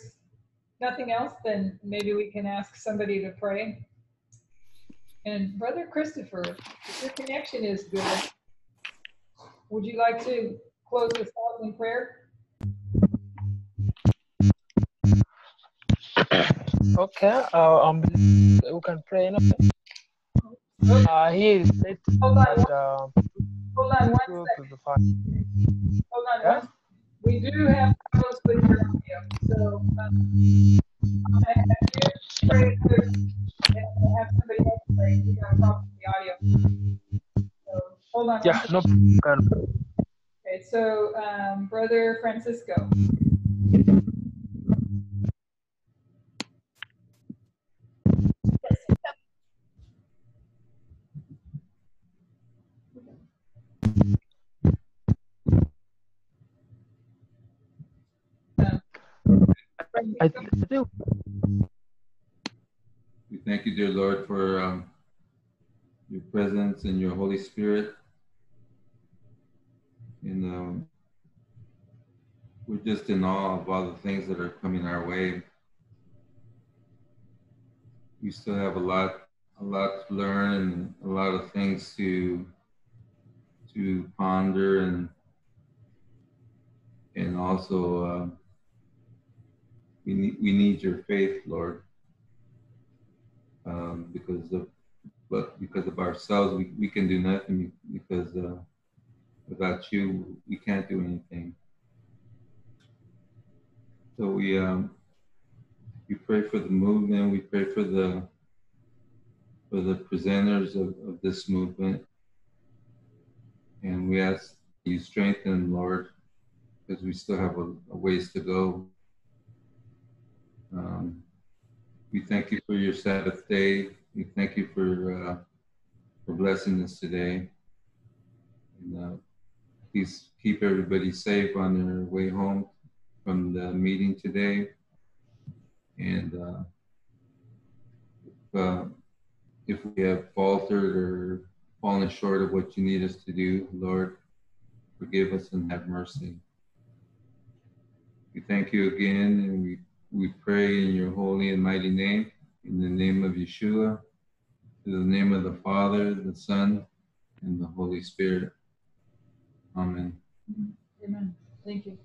nothing else, then maybe we can ask somebody to pray. And Brother Christopher, if your connection is good, would you like to close this out in prayer? Okay, we can pray now. He is late, Hold on, but hold on one go second. to the fire. Hold on Yeah? one second. We do have problems with your audio, so I'm gonna have you pray first, and we'll have somebody else pray. We got a problem with the audio. So hold on. Yeah, no problem. Okay, so Brother Francisco. I think We thank you, dear Lord, for your presence and your Holy Spirit. And we're just in awe of all the things that are coming our way. We still have a lot to learn and a lot of things to ponder, and also we need your faith, Lord, because of ourselves we can do nothing, because without you we can't do anything. So we pray for the movement. We pray for the presenters of this movement. And we ask you strengthen, Lord, because we still have a ways to go. We thank you for your Sabbath day. We thank you for blessing us today. And please keep everybody safe on their way home from the meeting today. And if we have faltered or fallen short of what you need us to do, Lord, forgive us and have mercy. We thank you again, and we pray in your holy and mighty name, in the name of Yeshua, in the name of the Father, the Son, and the Holy Spirit. Amen. Amen. Thank you.